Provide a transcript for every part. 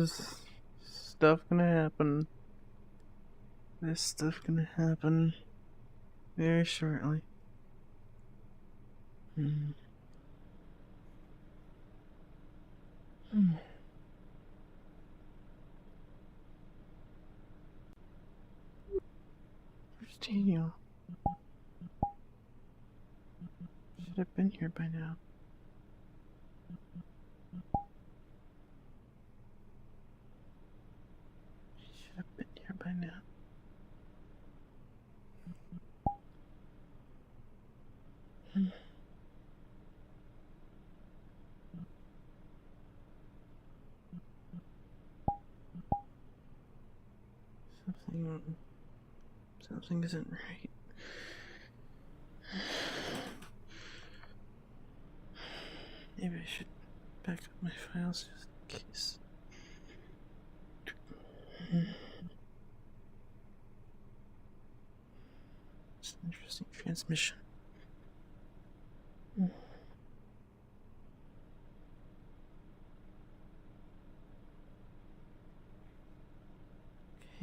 There's stuff gonna happen. There's stuff gonna happen very shortly. Hmm. Where's Daniel? Should have been here by now. Should have been here by now. Something isn't right. Maybe I should back up my files just in case. It's an interesting transmission.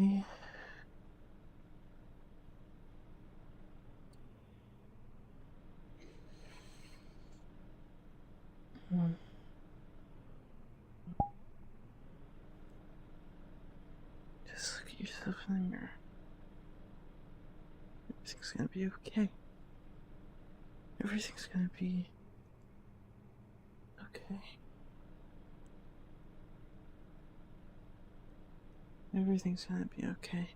Okay. Just look at yourself in the mirror. Everything's gonna be okay. Everything's gonna be okay. Everything's gonna be okay.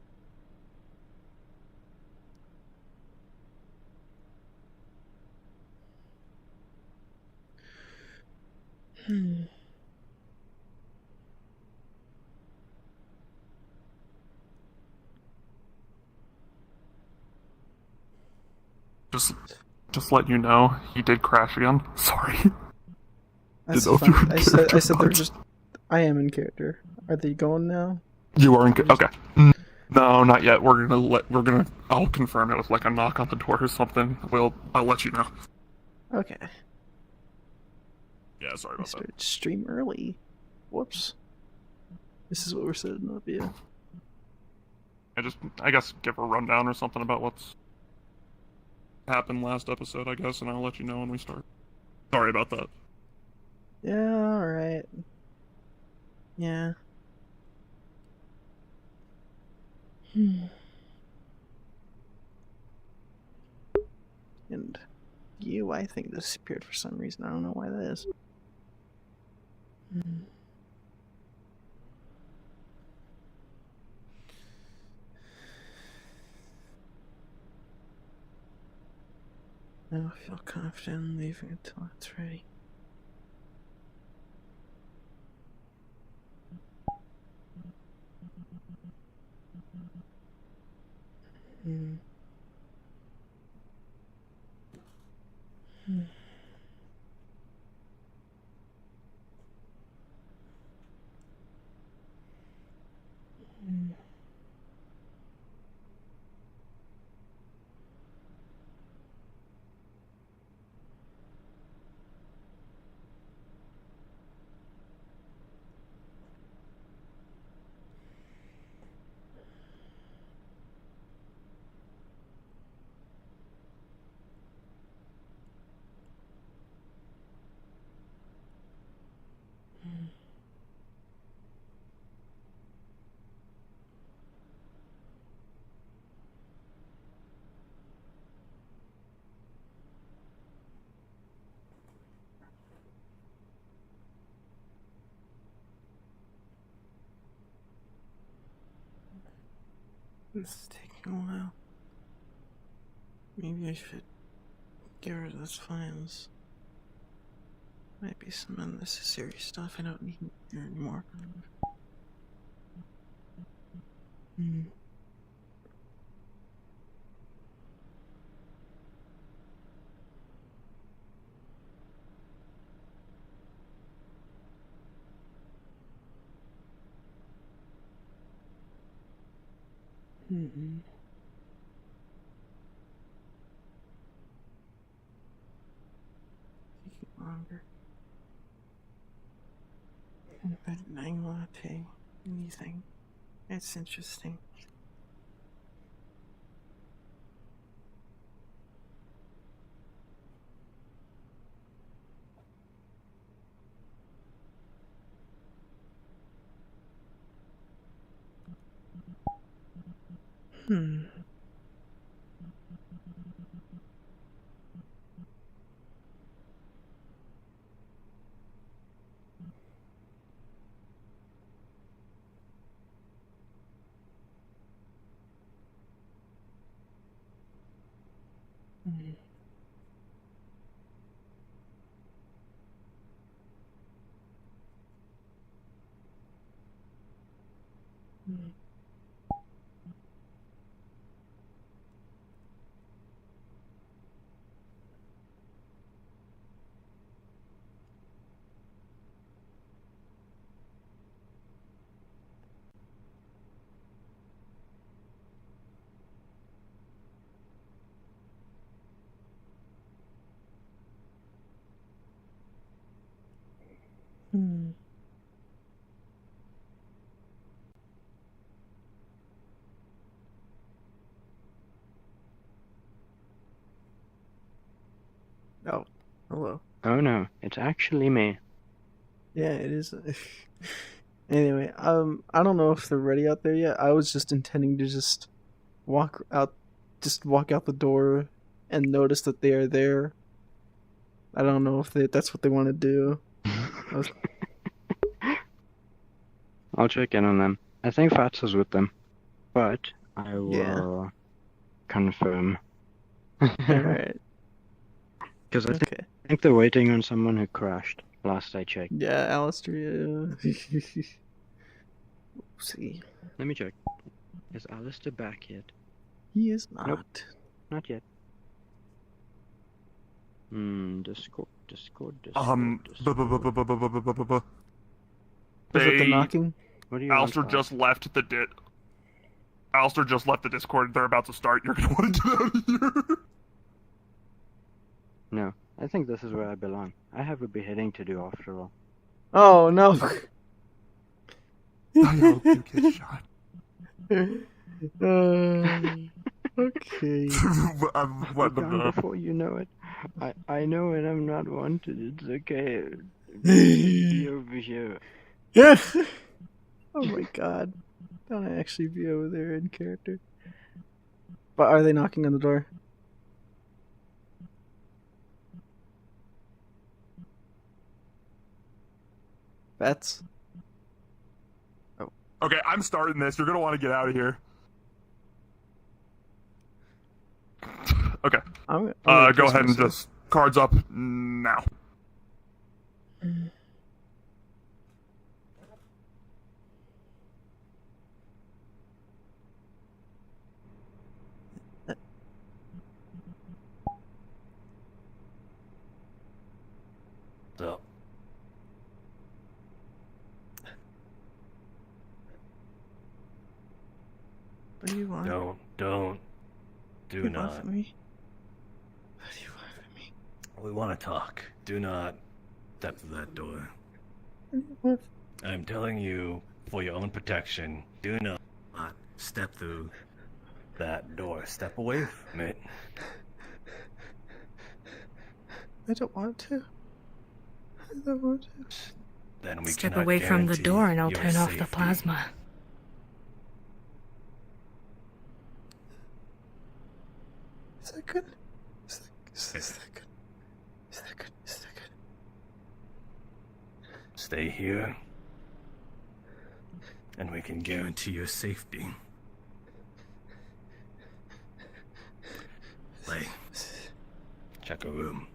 Just let you know, he did crash again. Sorry. That's fine. I said they're just. I am in character. Are they going now? You are in. Okay. No, not yet. I'll confirm it with like a knock on the door or something. I'll let you know. Okay. Yeah, sorry about that. Started stream early. Whoops. This is what we're setting up, yeah. I guess give a rundown or something about what's happened last episode, I guess, and I'll let you know when we start. Sorry about that. Yeah, alright. Yeah. And you, I think, disappeared for some reason. I don't know why that is. I don't feel confident in leaving until it's ready. This is taking a while. Maybe I should get rid of those files. Might be some unnecessary stuff I don't need here anymore. Taking longer. Midnight latte. Anything. It's interesting. Hmm. Hmm. Hmm. Hmm. Oh, hello. Oh no, it's actually me. Yeah, it is. Anyway, I don't know if they're ready out there yet. I was just intending to walk out, walk out the door and notice that they are there. I don't know if that's what they want to do. Was... I'll check in on them. I think Fats is with them, but I Yeah. will confirm. Alright. Because I Okay. think they're waiting on someone who crashed, last I checked. Yeah, Alistair, yeah. See. Let me check. Is Alyssa back yet? He is not. Nope. Not yet. Discord. Was it the knocking? What do you Alistair want? just left the Alistair just left the Discord. They're about to start. You're gonna want to get out of here. No, I think this is where I belong. I have a beheading to do after all. Oh, no. I hope you get shot. Okay. What before you know it. I know when I'm not wanted. It's okay. Be over here. Yeah. Oh my god. Don't I actually be over there in character? But are they knocking on the door? Bats? Oh. Okay, I'm starting this. You're gonna want to get out of here. Okay. I'm Go ahead and just cards up now. So. What do you want? Do you not. Want from me? What do you want from me? We want to talk. Do not step to that door. What? I'm telling you, for your own protection, do not step through that door. Step away from it. I don't want to. I don't want to. Then we Step cannot away from the guarantee door and I'll your turn off the safety. plasma. Is that good? Is that good? Is that good? Is that good? Is that good? Stay here, and we can guarantee your safety. Lay. Check a room.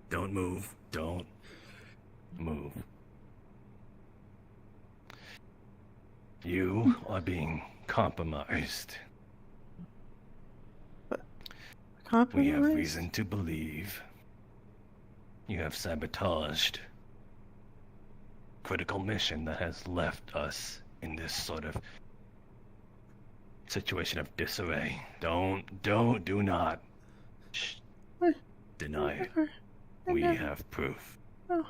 Don't move. Don't move. You are being compromised. We have reason to believe you have sabotaged critical mission that has left us in this sort of situation of disarray. Do not deny it. We have proof. Oh.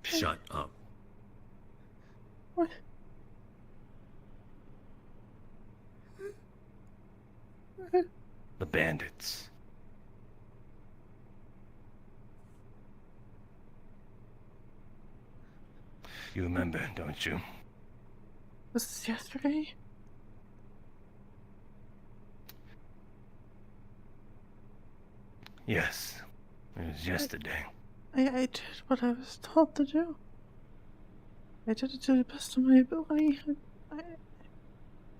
Shut up. What? The bandits. You remember, don't you? Was this yesterday? Yes. It was yesterday. I did what I was told to do. I did it to the best of my ability.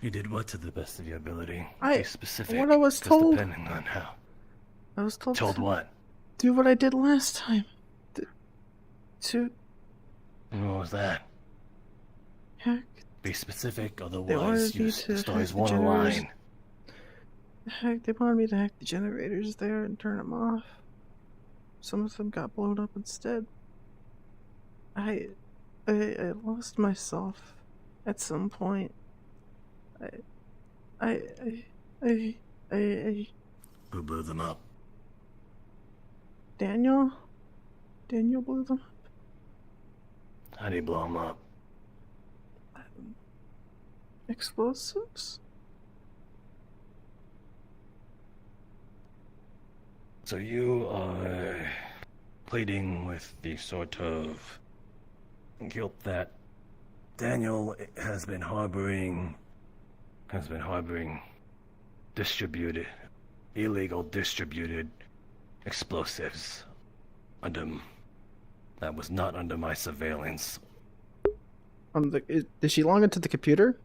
You did what to the best of your ability? Be specific. What I was just told. Depending on how. I was told Told to what? do what I did last time. To What was that? hack. Be specific, They otherwise wanted your me to stories hack the won't generators. align. They wanted me to hack the generators there and turn them off. Some of them got blown up instead. I lost myself at some point. I Who blew them up? Daniel blew them up. How'd he blow them up? Explosives? So you are pleading with the sort of guilt that Daniel has been harboring illegal distributed explosives that was not under my surveillance. Did she log into the computer?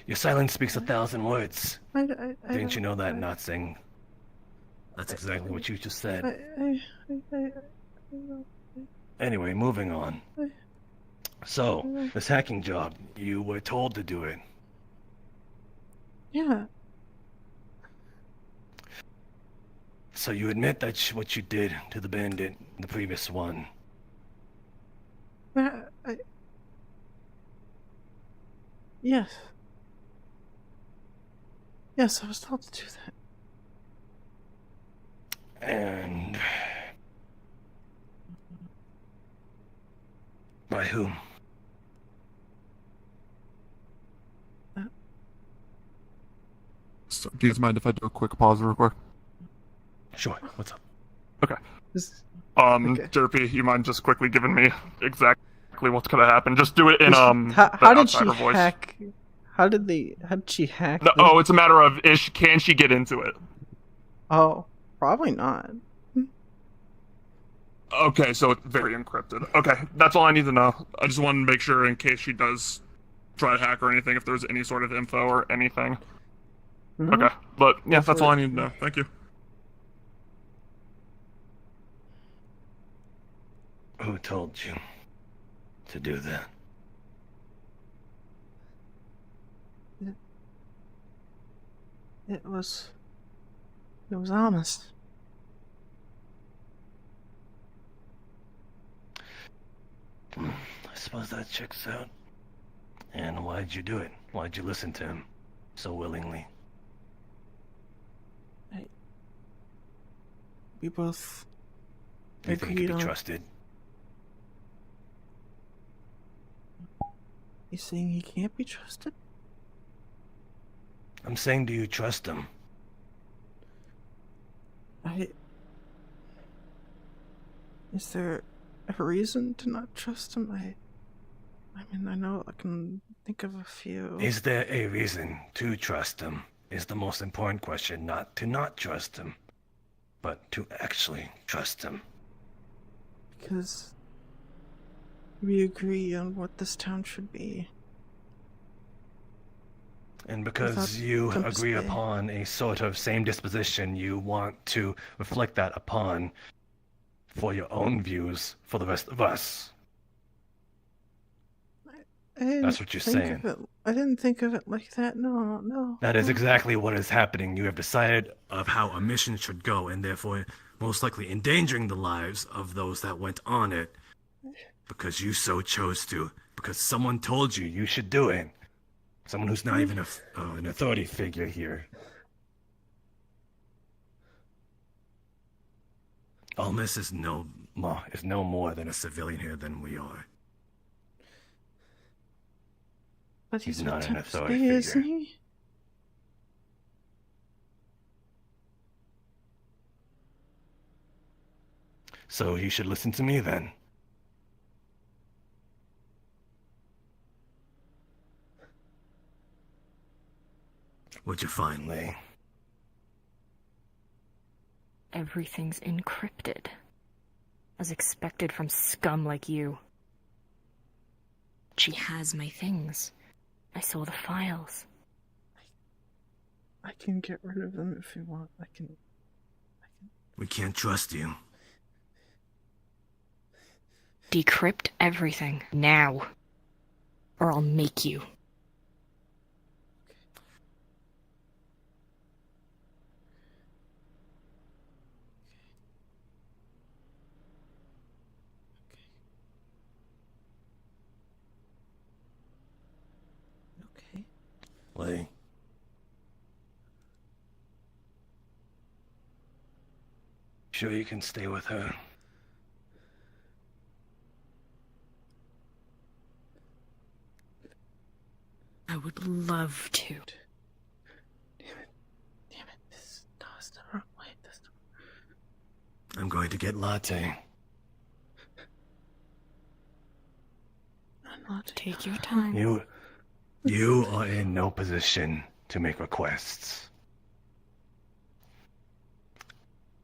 Your silence speaks 1,000 words. Didn't you know that, not Notsing? That's exactly what you just said. Anyway, moving on. So, this hacking job, you were told to do it. Yeah. So you admit that's what you did to the bandit, the previous one. Yes. Yes, I was told to do that. And by whom? So, do you guys mind if I do a quick pause real quick? Sure. What's up? Okay. Okay. Derpy, you mind just quickly giving me exactly what's gonna happen? Just do it in How the did she outsider voice. hack? How did she hack? No, it's a matter of can she get into it? Oh, probably not. Okay, so it's very encrypted. Okay, that's all I need to know. I just wanted to make sure in case she does try to hack or anything, if there's any sort of info or anything. Mhm. Okay, but yeah, that's all I need to know. Thank you. Who told you to do that? It was honest. I suppose that checks out. And why'd you do it? Why'd you listen to him so willingly? We both Do you think he agreed could be on. trusted? You saying he can't be trusted? I'm saying, do you trust him? Is there a reason to not trust him? I mean, I know I can think of a few. Is there a reason to trust him? Is the most important question, not to not trust him, but to actually trust him. Because we agree on what this town should be. And because Without you Tempest agree Bay. upon a sort of same disposition, you want to reflect that upon for your own views for the rest of us. That's what you're saying. I didn't think of it like that. No. That is exactly what is happening. You have decided of how a mission should go, and therefore most likely endangering the lives of those that went on it because you so chose to, because someone told you you should do it. Someone who's not even an authority figure here. Almas is no more than a civilian here than we are. But He's he's not with an Tempest authority Bay, figure. isn't he? So you should listen to me then. What'd you find, Lee? Everything's encrypted. As expected from scum like you. She has my things. I saw the files. I can get rid of them if you want. I can. We can't trust you. Decrypt everything, now. Or I'll make you. Okay. Lee. Sure you can stay with her? I would love to. Damn it. This is the wrong way. I'm going to get Latte. I'm not. Take your time. You are in no position to make requests.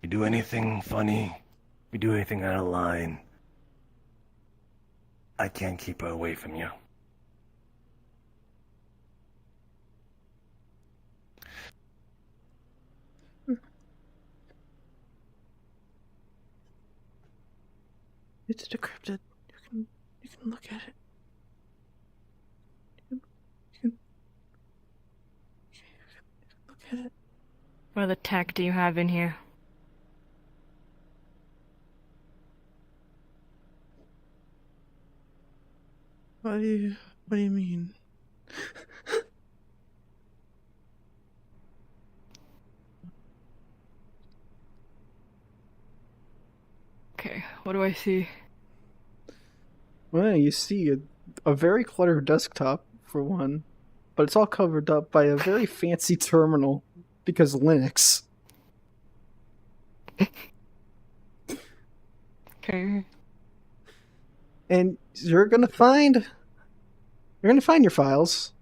You do anything funny, you do anything out of line, I can't keep her away from you. It's decrypted. You can look at it. You can look at it. What other tech do you have in here? What do you mean? Okay, what do I see? Well, you see a very cluttered desktop, for one, but it's all covered up by a very fancy terminal, because Linux. Okay. And you're gonna find your files.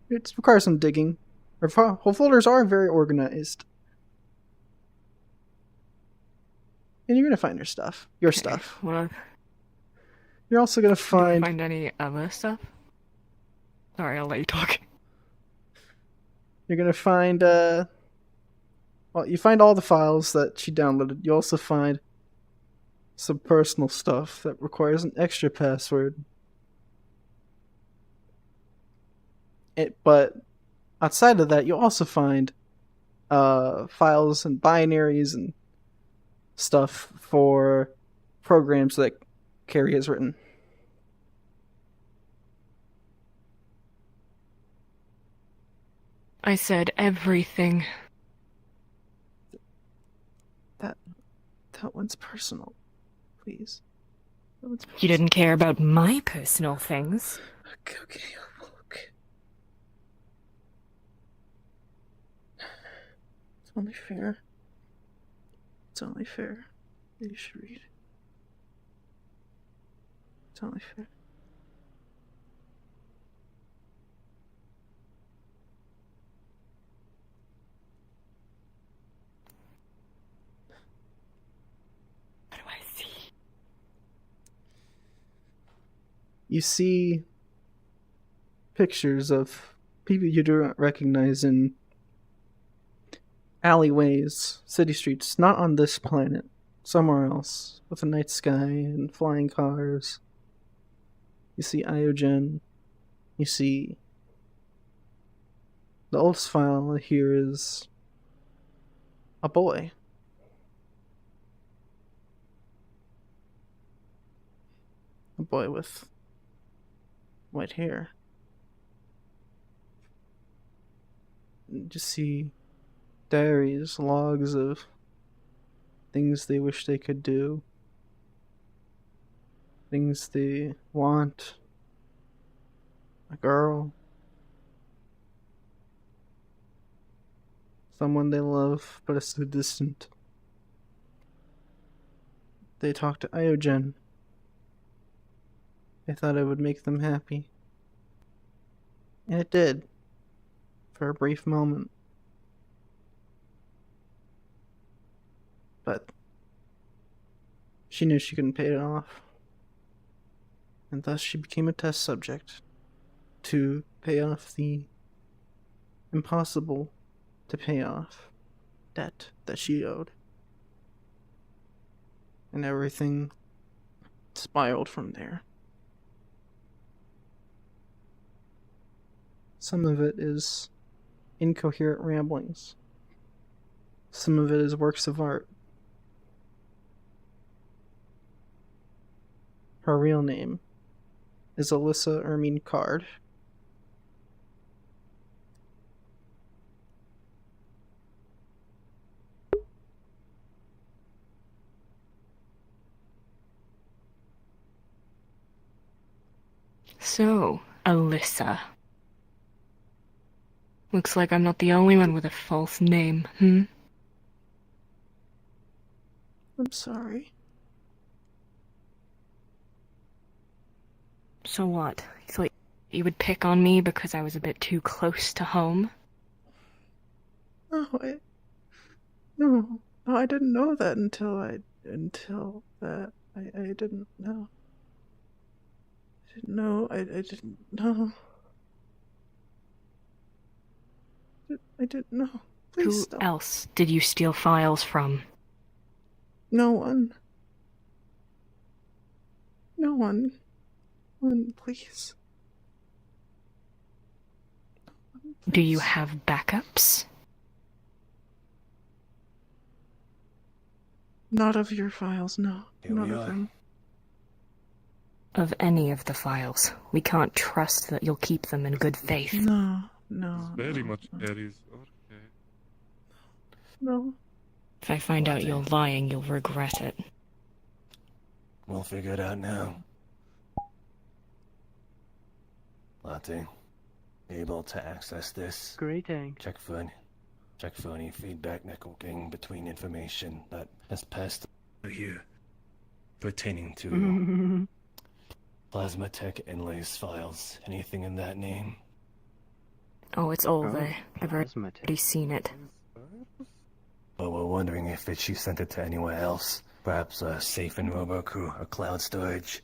It requires some digging. Whole folders are very organized. And you're gonna find your stuff. Your stuff. Well, You're also gonna do I find... find any other stuff? Sorry, I'll let you talk. You're gonna find, well, you find all the files that she downloaded. You also find some personal stuff that requires an extra password. But outside of that, you'll also find files and binaries and stuff for programs that Carrie has written. I said everything. That one's personal. Please. That one's personal. You didn't care about my personal things. Okay. It's only fair. It's only fair that you should read. It's only fair. What do I see? You see pictures of people you don't recognize in alleyways, city streets, not on this planet, somewhere else, with a night sky and flying cars. You see Iogen. You see... The oldest file here is a boy. A boy with white hair. You just see diaries, logs of things they wish they could do, things they want, a girl, someone they love but is so distant. They talked to Iogen. They thought it would make them happy. And it did. For a brief moment. But she knew she couldn't pay it off. And thus she became a test subject to pay off the impossible to pay off debt that she owed. And everything spiraled from there. Some of it is incoherent ramblings. Some of it is works of art. Her real name is Alyssa Ermine Card. So, Alyssa. Looks like I'm not the only one with a false name, hmm? I'm sorry. So what? You thought you would pick on me because I was a bit too close to home? No, no, I didn't know that until I didn't know. I didn't know. I didn't know. Please Who stop. else did you steal files from? No one. No one. Please. Do you have backups? Not of your files, no. Here Not we of are. them. Of any of the files. We can't trust that you'll keep them in good faith. No. Very no, much no. Aries. Okay. No. If I find out you're lying, you'll regret it. We'll figure it out now. Latte, able to access this. Greeting. Check for any feedback networking between information that has passed through here pertaining to plasma tech inlays files. Anything in that name? Oh, it's all there. I've Plasma already seen it. But we're wondering if she sent it to anywhere else. Perhaps a safe in Roboku or cloud storage.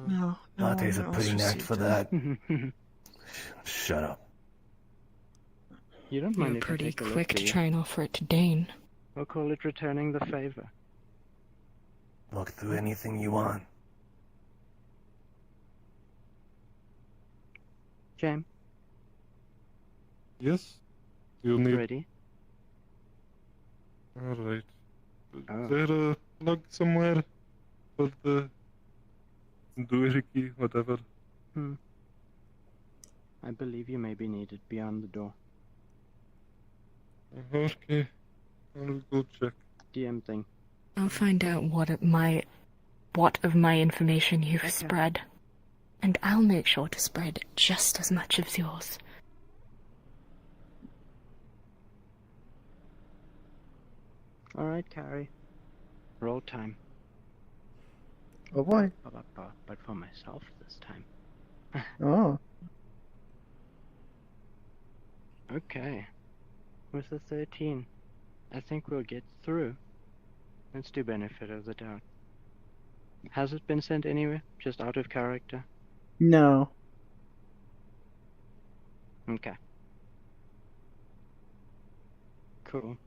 No. Latte's a one else pretty knack received for it. that. Shut up. You don't You're mind if I pretty take a look, quick do to you? try and offer it to Dane. We'll call it returning the favor. Look through anything you want. James, Yes? You'll need... ready? Alright. Oh. Is there a plug somewhere for the doohickey, whatever? I believe you may be needed beyond the door. Okay. I'll go check. DM thing. I'll find out what of my information you've spread. And I'll make sure to spread just as much of yours. Alright, Carrie. Roll time. Oh boy. But for myself this time. Oh. Okay. With the 13, I think we'll get through. Let's do benefit of the doubt. Has it been sent anywhere? Just out of character? No. Okay. Cool.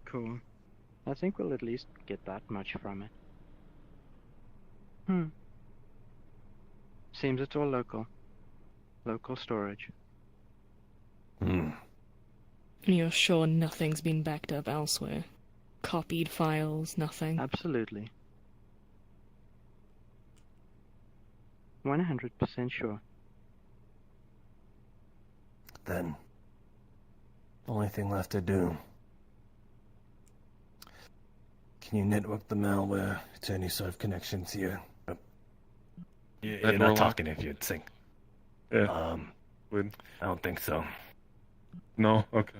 I think we'll at least get that much from it. Seems it's all local. Local storage. You're sure nothing's been backed up elsewhere? Copied files, nothing? Absolutely. 100% sure. Then, only thing left to do. Can you network the malware to any sort of connections here? You're That not door talking if you'd think. Yeah. Would. I don't think so. No? Okay.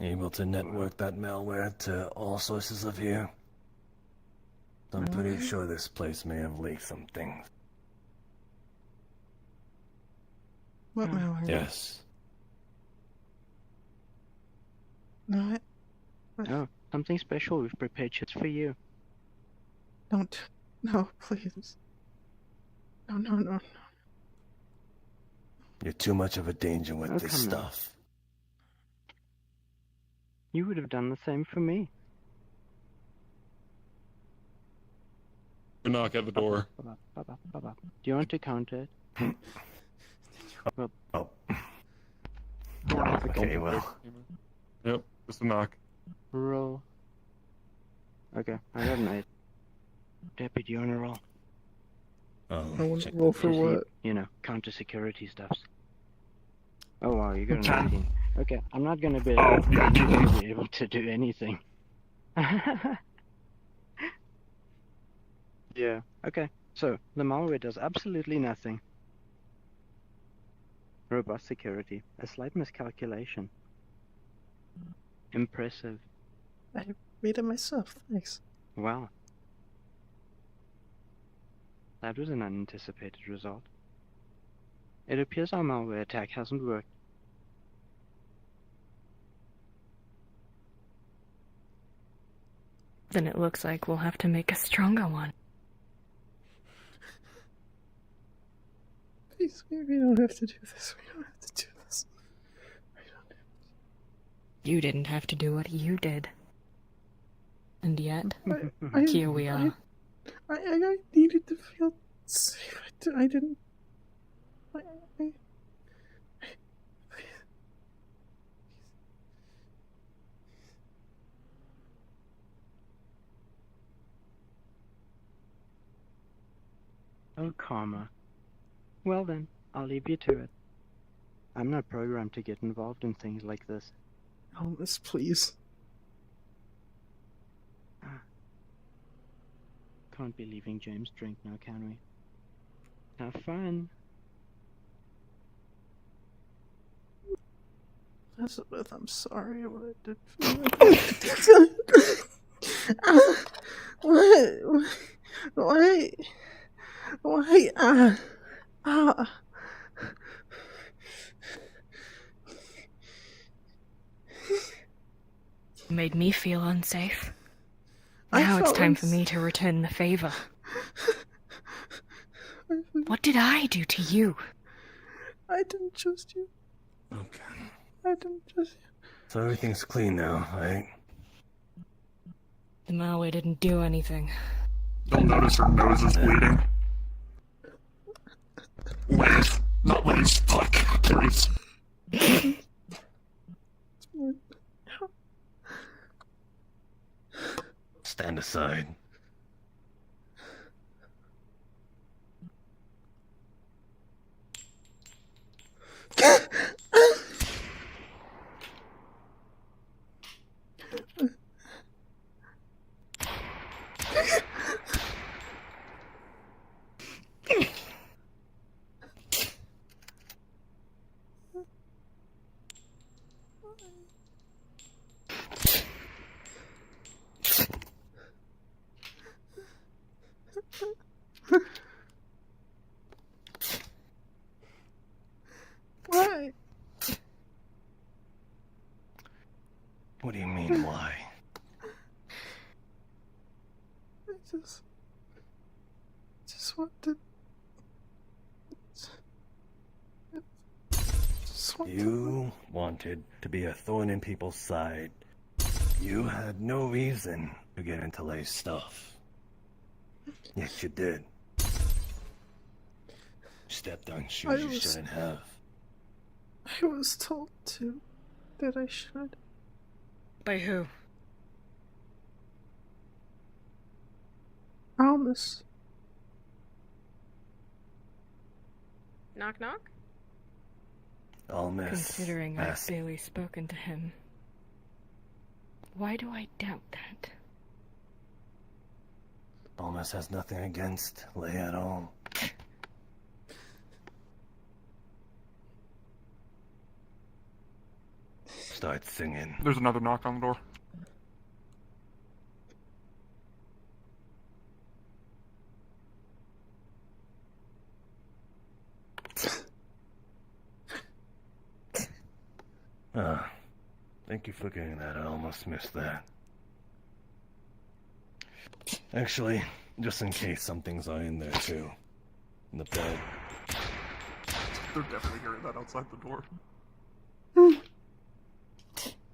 Able to network that malware to all sources of here? I'm pretty sure this place may have leaked some things. What malware? Yes. No, Oh, something special. We've prepared just for you. don't. No, please. No. You're too much of a danger with Oh, this come on. stuff. You would have done the same for me. We knock at the door. Do you want to counter it? Oh, Door knock. okay, well. Yep, just a knock. Roll. Okay, I got an 8. Deputy on a roll. I want Check to roll the for Just what? You know, counter security stuffs. Oh wow, you got an 18. Okay, I'm not gonna be able to do anything. Yeah, okay. So, the malware does absolutely nothing. Robust security. A slight miscalculation. Impressive. I made it myself, thanks. Wow. That was an unanticipated result. It appears our malware attack hasn't worked. Then it looks like we'll have to make a stronger one. Please, we don't have to do this. We don't have to do this. You didn't have to do what you did. And yet, I, here we are. I needed to feel safe. I didn't. I, Oh, karma. Well then, I'll leave you to it. I'm not programmed to get involved in things like this. oh, miss, please. Can't be leaving James drink now, can we? Have fun. Elizabeth, I'm sorry what I did. What? Why? You made me feel unsafe. I Now it's felt time for me to return the favor. What did I do to you? I didn't trust you. Okay. I didn't trust you. So everything's clean now, right? The malware didn't do anything. You'll notice her nose is bleeding. Wait, not Liz. Fuck. Please. Stand aside. Why? What do you mean, why? I just want to. Just want to. You wanted to be a thorn in people's side. You had no reason to get into Lay's stuff. Yes, you did. Stepped on shoes you shouldn't have. I was told to that I should. By who? Promise. Knock knock? I'll miss. Considering I've Ask. barely spoken to him. Why do I doubt that? Almost has nothing against Lay at all. Start singing. There's another knock on the door. Thank you for getting that. I almost missed that. Actually, just in case some things are in there too. In the bed. They're definitely hearing that outside the door.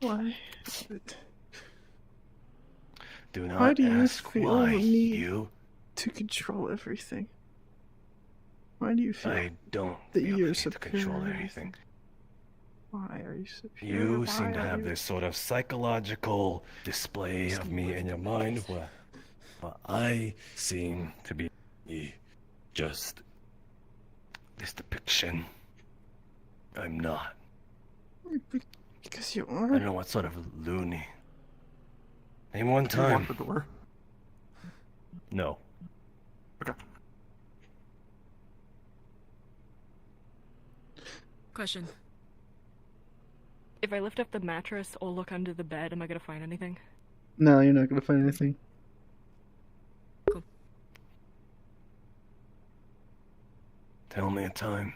Why? Do not Why do you ask feel why, the need you. to control everything? Why do you feel I don't that feel the you're need to control superior? anything. Why are you superior? You Why seem to are have you- this sort of psychological display of me in your mind where I seem to be just this depiction. I'm not. Because you I are. don't know what sort of loony. Name one Can you time. lock the door? No. Okay. Question. If I lift up the mattress or look under the bed, am I gonna find anything? No, you're not gonna find anything. Tell me a time.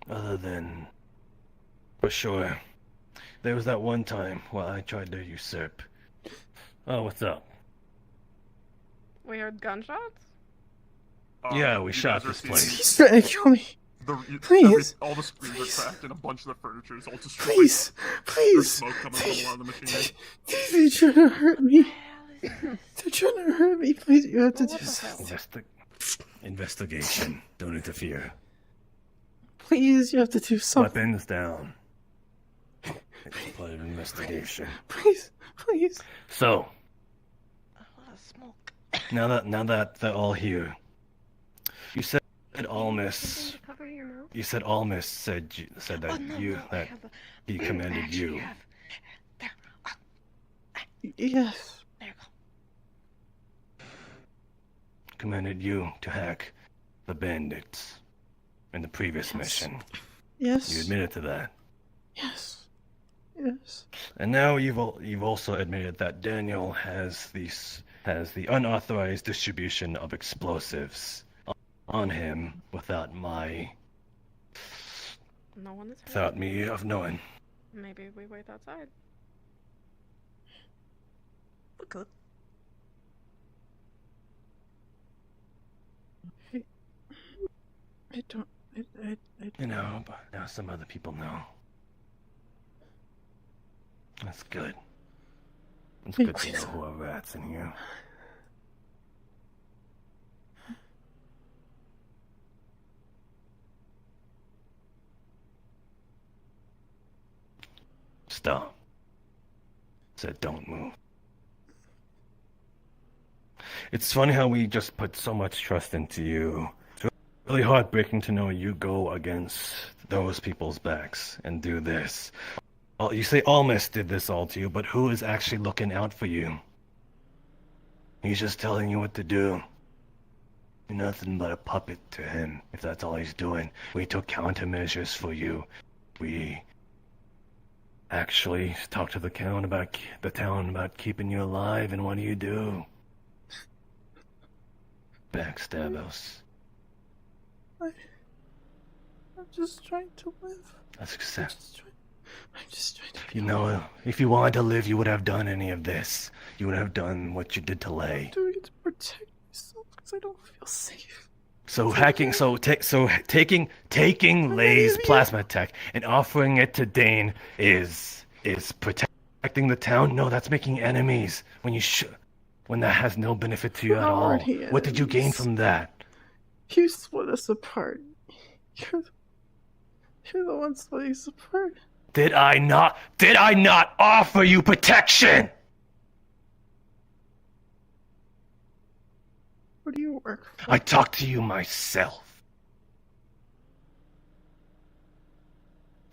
Other than... For sure. There was that one time where I tried to usurp. Oh, what's up? We heard gunshots? Yeah, we you shot guys are this seeing place. He's trying to kill me. Please. All the screens Please. are cracked and a bunch of the furniture is all destroyed. Please, There's please. smoke coming from a lot of the machinery. They're trying to hurt me. They're trying to hurt me. Please, you have to do something. Investigation. Don't interfere. Please, you have to do something. Weapons down. It's part of investigation. Please, please. So, now that they're all here, you said Almus. You said Almus said that he commanded you. Yes. Commanded you to hack the bandits in the previous mission. Yes. You admitted to that. Yes. Yes. And now you've also admitted that Daniel has the unauthorized distribution of explosives on him without No one is hurt. without me of knowing. Maybe we wait outside. Okay. I don't. You know, but now some other people know. That's good. It's good to know who are rats in here. Stop. Said don't move. It's funny how we just put so much trust into you. It's really heartbreaking to know you go against those people's backs and do this. You say Almus did this all to you, but who is actually looking out for you? He's just telling you what to do. You're nothing but a puppet to him, if that's all he's doing. We took countermeasures for you. We actually talked to the town about keeping you alive, and what do? Backstab us. I'm just trying to live. That's I'm accept. just trying to. You know, if you wanted to live, you would have done any of this. You would have done what you did to Lay. I'm doing it to protect myself because I don't feel safe. Taking Lay's plasma tech and offering it to Dane is protecting the town. No, that's making enemies. When that has no benefit to you at all. Already What did you gain enemies. from that? You split us apart. You're the one splitting us apart. Did I not offer you protection? Where do you work for? I talked to you myself.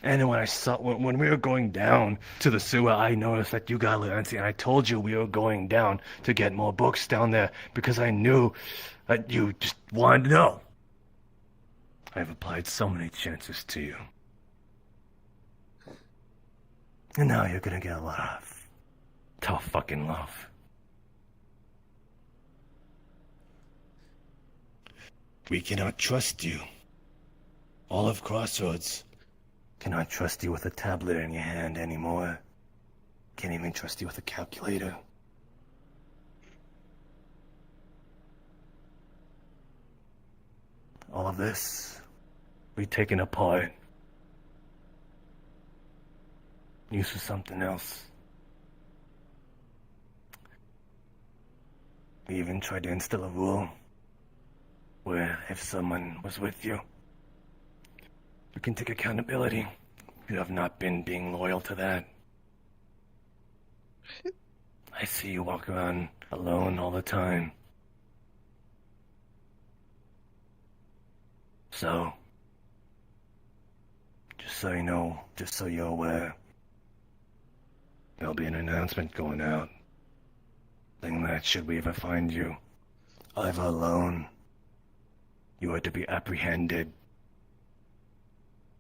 And when we were going down to the sewer, I noticed that you got Lancy, and I told you we were going down to get more books down there because I knew that you just wanted to know. I've applied so many chances to you. And now you're gonna get a lot of tough fucking love. We cannot trust you. All of Crossroads cannot trust you with a tablet in your hand anymore. Can't even trust you with a calculator. All of this, we've taken apart. Used for something else. We even tried to instill a rule where if someone was with you, we can take accountability. You have not been being loyal to that. I see you walk around alone all the time. So, just so you know, just so you're aware, there'll be an announcement going out saying that should we ever find you, either alone, you are to be apprehended.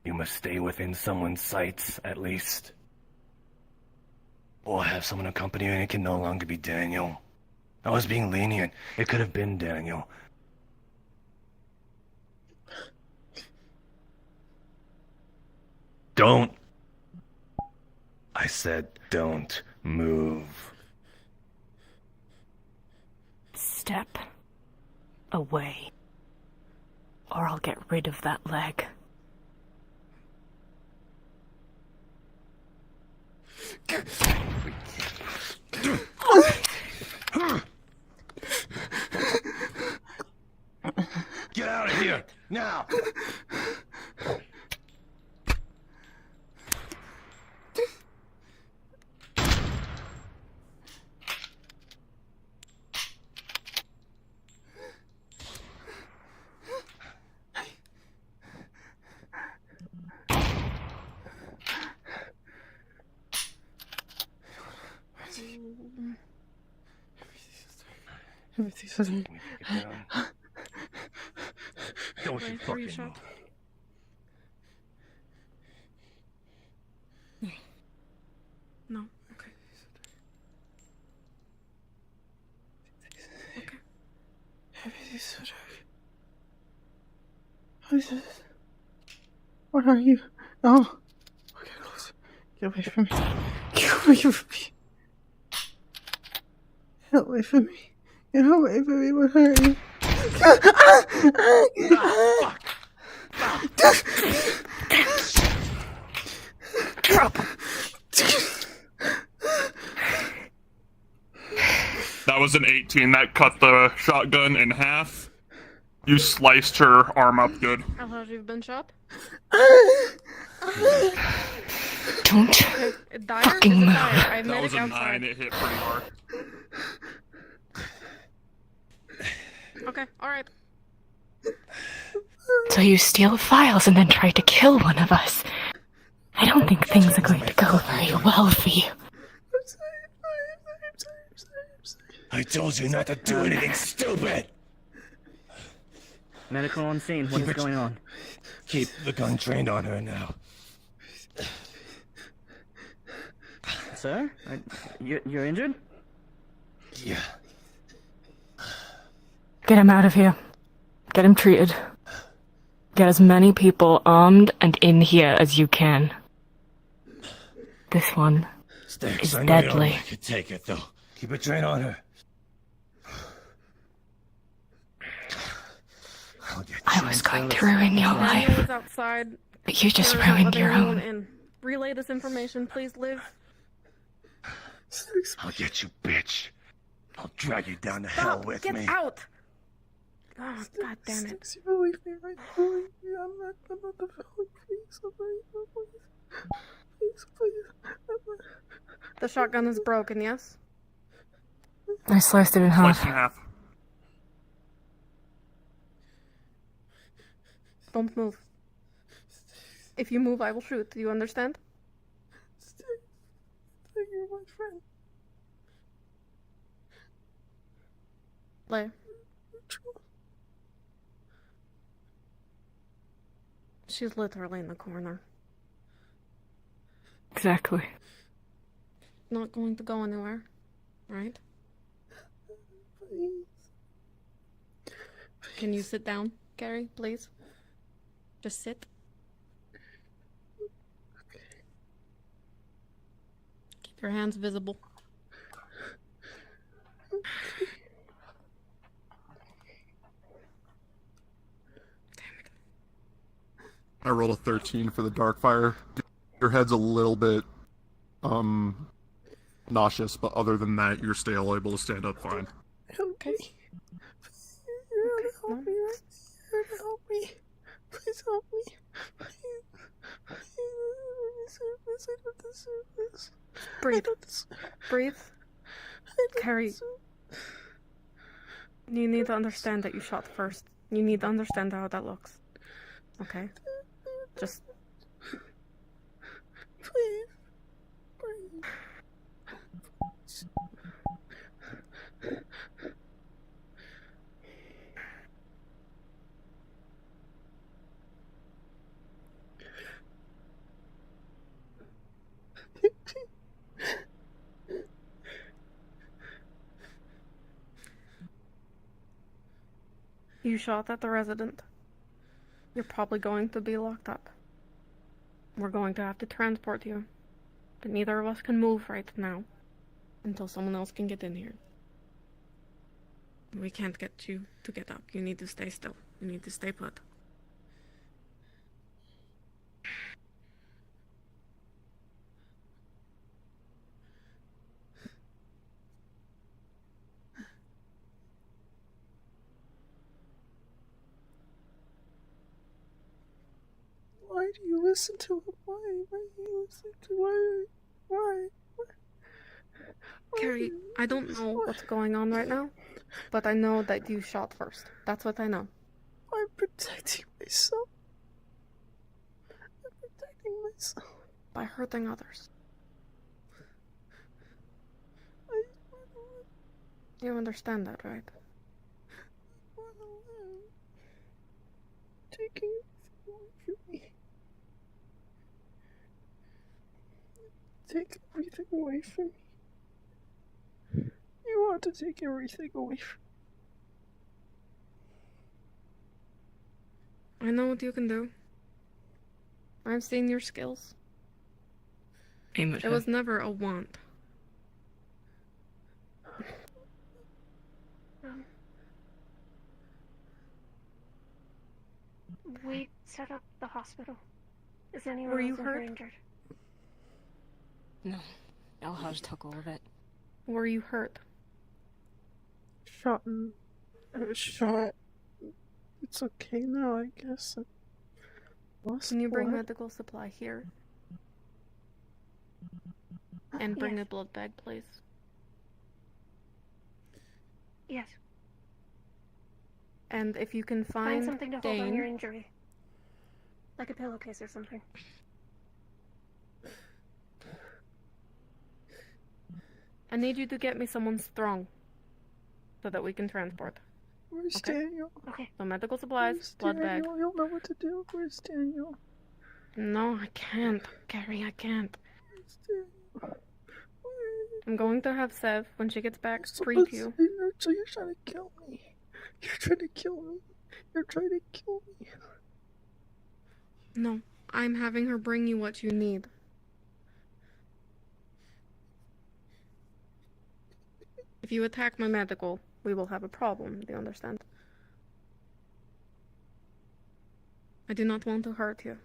You must stay within someone's sights, at least. Or have someone accompany you, and it can no longer be Daniel. I was being lenient. It could have been Daniel. Don't. I said don't move. Step away, or I'll get rid of that leg. Get out of here, now! Everything's okay. Don't you Wait, fucking reshot. move. No. Okay. Okay. Everything's so dark. What is this? What are you? No. Okay, close. Get away from me. Get away from me. Get away from me. Get away from me. What are you? Drop. That was an 18. That cut the shotgun in half. You sliced her arm up good. I thought you've been shot. Don't It died? fucking Is it move. died? I have That medic was a outside. 9. It hit pretty hard. Okay, alright. So you steal files and then try to kill one of us. I don't think things are going to go very well for you. I told you not to do anything stupid! Medical on scene. What is going on? Keep the gun trained on her now. Sir? You're injured? Yeah. Get him out of here. Get him treated. Get as many people armed and in here as you can. This one Sticks, is I know you don't deadly. like it. Take it, though. Keep a train on her. I'll get I was going to ruin your Daniel life, is outside. but you just There is no ruined other your anyone own. in. Relay this information, please live. I'll get you, bitch. I'll drag you down to hell Stop! with Get me. out! Oh, god damn it. Sticks, you leave me right now. Leave me. I'm not the villain. Please, please. The shotgun is broken, yes? I sliced it in Sliced in half. half. Don't move. If you move, I will shoot. Do you understand? You're my friend. Lay. She's literally in the corner. Exactly. Not going to go anywhere, right? Please. Can you sit down, Gary, please? Just sit. Okay. Keep your hands visible. I rolled a 13 for the dark fire. Your head's a little bit nauseous, but other than that, you're still able to stand up fine. Okay. You're here to help me, right? You're here to help me. Please help me. Please. I don't deserve this. Breathe. I don't deserve Breathe. I don't Carrie. deserve- You need to understand that you shot first. You need to understand how that looks. Okay? Just Please. Please. you shot at the resident. You're probably going to be locked up. We're going to have to transport you. But neither of us can move right now until someone else can get in here. We can't get you to get up. You need to stay still. You need to stay put. Why do you listen to him? Why do you listen to why? Carrie, I don't know what's going on right now, but I know that you shot first. That's what I know. I'm protecting myself. I'm protecting myself. By hurting others. I You understand that, right? want to live. Taking everything away from me. Take everything away from me. You want to take everything away from I know what you can do. I've seen your skills. Aim at It her. was never a want. We set up the hospital. Is anyone Were you else in here hurt? injured? No. Elhaj took all of it. Were you hurt? shot. Shot. It's okay now, I guess. I lost Can you bring blood. medical supply here? And bring Yes. a blood bag, please. Yes. And if you can Find find something to hold on your Dane, injury. Like a pillowcase or something. I need you to get me someone strong so that we can transport. Where's Okay. Daniel? Okay. So medical supplies, Where's blood bag. Daniel? You'll know what to do. Where's Daniel? No, I can't. Carrie, I can't. Where's Daniel? I'm going to have Sev, when she gets back, So treat you. So you're trying to kill me. You're trying to kill me. You're trying to kill me. No, I'm having her bring you what you need. If you attack my medical, we will have a problem, do you understand? I do not want to hurt you.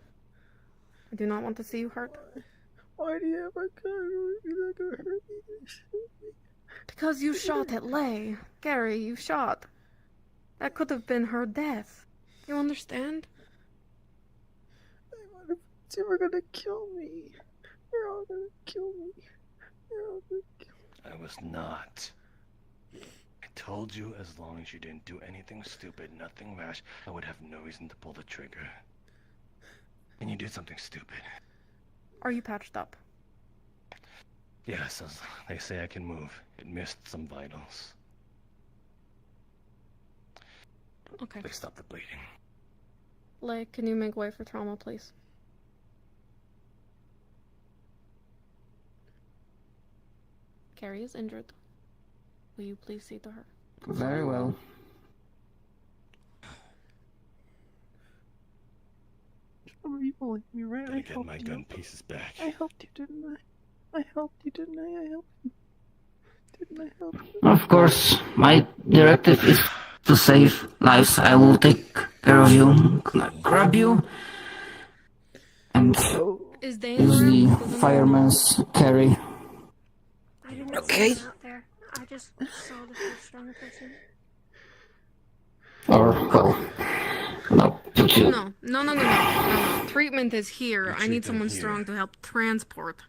I do not want to see you hurt. Why do you have a gun? You're not gonna hurt me. Shoot me. Because you shot at Lay. Gary, you shot. That could have been her death. You understand? You were gonna kill me. You're all gonna kill me. You're all gonna kill me. I was not. I told you as long as you didn't do anything stupid, nothing rash, I would have no reason to pull the trigger. and you did something stupid. Are you patched up? Yes, as they say I can move. It missed some vitals. Okay. They stopped the bleeding. Like, can you make way for trauma, please? Carrie is injured. Will you please see to her? Very well. You believe me, right? Gotta get my gun pieces back. I helped you, didn't I? I helped you, didn't I? I helped you. Didn't I help you? Of course, my directive is to save lives. I will take care of you. Gonna grab you and Is use danger the included in that? fireman's carry. I didn't Okay. see him out there. I just saw the first stronger person. Or, well, no, put you. No. Treatment is here. I need treatment someone here. strong to help transport.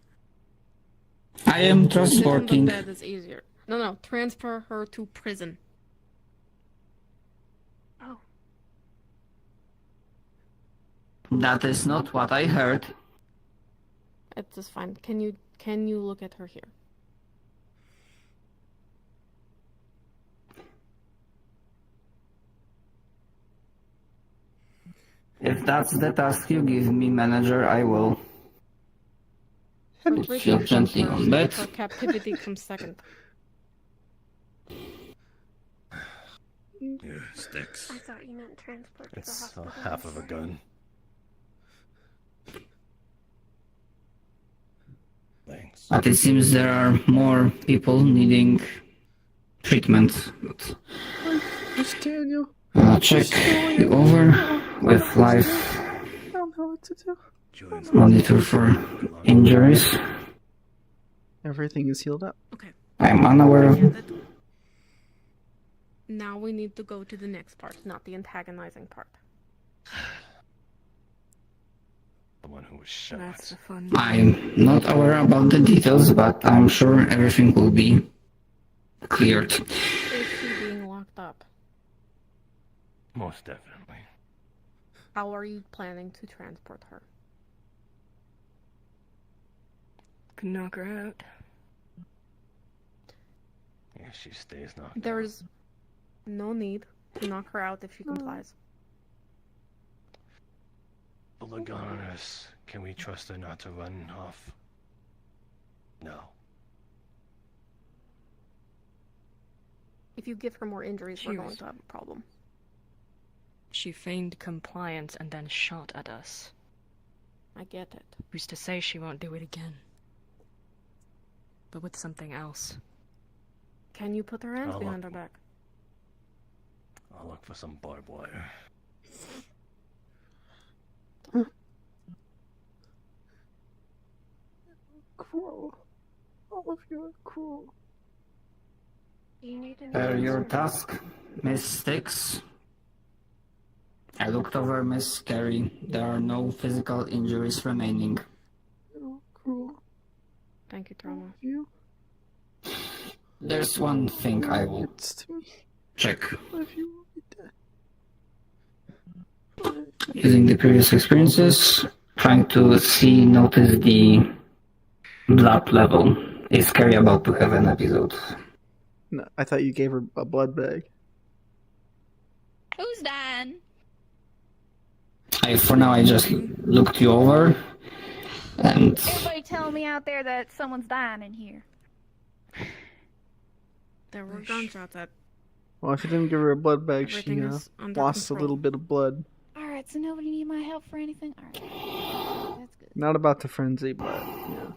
I am Sit on the transporting. bed is easier. No. Transfer her to prison. Oh, That is not what I heard. It's just fine. Can you look at her here? If that's the task you give me, manager, I will. Put you Treatment gently comes on first, bed. her captivity comes second. Yeah, sticks. I thought you meant transport to the It's hospital. half of a gun. Thanks. But it seems there are more people needing treatment. But Miss Daniel, I'll check you over with life I don't know what to do. Julian's monitor for injuries. Everything is healed up. Okay. I'm unaware I of. get it. Now we need to go to the next part, not the antagonizing part. the one who was shot. That's the fun. I'm not aware about the details, but I'm sure everything will be cleared. Is she being locked up? Most definitely. How are you planning to transport her? Can knock her out. Yeah, she stays knocked out. There's no need to knock her out if she complies. Pull the gun on us. Can we trust her not to run off? No. If you give her more injuries, we're She going was- to have a problem. She feigned compliance and then shot at us. I get it. Who's to say she won't do it again? But with something else. Can you put her hands I'll behind her look. back? I'll look for some barbed wire. Cruel. All of you are cruel. You need to Per your answer. task, Miss Styx. I looked over Miss Carey. There are no physical injuries remaining. You're cruel. Thank you, All Trauma. of you. There's one thing I will It's to me. check. All of you will be dead. Using the previous experiences, trying to notice the blood level. Is Carrie about to have an episode? No, I thought you gave her a blood bag. Who's dying? For now, I just looked you over, and Everybody telling me out there that someone's dying in here. There were gunshots at. Well, if you didn't give her a blood bag, Everything she is under lost control. a little bit of blood. Alright, so nobody need my help for anything? Alright. That's good. Not about to frenzy, but yeah.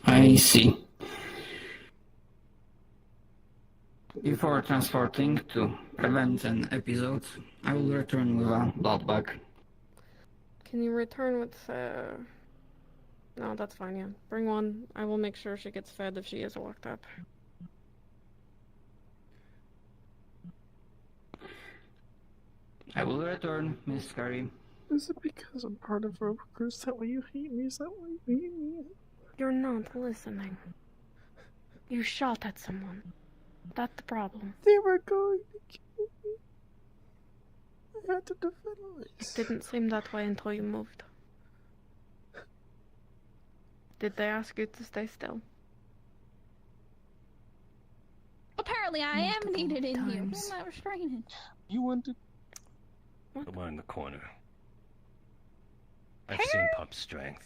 I see. Before transporting to prevent an episode, I will return with a blood bag. Can you return with? No, that's fine. Yeah, bring one. I will make sure she gets fed if she is locked up. I will return, Miss Carey. Is it because I'm part of Robo Cruise that way you hate me? Is that why you hate me? You're not listening. You shot at someone. That's the problem. They were going to kill me. I had to defend It myself. didn't seem that way until you moved. Did they ask you to stay still? Apparently, I am Multiple needed in here. times. Who am I restraining? You wanted. The one in the corner. I've seen Pup's strength.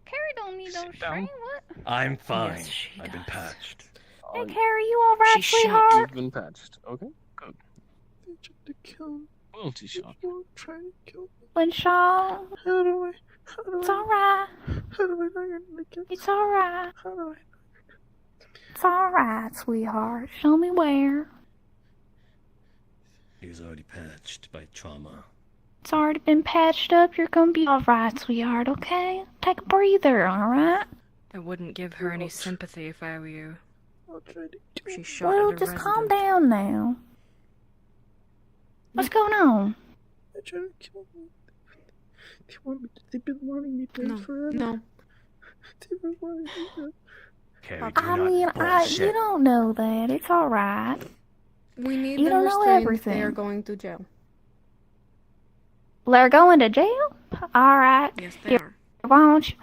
Carrie don't need no Sit down. restraint. What? I'm fine. Yes, she I've been does. patched. Hey, Carrie, you alright, She shot. sweetheart? You've been patched. Okay, good. They tried to kill me. Loyalty shot. They won't try to kill me. Winshaw, How do I it's alright. how do I know you're gonna get It's alright. How do I It's alright, sweetheart. Show me where. He's already patched by trauma. It's already been patched up. You're gonna be alright, sweetheart, okay? Take a breather, alright? I wouldn't give her any sympathy if I were you. I'll try to kill She me. shot Well, at a just calm resident. down now. What's going on? They try to kill me. They've been wanting me dead No, forever. no. They've been wanting me dead. Carrie, do I not mean, bullshit. you don't know that. It's alright. We need You them don't know restrained. everything. They are going to jail. They're going to jail? Alright. Yes, they Here, are. why don't you...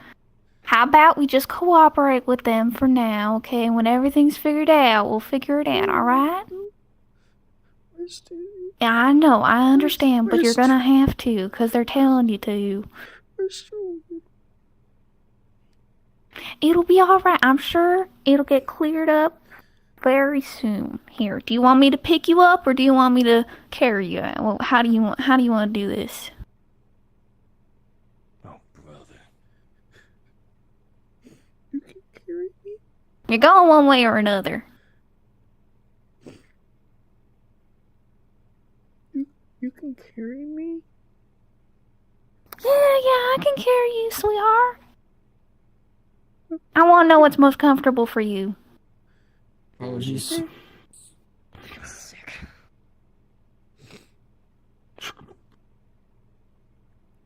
How about we just cooperate with them for now, okay? When everything's figured out, we'll figure it out, alright? Where's Stevie? Yeah, I know, I understand, but you're where's gonna have to, because they're telling you to. Where's Stevie? It'll be alright. I'm sure it'll get cleared up very soon. Here, do you want me to pick you up, or do you want me to carry you out? Well, how do you want to do this? Oh, brother. You can carry me? You're going one way or another. You can carry me? Yeah, I can carry you, sweetheart. I want to know what's most comfortable for you. Apologies. Sick.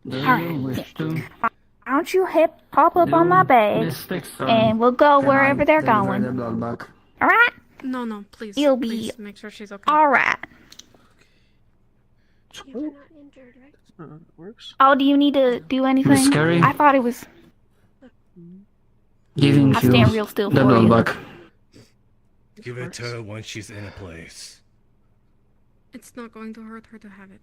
Do you Alright. wish to Why don't you pop up on my bag, mistakes and we'll go wherever they're going. The blood back. Alright? No, no, please. You'll be Please make sure she's okay. Alright. You're not injured, right? That's not how it works. Oh, do you need to do anything? Miss Carey? I thought it was... Giving I'll you stand real still the for blood you. back. Give it to her once she's in a place. It's not going to hurt her to have it.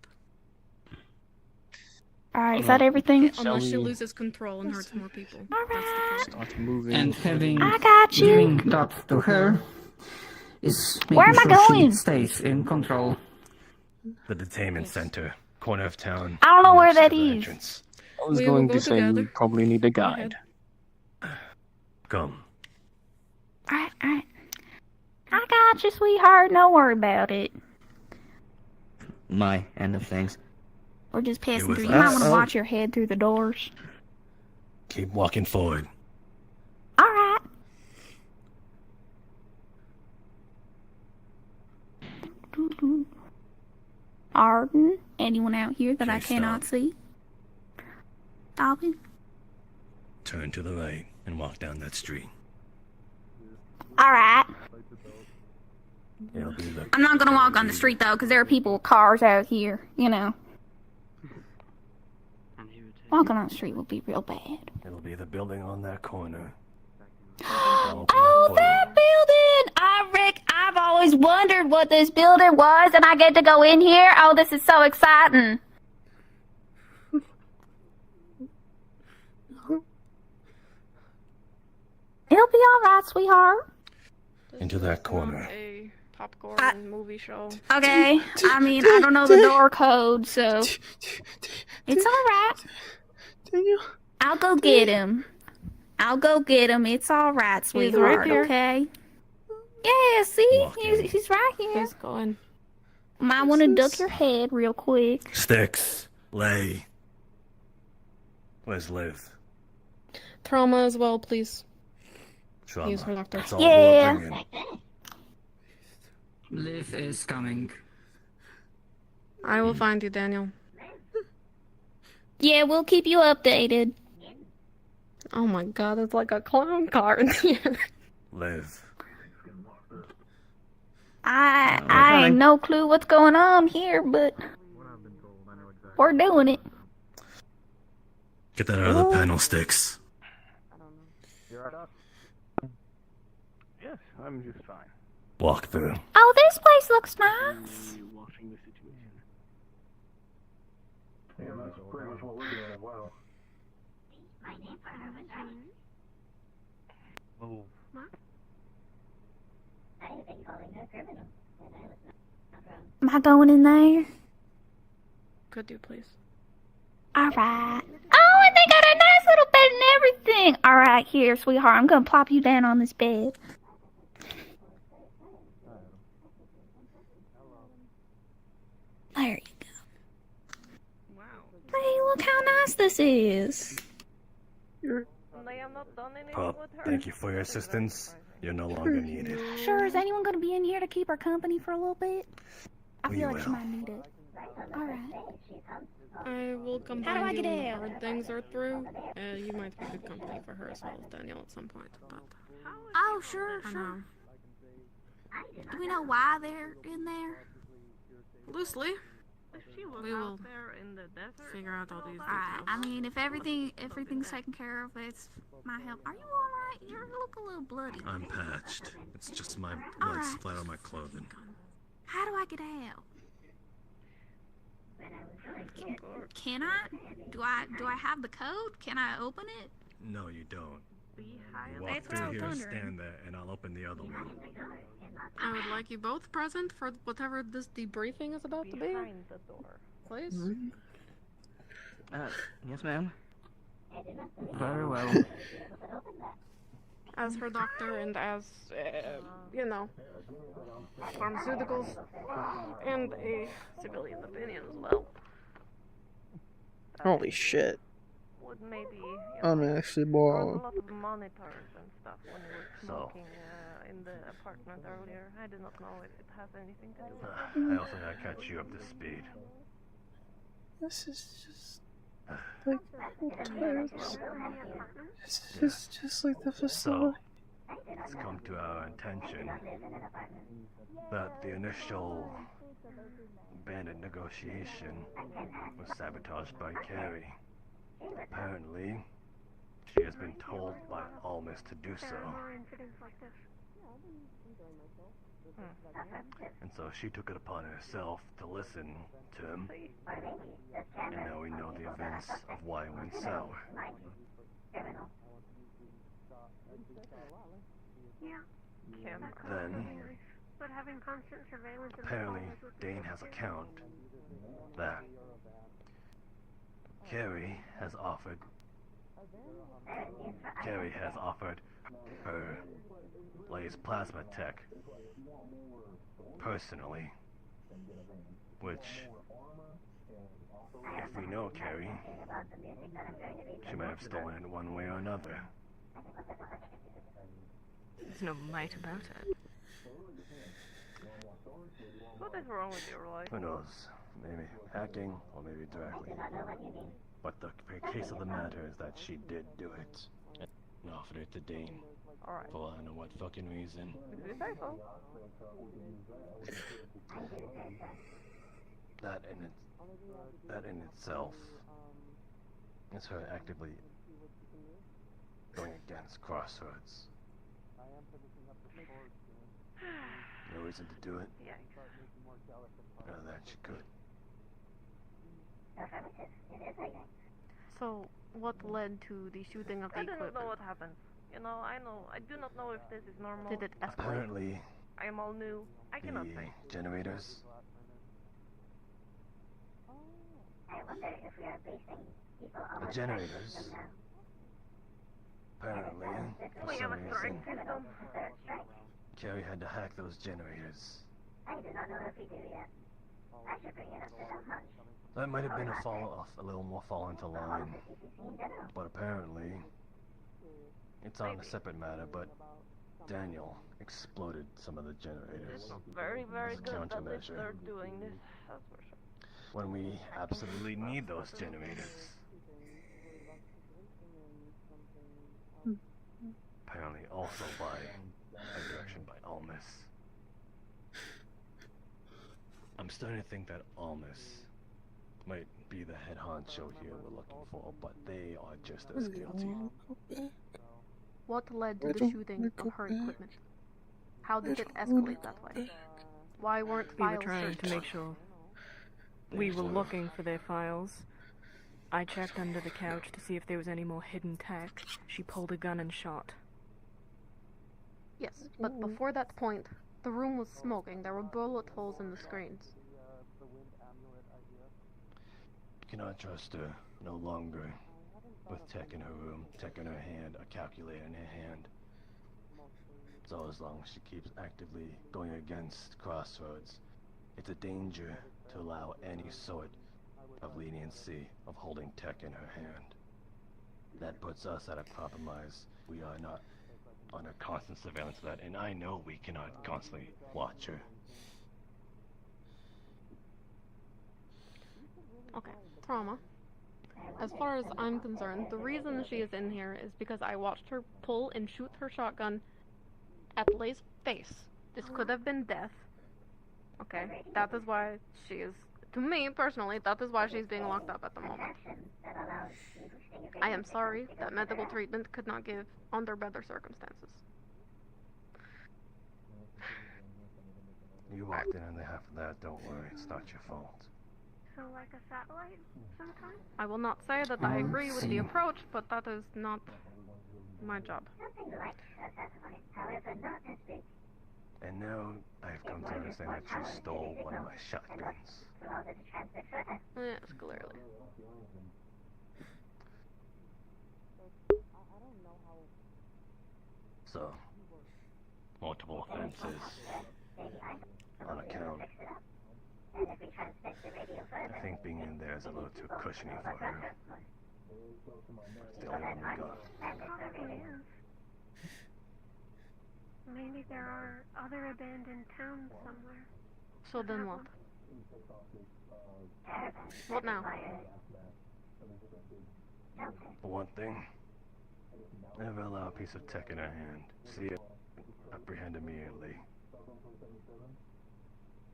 Alright, is that everything? Unless she we- loses control and hurts more people. Alright. That's the Start moving. And having I got you. giving that to her is making Where am I sure going? she stays in control. The detainment center, corner of town. I don't know where next to that the is. entrance. I was We will going go to say together. you probably need a Go ahead. guide. Come. Alright. I got you, sweetheart. Don't worry about it. My end of things. We're just passing with through. You might us? want to watch your head through the doors. Keep walking forward. Alright. Arden? Anyone out here that I Okay, cannot stop. see? Stopping? Turn to the right and walk down that street. Alright. It'll be the. I'm not gonna walk on the street though, because there are people with cars out here, you know. And he would take Walking on the street would be real bad. It'll be the building on that corner. Oh, that building! I've always wondered what this building was, and I get to go in here. Oh, this is so exciting. It'll be alright, sweetheart. Into that Not corner. a popcorn movie show. Okay, I mean, I don't know the door code, so it's alright. Daniel, I'll go get him. It's alright, sweetheart, here. okay? Yeah, see? Walk in. He's right here. He's going. Might want to duck your head real quick. Sticks. Lay. Where's Liv? Trauma as well, please. Trauma. Use her doctor. That's all Yeah. we're bringing. Liv is coming. I will find you, Daniel. Yeah, we'll keep you updated. Oh my god, it's like a clown car in here. Liv. I ain't no clue what's going on here, but We're doing it. Get that out of the panel, Sticks. You're right up. Yes, I'm just fine. Walk through. Oh, this place looks nice. Watching the situation. Yeah, that's pretty much what we're doing as well. Move. Am I going in there? Could you please? Alright. Oh, and they got a nice little bed and everything. Alright, here, sweetheart. I'm gonna plop you down on this bed. There you go. Wow. Hey, look how nice this is. Pup, thank you for your assistance. You're no longer needed. Sure, is anyone gonna be in here to keep her company for a little bit? I We feel like she will. might need it. Alright. I will come How do I find you get when out? hard things are through. You might be good company for her as well as Daniel at some point, but Oh, sure, I sure. know. Do we know why they're in there? Loosely. She was We will out there in the desert. figure out all these Alright, details. I mean, if everything's taken care of, it's my help. Are you alright? You look a little bloody. I'm patched. It's just my blood Alright. splattered on my clothing. How do I get out? Can I? Do I have the code? Can I open it? No, you don't. Be You walk through here, stand there, and I'll open the other one. I would like you both present for whatever this debriefing is about to be. behind the door. Please. Yes, ma'am. Very well. As her doctor and as, you know, pharmaceuticals and a civilian opinion as well. Holy shit. Would maybe, you I'm actually there was a bald. lot of monitors and stuff when you were So. smoking in the apartment earlier. I do not know if it has anything to do with it. I also gotta catch you up to speed. This is just like old times. This is just like the So, facility. it's come to our attention that the initial bandit negotiation was sabotaged by Carrie. Apparently, she has been told by Almas to do so. And so she took it upon herself to listen to him. And now we know the events of why it went sour. Then, But having constant surveillance of the apparently, hallways would be Dane has a better. count that Carrie has offered her Blaze plasma tech personally, which, if we know Carrie, she might have stolen it one way or another. There's no might about it. What is wrong with your life? Who knows? Maybe hacking, or maybe directly. But the case of the matter is that she did do it. And offered it to Dane. Alright. For I don't know what fucking reason. If you say so. That in itself is her actively going against Crossroads. No reason to do it. Other than she could. So, what led to the shooting of the equipment? I do not know what happened. You know, I do not know if this is normal. Did it escalate? Apparently, I am all new. I cannot say. the generators. The generators. Apparently, for We have some a strike reason, system. Carrie had to hack those generators. That might have been a little more fall into line. But apparently, it's on a separate matter, but Daniel exploded some of the generators. Very, very as a good that countermeasure. they're doing this. That's for sure. When we absolutely need those generators. Apparently also by a direction by Almas. I'm starting to think that Almas might be the head honcho here we're looking for, but they are just as guilty. What led to the shooting of her equipment? How did it escalate that way? Why weren't We were files trying searched? to make sure. We were looking for their files. I checked under the couch to see if there was any more hidden tech. She pulled a gun and shot. Yes, but before that point, the room was smoking. There were bullet holes in the screens. You cannot trust her no longer. With tech in her room, tech in her hand, a calculator in her hand. So as long as she keeps actively going against Crossroads, it's a danger to allow any sort of leniency of holding tech in her hand. That puts us at a compromise. We are not under constant surveillance of that, and I know we cannot constantly watch her. Okay, trauma. As far as I'm concerned, the reason she is in here is because I watched her pull and shoot her shotgun at Lay's face. This could have been death. Okay, that is why she is, to me personally, that is why she's being locked up at the moment. I am sorry that medical treatment could not give under better circumstances. You walked in on behalf of that, don't worry, it's not your fault. So like a satellite sometimes? I will not say that I agree with the approach, but that is not my job. And now I've come to understand that you stole one of my shotguns. Yes, clearly. So, multiple offenses on account. I think being in there is a little too cushiony for her. It's the only one we got. Probably is. Maybe there are other abandoned towns somewhere. So then what? What now? For one thing, never allow a piece of tech in her hand. See it, apprehend immediately.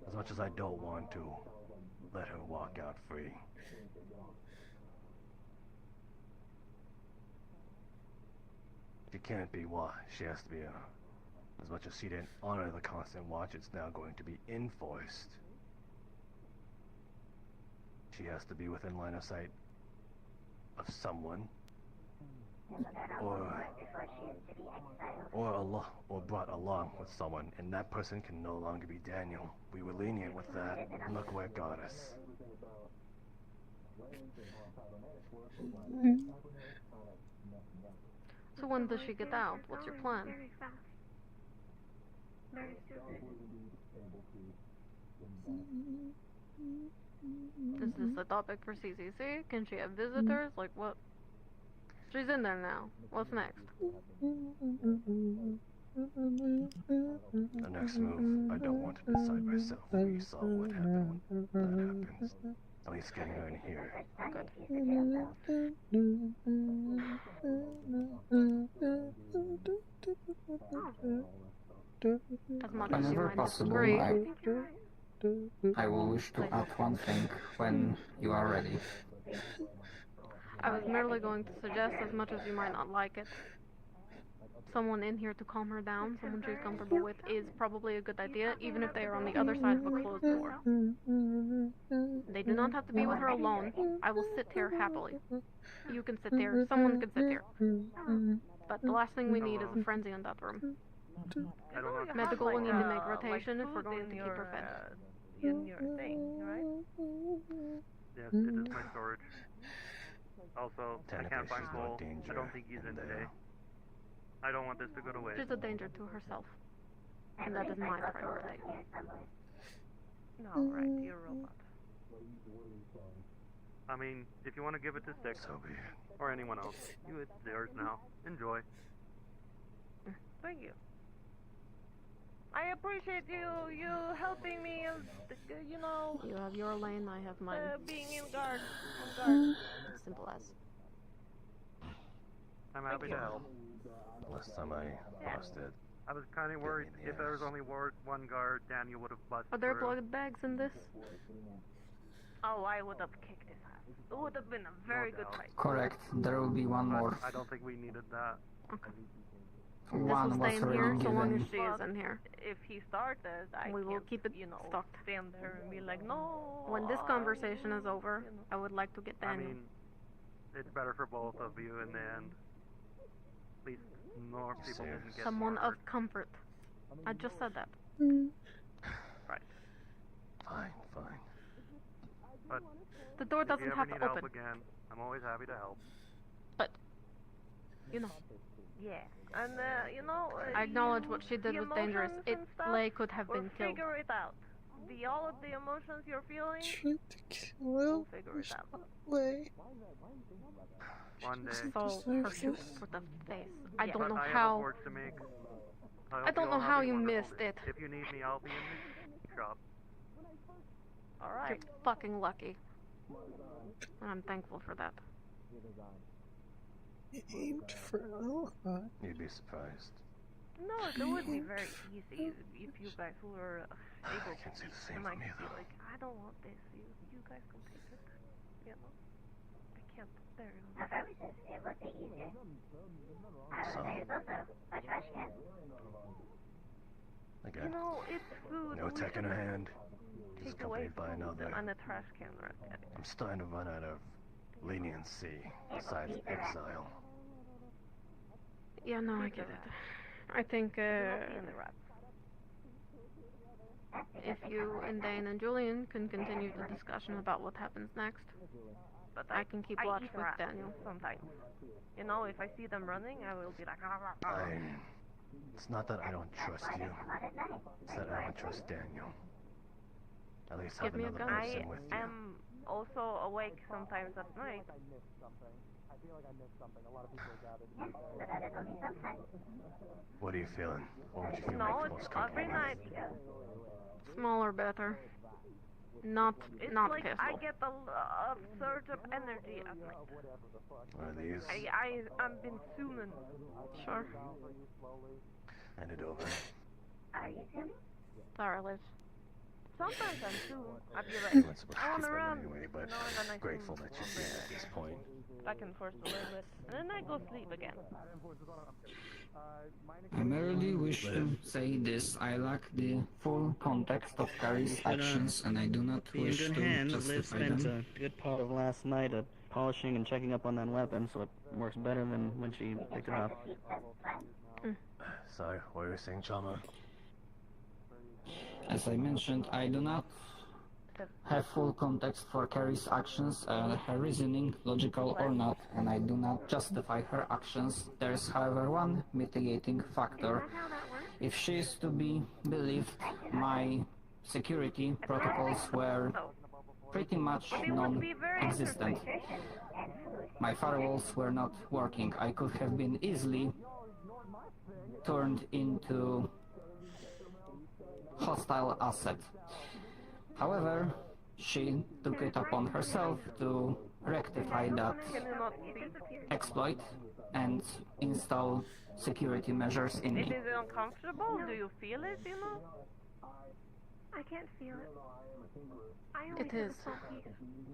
As much as I don't want to, let her walk out free. She can't be what? She has to be a... As much as she didn't honor the constant watch, it's now going to be enforced. She has to be within line of sight of someone, or brought along with someone, and that person can no longer be Daniel. We were lenient with that, and look where it got us. So when does she get out? What's your plan? Very fast. Very stupid. Is this a topic for CCC? Can she have visitors? Like what? She's in there now. What's next? The next move, I don't want to decide myself. We saw what happened when that happens. At least getting her in here. As much as you Whenever might possible, disagree. I will wish to add one thing when you are ready. I was merely going to suggest, as much as you might not like it, someone in here to calm her down, someone she's comfortable with, is probably a good idea, even if they are on the other side of a closed door. They do not have to be with her alone. I will sit here happily. You can sit here, someone can sit here. But the last thing we need is a frenzy in that room. Medical will need to make rotation if we're going to keep her fed. In your thing, right? Yes, it is my storage. Also, I can't find Cole. I don't think he's in today. I don't want this to go to waste. She's a danger to herself. And that is my priority. No, right, you're a robot. I mean, if you want to give it to Stick, so be it. Or anyone else, it's theirs now. Enjoy. Thank you. I appreciate you helping me, you know. You have your lane, I have mine. Being in guard. On guard. Simple as. I'm happy to help. Last time I lost it. I was kind of worried if there was only one guard, Daniel would have busted Are there through. blood bags in this? Oh, I would have kicked his ass. It would have been a very good fight. Correct. There will be one more. I don't think we needed that. Okay. One this will was stay in already here so long given. as she is in here. If he started, We will keep it stocked. stand there and be like, no. When this conversation is over, I would like to get I Daniel. mean, it's better for both of you in the end. At least more people didn't get Someone murdered. of comfort. I just said that. Right. Fine. But The door if you doesn't ever have need to help open. again, I'm always happy to help. But, you know. Yeah. And, you know... I acknowledge what she did the was dangerous. emotions It and stuff, Lay could have we'll been killed. figure it out. All of the emotions you're feeling, Tried to kill we'll figure it out. Lay. One day. So her shoot for the face. I don't know I have how. a forge to make. I don't know how you missed it. If you need me, I'll be in the shop. Alright. You're fucking lucky. And I'm thankful for that. He aimed for Alyssa. You'd be surprised. No, it would be very easy if you guys were able can't say to. the same And for I me, could be though. like, I don't want this. You guys can take it. You know? I can't. There you go. Again, You know, it's food. no we tech in should her hand. Just Take away accompanied by food another. and a trash can right there. I'm starting to run out of leniency besides exile. Yeah, no, I get it. I think, if you and Dane and Julian can continue the discussion about what happens next, But I can keep watch eat with rats Daniel. sometimes. You know, if I see them running, I will be like, It's not that I don't trust you. It's that I don't trust Daniel. At least have Give me a another gun. person with you. am also awake sometimes at night. What are you feeling? What would you feel No, like it's most every comfortable night. with? Smaller, better. Not It's not like pistol. I get a surge of energy at night. Are these? I'm been human. Sure. Hand it over. Sorry, Liz. Sometimes I'm too. I'd be You like, weren't supposed I to want kiss to them run. anyway, but No, and then I grateful zoom that you're on here the- at this point. back and forth a little bit, and then I go sleep again. I merely wish to say this. I lack the full context of Carrie's actions, and I do not Be in wish good to hands. Liv justify spent them. a good part of last night polishing and checking up on that weapon, so it works better than when she picked it up. Sorry, what were you saying, Chama? As I mentioned, I do not have full context for Carrie's actions, her reasoning, logical or not, and I do not justify her actions. There is, however, one mitigating factor. If she is to be believed, my security protocols were pretty much non-existent. My firewalls were not working. I could have been easily turned into hostile asset. However, she took it upon herself to rectify that Can you not see? exploit and install security measures in Is me. it uncomfortable? Do you feel it, you know? I can't feel it. I only It feel is the salty.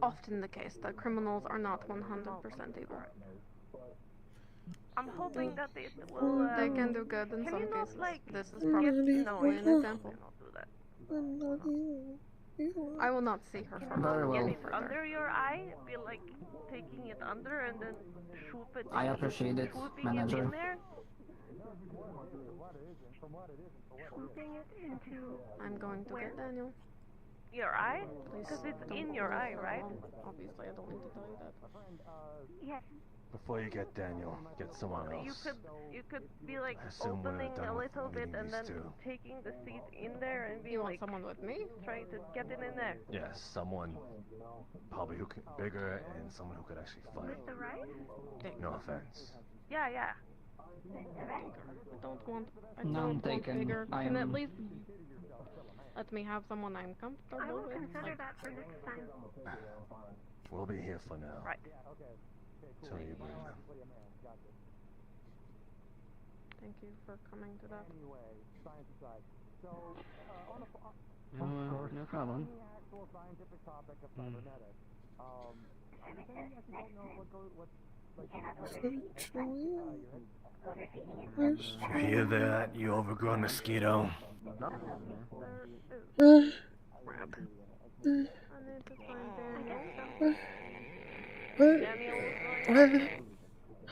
often the case that criminals are not 100% evil. I'm hoping that it will. They can do good in Can some you not, cases. like, This is get probably no, an you example. cannot do that. I'm not evil. I will not see her for Very well. any Get it further. under your eye, feel like taking it under and then swoop it. I appreciate it, swooping manager. it in there. Swooping it into I'm going to get Daniel. Your eye? Please Because it's don't in your go eye, for right? long. Obviously, I don't need to tell you that. yes. Before you get Daniel, get someone else. You could be like I assume we're opening done a with little bit meeting and these then two. taking the seed in there and being You want like someone with me? trying to get it in there. Yes, someone probably who can bigger and someone who could actually fight. With the right? No offense. Yeah, yeah. I don't want. I None don't want taken. bigger. I Can at am- least let me have someone I'm I comfortable will with. consider Like, that for next time. We'll be here for now. Right. Till you bring them. thank you for coming to that. No problem. actual scientific topic of cybernetics. Are you saying you actually don't know what goes, what, If you hear that, you overgrown mosquito? No. Crap. I need to find Daniel. Daniel was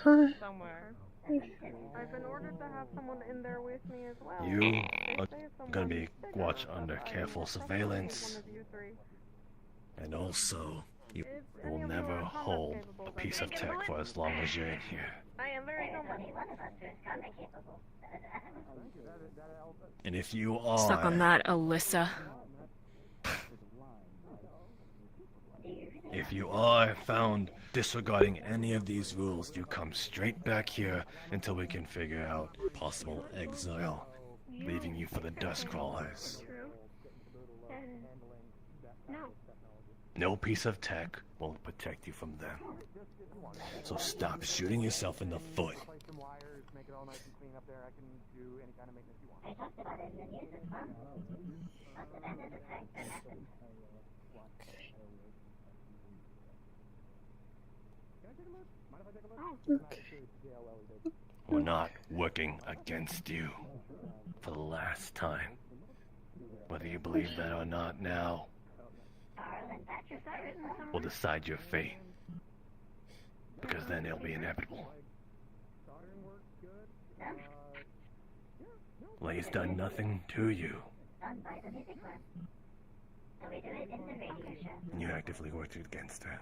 going somewhere. I've been ordered to have someone in there with me as well. You are gonna be watched under careful surveillance. And also, you will never hold a piece of tech for as long as you're in here. I am very humble. And if you are... Suck on that, Alyssa. If you are found disregarding any of these rules, you come straight back here until we can figure out possible exile, leaving you for the dust crawlers. No piece of tech will protect you from them. So stop shooting yourself in the foot. We're not working against you for the last time. Whether you believe that or not now will decide your fate. Because then it'll be inevitable. Lay's done nothing to you. And you actively worked against her.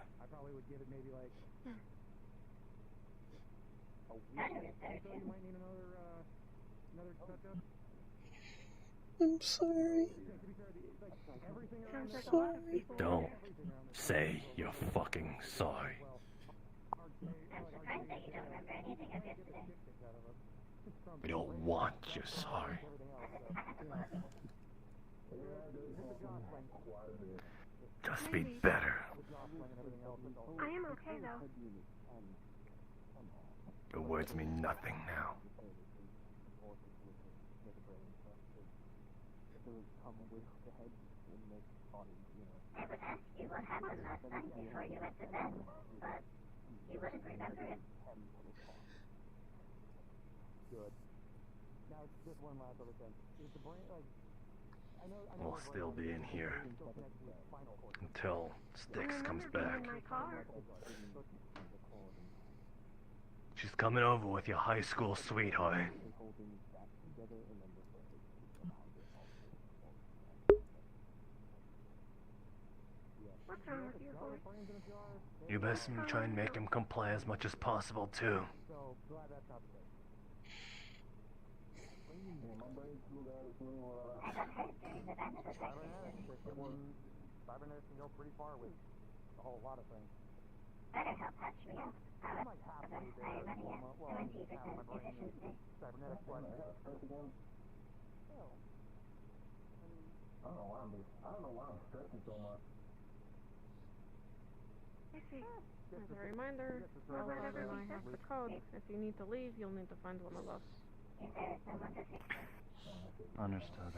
I'm sorry. Sorry. Don't say you're fucking sorry. We don't want you sorry. Just be better. I am okay though. Your words mean nothing now. We'll still be in here until Styx comes back. She's coming over with your high school sweetheart. What's wrong with your voice? You best try and make him comply as much as possible, too. Cybernetics can go pretty far with a whole lot of things. I'm like halfway there. Well, half my brain is cybernetic, but... I don't know why I'm stressing so much. As a reminder, Alyssa and I have the code. If you need to leave, you'll need to find one of us. Understood.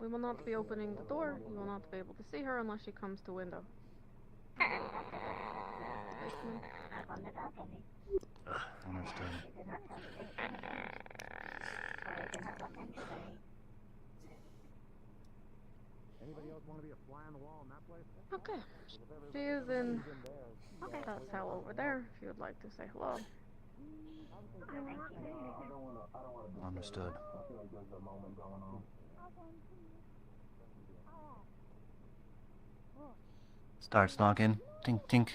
We will not be opening the door. You will not be able to see her unless she comes to window. Understood. Anybody else want to be a fly on the wall in that place? Okay. She is in that cell over there, if you would like to say hello. Understood. Starts knocking. Tink, tink.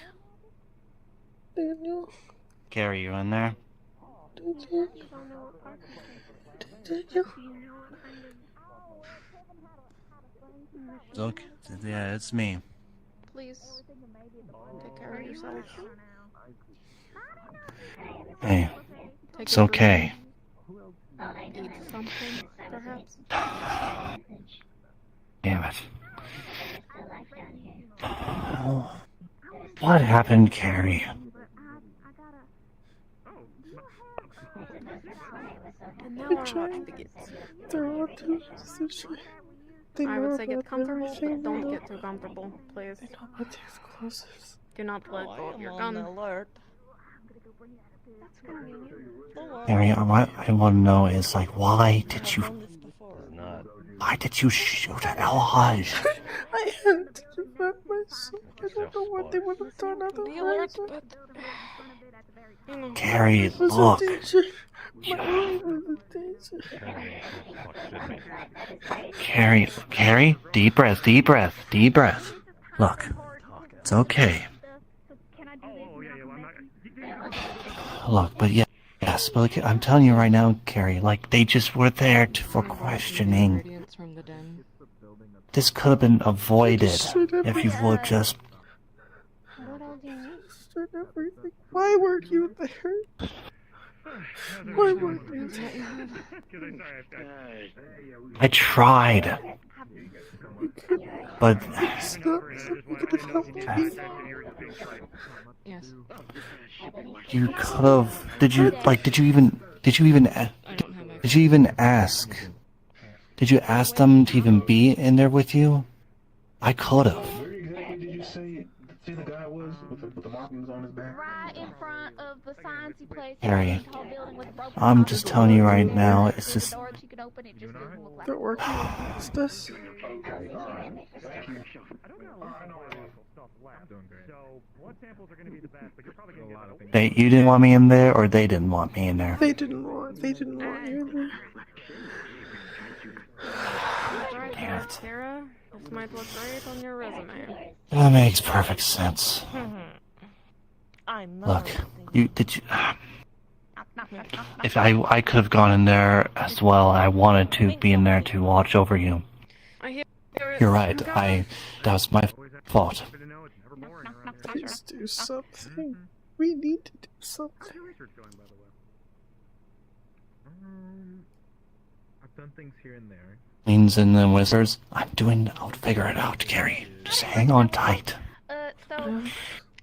Daniel. Carrie, you in there? Daniel. Daniel. Look, yeah, it's me. Please, take care of yourself. Hey, it's okay. Eat something, perhaps? Damn it. What happened, Carrie? And now They're our trying watch begins. They're all too essentially. They I know would say get about comfortable, everything. but don't They know get too comfortable, please. about the explosives. Do not let go of your gun. Alert. Harry, what I want to know is, like, why did you shoot Elijah? I had to defend myself. I don't know what they would have done otherwise. Carrie, It was look. a danger. My life was a danger. Carrie, deep breath, deep breath, deep breath. Look, it's okay. Look, but yes, but like, I'm telling you right now, Carrie, like, they just were there for questioning. This could have been avoided if you would just... Why weren't you there? Why weren't you there? I tried. But... Yes. You could have... Did you even ask? Did you ask them to even be in there with you? I could have. Where exactly did you say the guy was with the markings on his back? Right in front of the sciencey place. Harry, I'm just telling you right now, it's just... They're working against us. You didn't want me in there, or they didn't want me in there? They didn't want you in there. Alright, Sarah, this might look great on your resume. That makes perfect sense. Look, if I could have gone in there as well, I wanted to be in there to watch over you. You're right, that was my fault. Please do something. We need to do something. I've done things here and there. Means and then whispers. I'll figure it out, Carrie. Just hang on tight. So,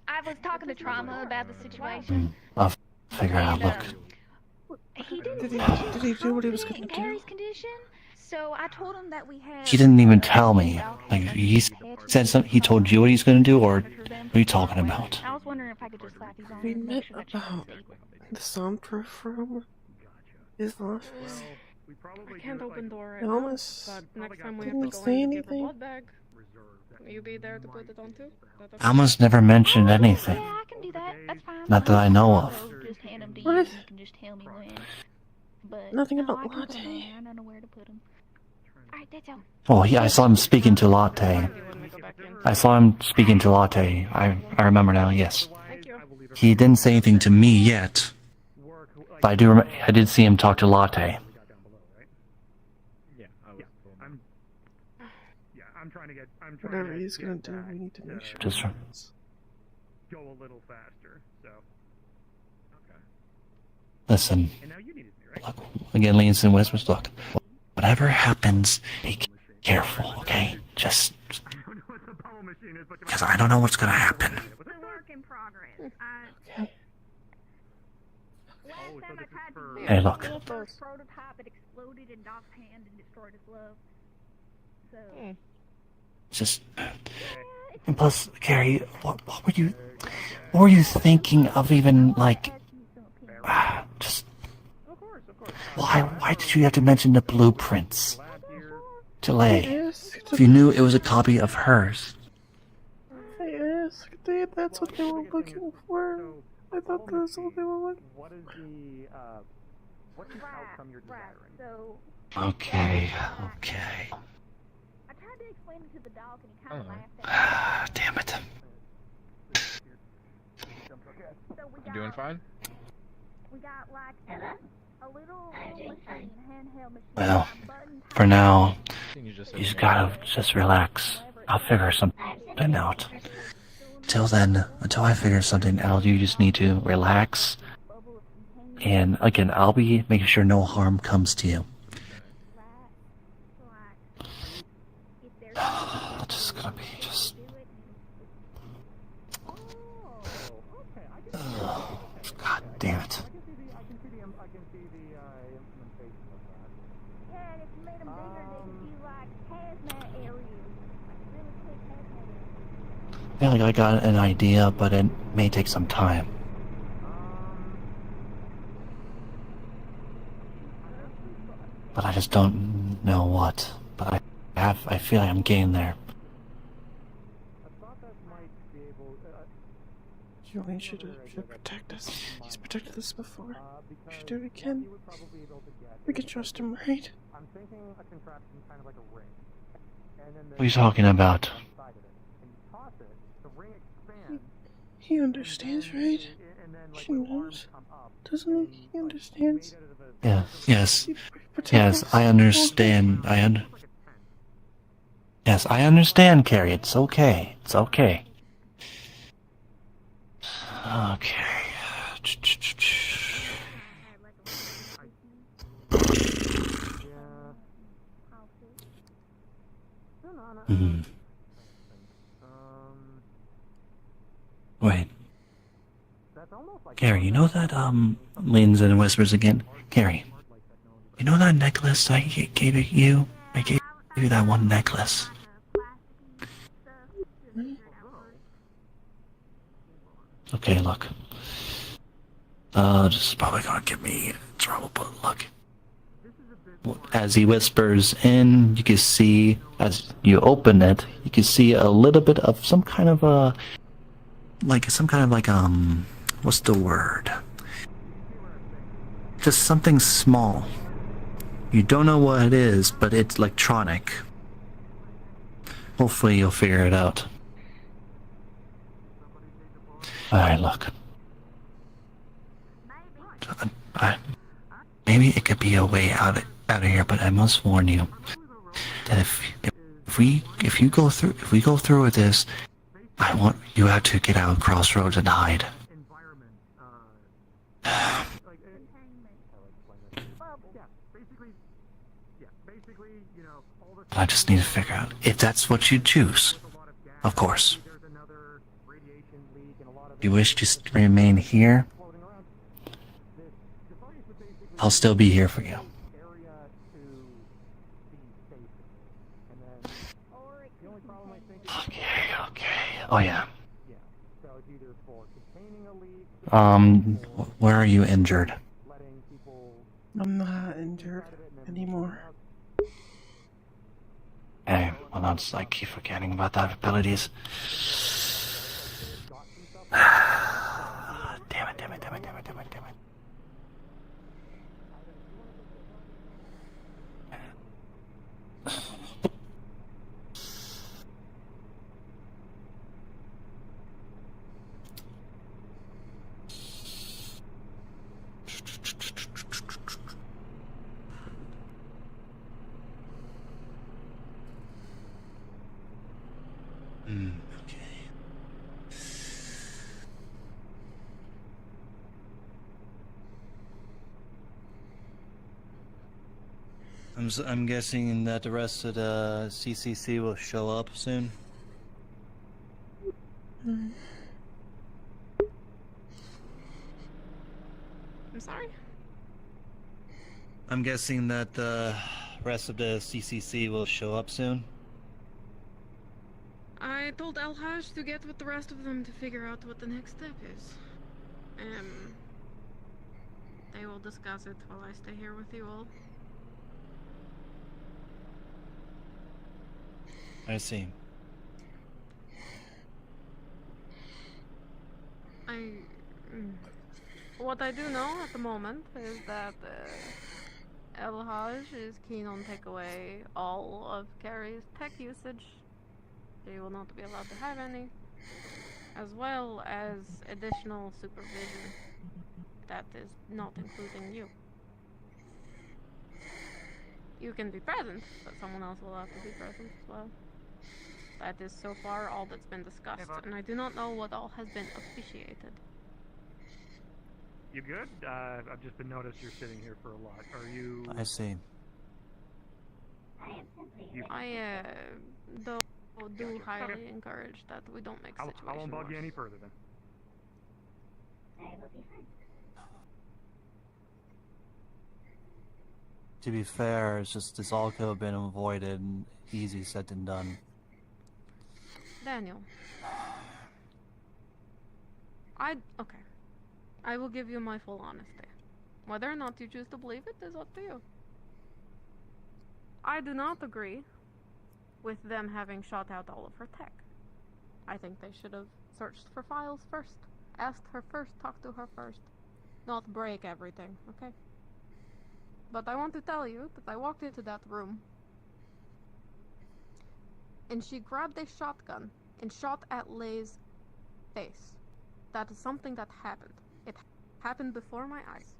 I was talking to Trauma about the situation. I'll figure it out, look. He didn't Did he do what he was gonna do? Carrie's condition, so I told him that we had... He didn't even tell me. Like, he said something, he told you what he's gonna do, or what are you talking about? I was wondering if I could just slap these on We and met make sure that she's about safe. the soundproof room. His office. I can't open door right Thomas now, but next time we have to didn't go say in to give her anything. blood bag, will you be there to put it on too? Alma's never mentioned anything. Yeah, I can do that. That's fine. Not that I know of. So just hand them to you. What? You can just tell me when. But Nothing no, about I can put 'em latte. there. I don't know where to put them. Alright, that's all. Oh, yeah, I saw him speaking to Latte. I saw him speaking to Latte. I remember now, yes. He didn't say anything to me yet. But I did see him talk to Latte. Whatever he's gonna do, we need to make sure. Just go a little faster. So. listen. Look, again, leans and whispers. Look, whatever happens, be careful, okay? Just because I don't know what's gonna happen. Okay. Hey, look. Prototype, it exploded in Doc's hand and destroyed his glove. So. Just. And plus, Carrie, what were you thinking of even, like, just, why did you have to mention the blueprints to Lay? If you knew it was a copy of hers. I asked. That's what they were looking for. I thought that's what they were looking for. What is the outcome you're desiring? So. Okay. I tried to explain it to the dog and he kind of laughed at me. Damn it. You doing fine? We got like a little machine, handheld machine. Well, for now, you just gotta just relax. I'll figure something out. Till then, until I figure something out, you just need to relax. And again, I'll be making sure no harm comes to you. Just gonna be just... God damn it. I feel like I got an idea, but it may take some time. But I just don't know what. But I feel like I'm getting there. Julian should protect us. He's protected us before. We should do it again. We can trust him, right? I'm thinking a contraption kind of like a ring. And then What are you talking about? the ring expands. He understands, right? He knows. Doesn't he? He understands. Yes, I understand. Yes, I understand, Carrie. It's okay. It's okay. Okay. Hmm. Wait. Carrie, you know that, leans and whispers again? Carrie, you know that necklace I gave you? I gave you that one necklace. Okay, look. This is probably gonna get me in trouble, but look. As he whispers in, you can see, as you open it, you can see a little bit of some kind of what's the word? Just something small. You don't know what it is, but it's electronic. Hopefully you'll figure it out. Alright, look. Maybe it could be a way out of here, but I must warn you that if we go through with this, I want you have to get out of Crossroads and hide. I just need to figure out if that's what you choose. Of course. If you wish to remain here, I'll still be here for you. Okay. Oh yeah. Where are you injured? I'm not injured anymore. Hey, well, that's, I keep forgetting about that abilities. Damn it. I'm guessing that the rest of the CCC will show up soon. I'm sorry? I'm guessing that the rest of the CCC will show up soon. I told Alhaj to get with the rest of them to figure out what the next step is. They will discuss it while I stay here with you all. I see. What I do know at the moment is that Alhaj is keen on take away all of Carrie's tech usage. She will not be allowed to have any, as well as additional supervision that is not including you. You can be present, but someone else will have to be present as well. That is so far all that's been discussed, and I do not know what all has been officiated. You good? I've just been noticed you're sitting here for a lot. Are you... I see. I do highly encourage that we don't make situations I won't bug worse. you any further then. To be fair, it's just this all could have been avoided. Easy said than done. Daniel. Okay. I will give you my full honesty. Whether or not you choose to believe it is up to you. I do not agree with them having shot out all of her tech. I think they should have searched for files first. Asked her first, talked to her first. Not break everything, okay? But I want to tell you that I walked into that room and she grabbed a shotgun and shot at Lay's face. That is something that happened. It happened before my eyes.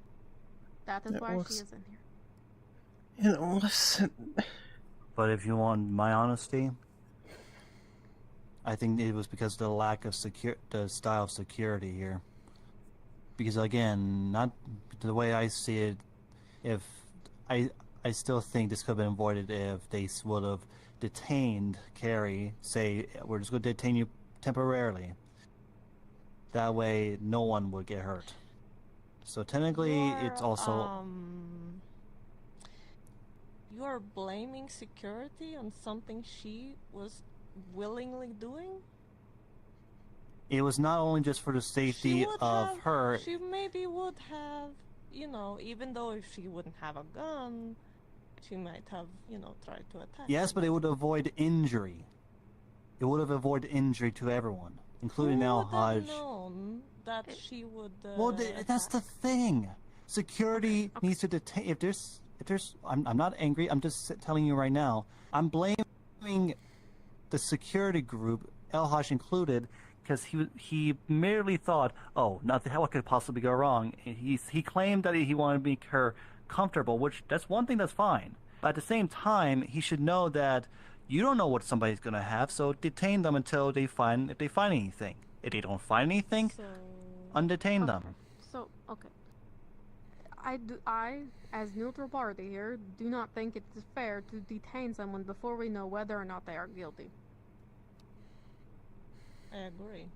That is why she is in here. And listen. But if you want my honesty, I think it was because of the lack of the style of security here. Because again, not the way I see it, if I still think this could have been avoided if they would have detained Carrie, say, we're just going to detain you temporarily. That way, no one would get hurt. So technically, it's also... You're blaming security on something she was willingly doing? It was not only just for the safety of her... She maybe would have, you know, even though if she wouldn't have a gun, she might have, you know, tried to attack. Yes, but it would avoid injury. It would have avoided injury to everyone, including Al Hajj. Known that she would. Well, that's the thing. Security needs to detain. If there's, I'm not angry. I'm just telling you right now. I'm blaming the security group, Al Hajj included, because he merely thought, oh, nothing. What could possibly go wrong? He claimed that he wanted to make her comfortable, which that's one thing that's fine. But at the same time, he should know that you don't know what somebody's gonna have, so detain them until if they find anything. If they don't find anything, undetain them. So, okay. I, as neutral party here, do not think it is fair to detain someone before we know whether or not they are guilty. I agree.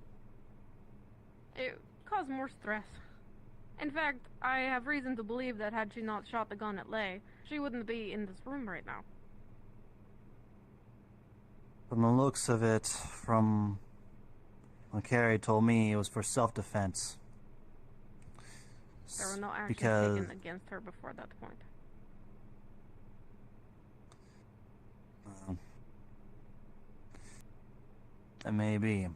It caused more stress. In fact, I have reason to believe that had she not shot the gun at Lay, she wouldn't be in this room right now. From the looks of it, from what Carrie told me, it was for self-defense. There were no actions taken against her before that point. That may be.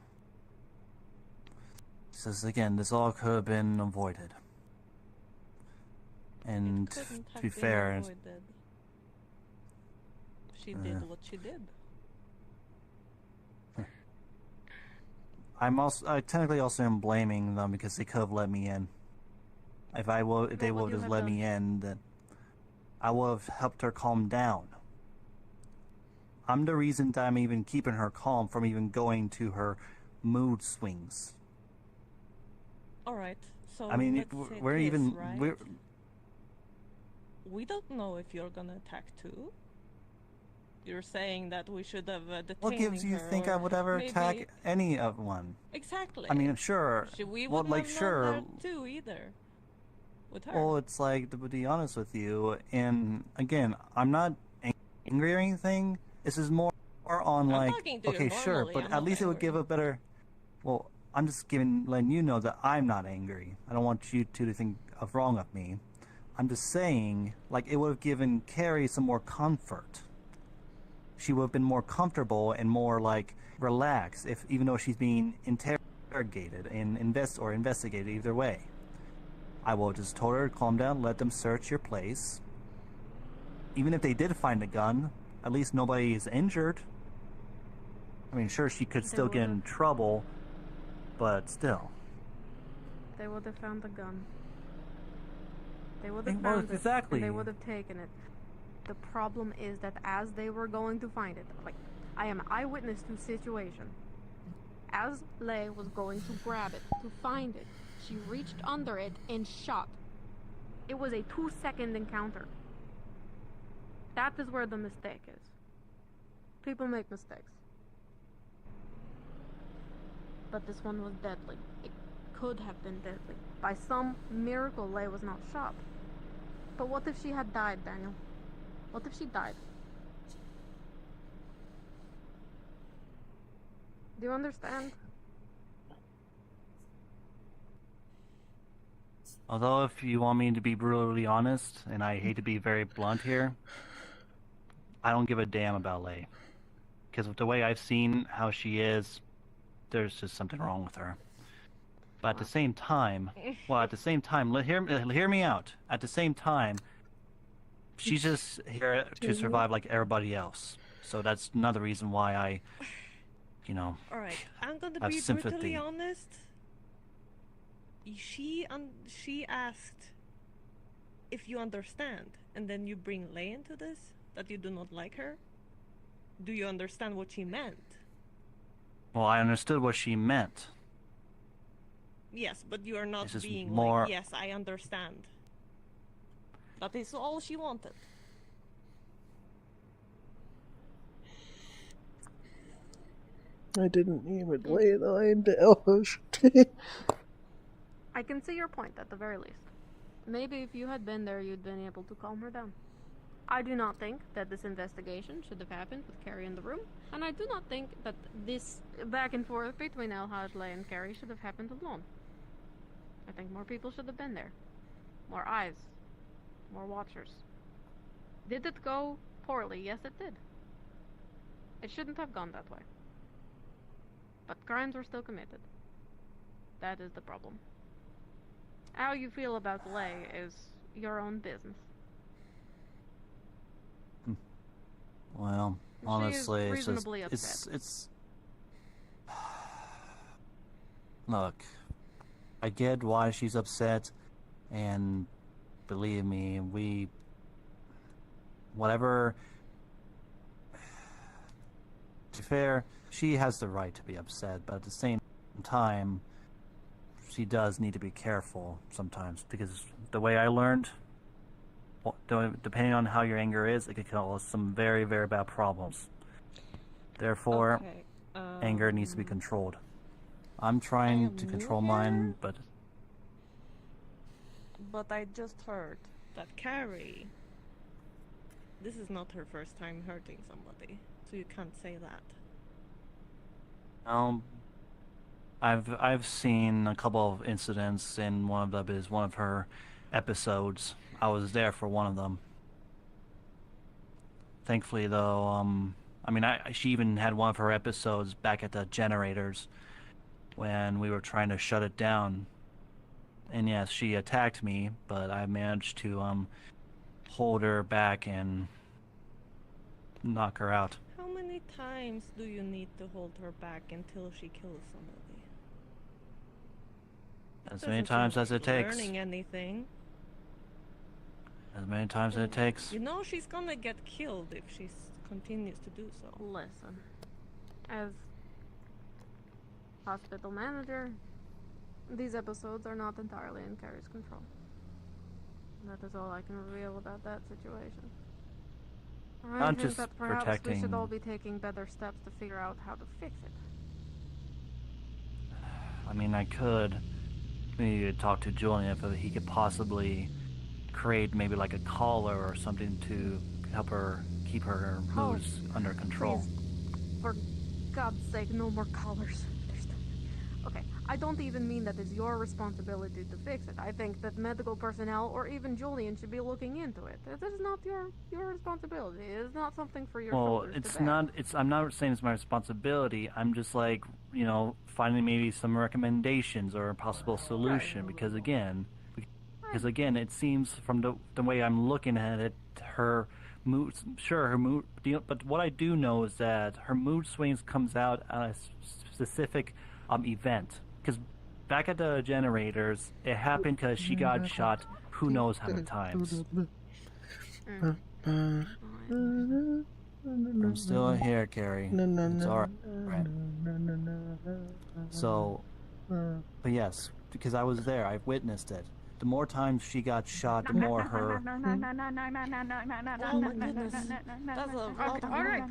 Says again, this all could have been avoided. And to be fair, she did what she did. I technically also am blaming them because they could have let me in. If they would have just let me in, then I would have helped her calm down. I'm the reason that I'm even keeping her calm from even going to her mood swings. All right. So I mean, let's say we're this, even right? We don't know if you're gonna attack too. You're saying that we should have detained her. What gives you think I would ever attack any of one? Exactly. I mean, sure. We wouldn't have known that too either. With her. Well, it's like, to be honest with you, and again, I'm not angry or anything. This is more on like, okay, sure, but at least it would give a better. Well, I'm just letting you know that I'm not angry. I don't want you two to think of wrong of me. I'm just saying, like, it would have given Carrie some more comfort. She would have been more comfortable and more like relaxed, even though she's being interrogated and investigated either way. I will just told her to calm down, let them search your place. Even if they did find a gun, at least nobody is injured. I mean, sure, she could still get in trouble, but still. They would have found the gun. They would have found it, and they would have taken it. The problem is that as they were going to find it, like, I am eyewitness to situation. As Lay was going to grab it, to find it, she reached under it and shot. It was a 2-second encounter. That is where the mistake is. People make mistakes. But this one was deadly. It could have been deadly. By some miracle, Lay was not shot. But what if she had died, Daniel? What if she died? Do you understand? Although, if you want me to be brutally honest, and I hate to be very blunt here, I don't give a damn about Lei. Because with the way I've seen how she is, there's just something wrong with her. But at the same time, hear me out. At the same time, she's just here to survive like everybody else. So that's another reason why I, Alright, I'm gonna have be sympathy. brutally honest. She asked if you understand, and then you bring Lei into this, that you do not like her. Do you understand what she meant? Well, I understood what she meant. Yes, but you are not This is being more- like, yes, I understand. That is all she wanted. I didn't even lay the line down. I can see your point at the very least. Maybe if you had been there, you'd been able to calm her down. I do not think that this investigation should have happened with Carrie in the room, and I do not think that this back and forth between El-Haj, Lei, and Carrie should have happened alone. I think more people should have been there. More eyes. More watchers. Did it go poorly? Yes, it did. It shouldn't have gone that way. But crimes were still committed. That is the problem. How you feel about Lei is your own business. Well, She is honestly, reasonably it's look, I get why she's upset, and believe me, whatever. To be fair, she has the right to be upset, but at the same time, she does need to be careful sometimes, because the way I learned, depending on how your anger is, it could cause some very, very bad problems. Therefore, Okay, anger needs to be controlled. I'm trying to control mine, but I just heard that Carrie, this is not her first time hurting somebody, so you can't say that. I've seen a couple of incidents, and one of them is one of her episodes. I was there for one of them. Thankfully, though, she even had one of her episodes back at the generators when we were trying to shut it down. And yes, she attacked me, but I managed to hold her back and knock her out. How many times do you need to hold her back until she kills somebody? As many times as it takes. Learning anything. As many times as it takes. You know she's gonna get killed if she continues to do so. Listen, as hospital manager, these episodes are not entirely in Carrie's control. That is all I can reveal about that situation. I I'm think just that perhaps protecting. we should all be taking better steps to figure out how to fix it. I mean, I could maybe talk to Julian if he could possibly create maybe like a collar or something to help her keep her moods under control. Please, for God's sake, no more collars. Okay, I don't even mean that it's your responsibility to fix it. I think that medical personnel or even Julian should be looking into it. This is not your responsibility. It is not something for your shoulders to bear. I'm not saying it's my responsibility. I'm just like, finding maybe some recommendations or a possible solution, because again, it seems from the way I'm looking at it, her mood, but what I do know is that her mood swings comes out at a specific event. Because back at the generators, it happened because she got shot who knows how many times. I'm still here, Carrie. It's alright. So, but yes, because I was there, I witnessed it. The more times she got shot, the more her... Oh my goodness. That's a lot of Alright.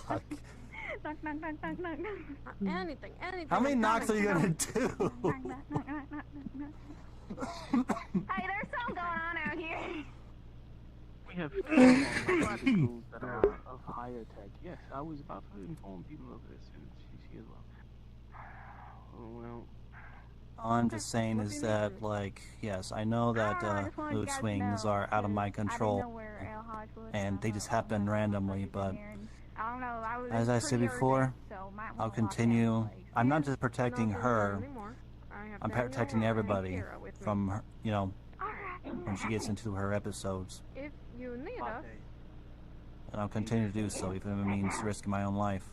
Fuck. Knock, knock, knock, knock, knock, knock. Anything. How many I'm knocks are you coming. gonna do? Knock, knock, knock, knock, knock, knock. Hey, there's something going on out here. We have schools that are of higher tech. Yes, I was about to inform people of this, and she as well. Well, All I'm just saying is that, like, yes, I know that mood swings are out of my control, and they just happen randomly, but as I said before, I'll continue. I'm not just protecting her, I'm protecting everybody from, her, you know, when she gets into her episodes. If you need us, And I'll continue to do so, even if it means risking my own life.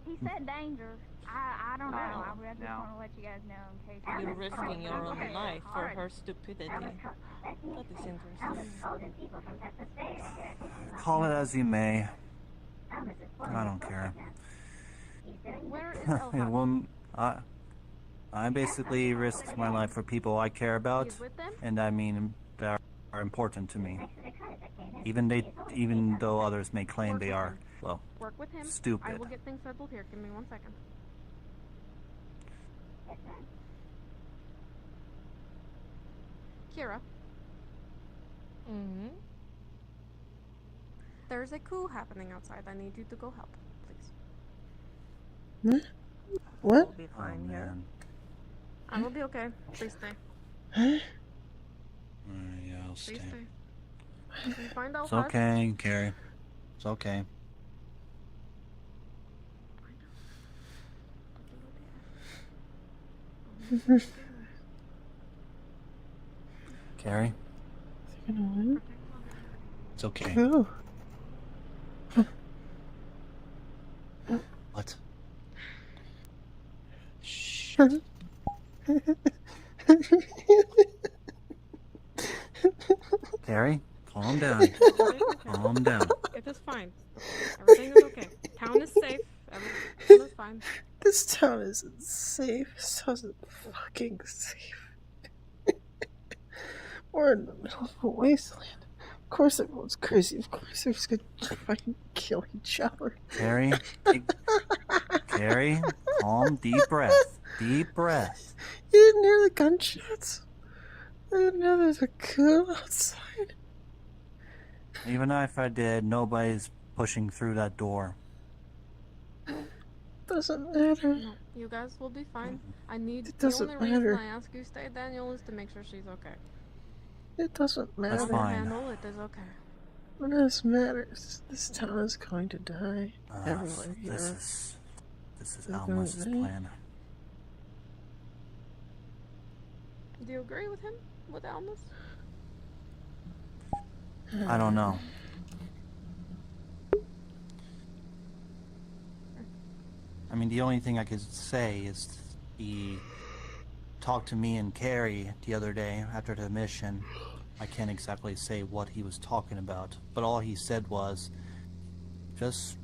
He said danger. I don't know. I just want to let you guys know in case You're risking your own life for her stupidity. That is interesting. Call it as you may. I don't care. where is El It won't. I basically risk my life for people I care about, He's with them? and I mean that are important to me. Even though others may claim they are, well, Work with him. I stupid. will get things settled here. Give me 1 second. Kira. Mm-hmm. There's a coup happening outside. I need you to go help, please. What? Be fine here. I will be okay. Please stay. Huh? Yeah, I'll stay. Please stay. Can you find out It's okay, Carrie. It's okay. Carrie, You know what? it's okay. Oh. What? Carrie, calm down. Calm down. It is fine. Everything is okay. Town is safe. Everything is fine. This town isn't safe. This town isn't fucking safe. We're in the middle of a wasteland. Of course everyone's crazy. Of course everyone's gonna fucking kill each other. Carrie, Carrie, calm, deep breath. Deep breath. You didn't hear the gunshots? I didn't know there's a coup outside. Even if I did, nobody's pushing through that door. Doesn't matter. No, you guys will be fine. I need It the doesn't only matter. reason I ask you stay, Daniel, is to make sure she's okay. It doesn't matter. That's fine. Handle it is okay. What else matters? This town is going to die. Everyone here. This is They're Alma's gonna die. plan. Do you agree with him? With Almas? I don't know. I mean, the only thing I could say is he talked to me and Carrie the other day after the mission. I can't exactly say what he was talking about, but all he said was, just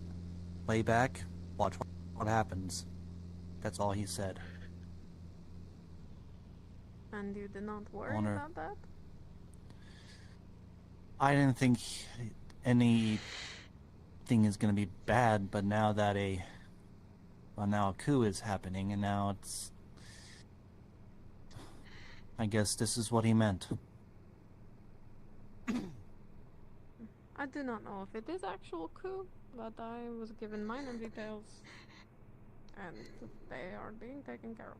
lay back, watch what happens. That's all he said. And you did not worry Honor. about that? I didn't think anything is going to be bad, but now that now a coup is happening, and now it's... I guess this is what he meant. I do not know if it is actual coup, but I was given minor details, and they are being taken care of.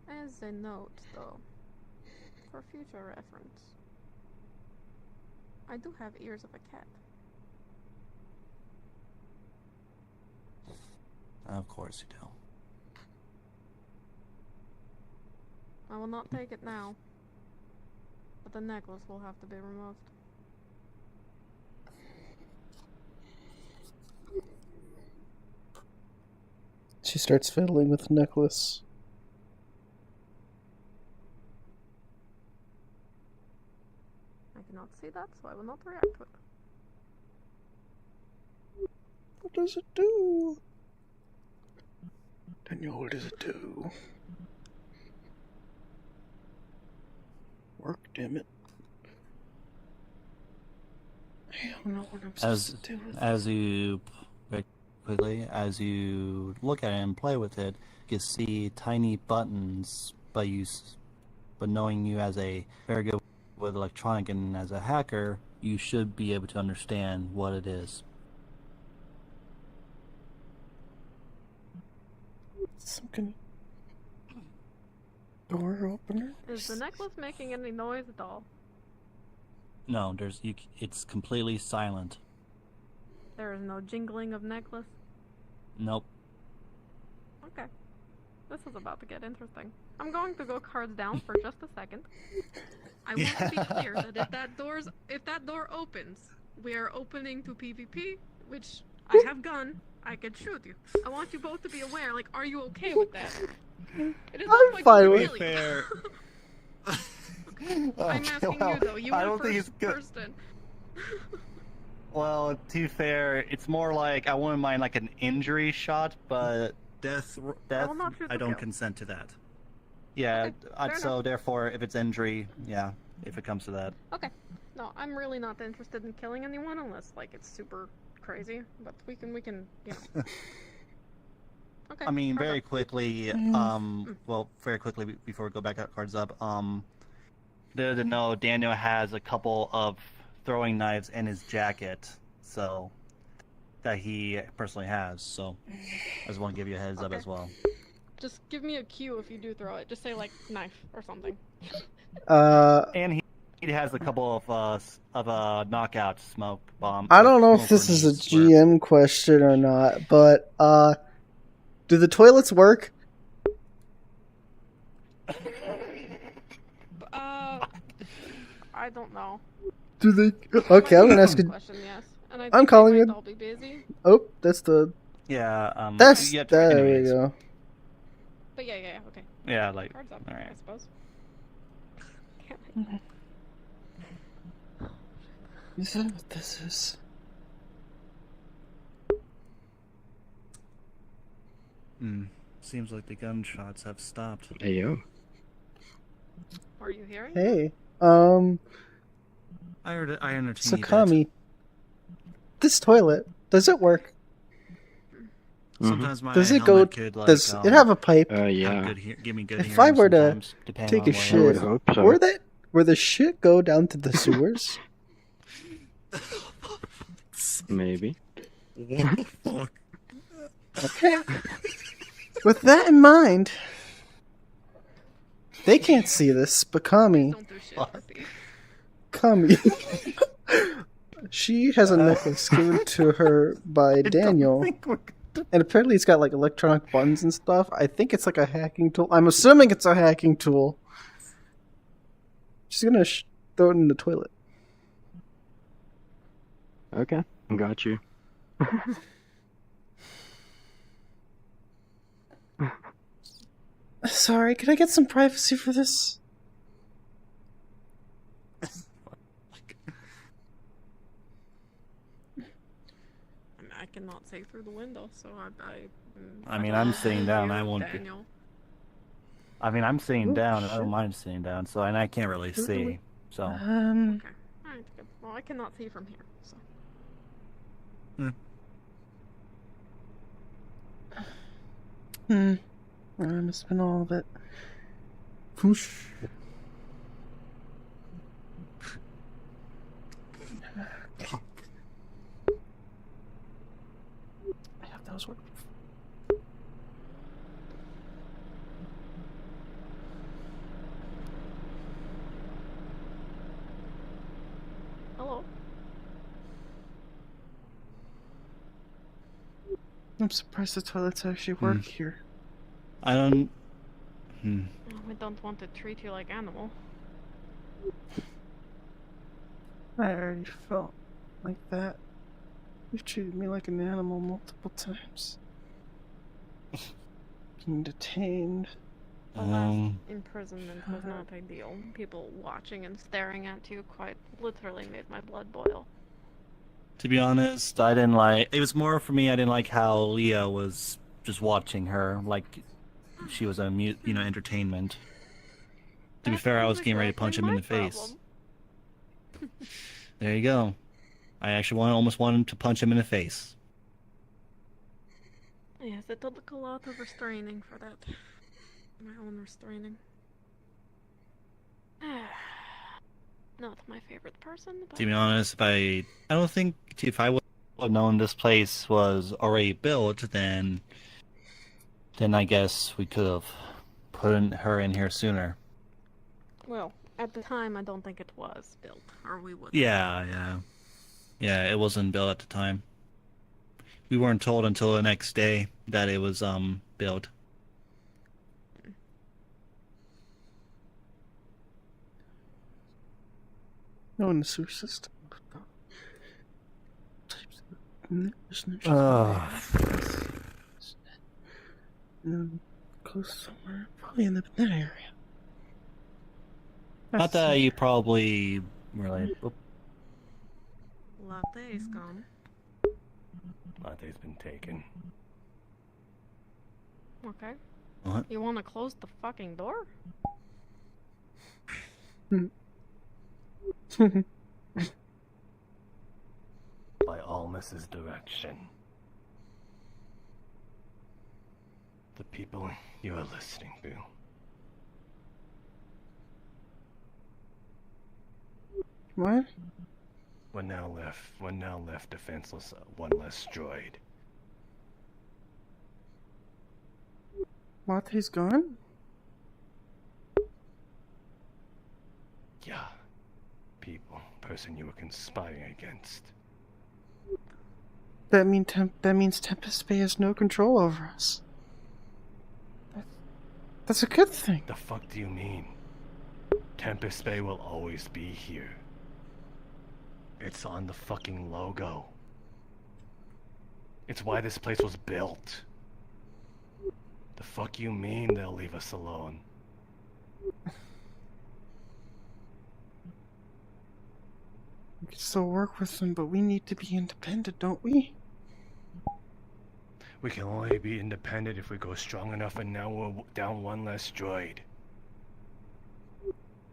As a note, though, for future reference, I do have ears of a cat. Of course you do. I will not take it now, but the necklace will have to be removed. She starts fiddling with the necklace. I cannot see that, so I will not react to it. What does it do? What does it do? Work, damn it. I don't know what I'm supposed to do with as you very quickly as you look at it and play with it, you see tiny buttons. But knowing you as a very good with electronic and as a hacker, you should be able to understand what it is. Some kind of door opener? Is the necklace making any noise at all? No, it's completely silent. There is no jingling of necklace? Nope. Okay. This is about to get interesting. I'm going to go cards down for just a second. I want to be clear that if that door opens, we are opening to PvP, which I have gun. I could shoot you. I want you both to be aware. Like, are you okay with that? It is I'm fine with really fair. I'm asking you though. You were first in. Well, to be fair, it's more like I wouldn't mind like an injury shot, but death. will not shoot I the don't kill. consent to that. Yeah, so therefore, if it's injury, yeah, if it comes to that. Okay. No, I'm really not interested in killing anyone unless like it's super crazy. But we can you know. Okay. I mean, very perfect. quickly. Very quickly before we go back up cards up. To know Daniel has a couple of throwing knives in his jacket, so that he personally has. So I just want to give you a heads up as well. Just give me a cue if you do throw it. Just say like knife or something. And he has a couple of knockout smoke bomb. I don't know if this is a GM question or not, but do the toilets work? I don't know. Do they? Okay, I'm gonna ask it. Question, yes. And I I'm think calling they it. might all be busy. Oh, that's the. Yeah. That's yeah, there. We anyways. go. But yeah, okay. Yeah, like. Cards up, All right. I suppose. Is that what this is? Seems like the gunshots have stopped. Hey yo. Are you hearing? Hey, I heard it. I entertained Sakami. This toilet, does it work? Sometimes my Does it helmet go? could, like, Does it have a pipe? Yeah. Give me good If I hearing were to sometimes, depending take on a what shit, would hope so. where the shit go down to the sewers? Maybe. What the fuck? Okay. With that in mind, they can't see this, but Kami. Kami. She has a necklace given to her by Daniel. And apparently it's got like electronic buttons and stuff. I think it's like a hacking tool. I'm assuming it's a hacking tool. She's gonna throw it in the toilet. Okay, got you. Sorry, can I get some privacy for this? I cannot see through the window, so I mean, I'm sitting down. I won't. Daniel. I mean, I'm sitting down. I don't mind sitting down. So, and I can't really see. So. Okay. Alright, good. Well, I cannot see from here, so. I must have been all of it. Whoosh. I have those work. Hello. I'm surprised the toilets actually work here. I don't. We don't want to treat you like animal. I already felt like that. You've treated me like an animal multiple times. Being detained. The last imprisonment was not ideal. People watching and staring at you quite literally made my blood boil. To be honest, I didn't like. It was more for me. I didn't like how Leah was just watching her. Like, she was a entertainment. To be fair, I was getting ready to punch him in the face. There you go. I actually almost wanted to punch him in the face. Yes, it took a lot of restraining for that. My own restraining. Not my favorite person, but... To be honest, I don't think if I would have known this place was already built, then I guess we could have put her in here sooner. Well, at the time, I don't think it was built, or we would. Yeah, it wasn't built at the time. We weren't told until the next day that it was built. No, in the sewer system. Close somewhere. Probably in that area. Not that you probably really. Latte is gone. Latte's been taken. Okay. What? You want to close the fucking door? By Almus's direction. The people you are listening to. What? One now left defenseless, one less droid. Latte's gone? Yeah. Person you were conspiring against. That means Tempest Bay has no control over us. That's a good thing. The fuck do you mean? Tempest Bay will always be here. It's on the fucking logo. It's why this place was built. The fuck you mean they'll leave us alone? We can still work with them, but we need to be independent, don't we? We can only be independent if we go strong enough, and now we're down one less droid.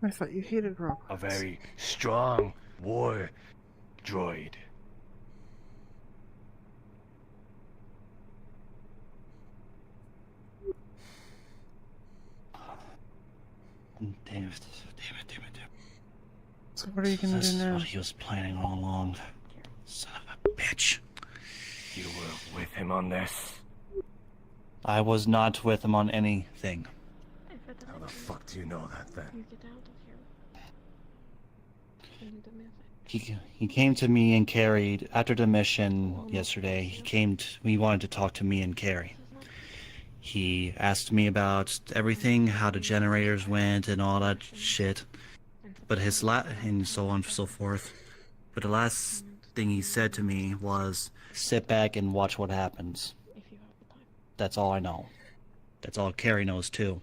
I thought you hated robots. A very strong war droid. Damn it. So what are you gonna This do is now? what he was planning all along. Son of a bitch. You were with him on this? I was not with him on anything. How the fuck do you know that then? You get out of here. He came to me and Carrie after the mission yesterday. He wanted to talk to me and Carrie. He asked me about everything, how the generators went and all that shit. But and so on and so forth. But the last thing he said to me was, sit back and watch what happens. That's all I know. That's all Carrie knows too.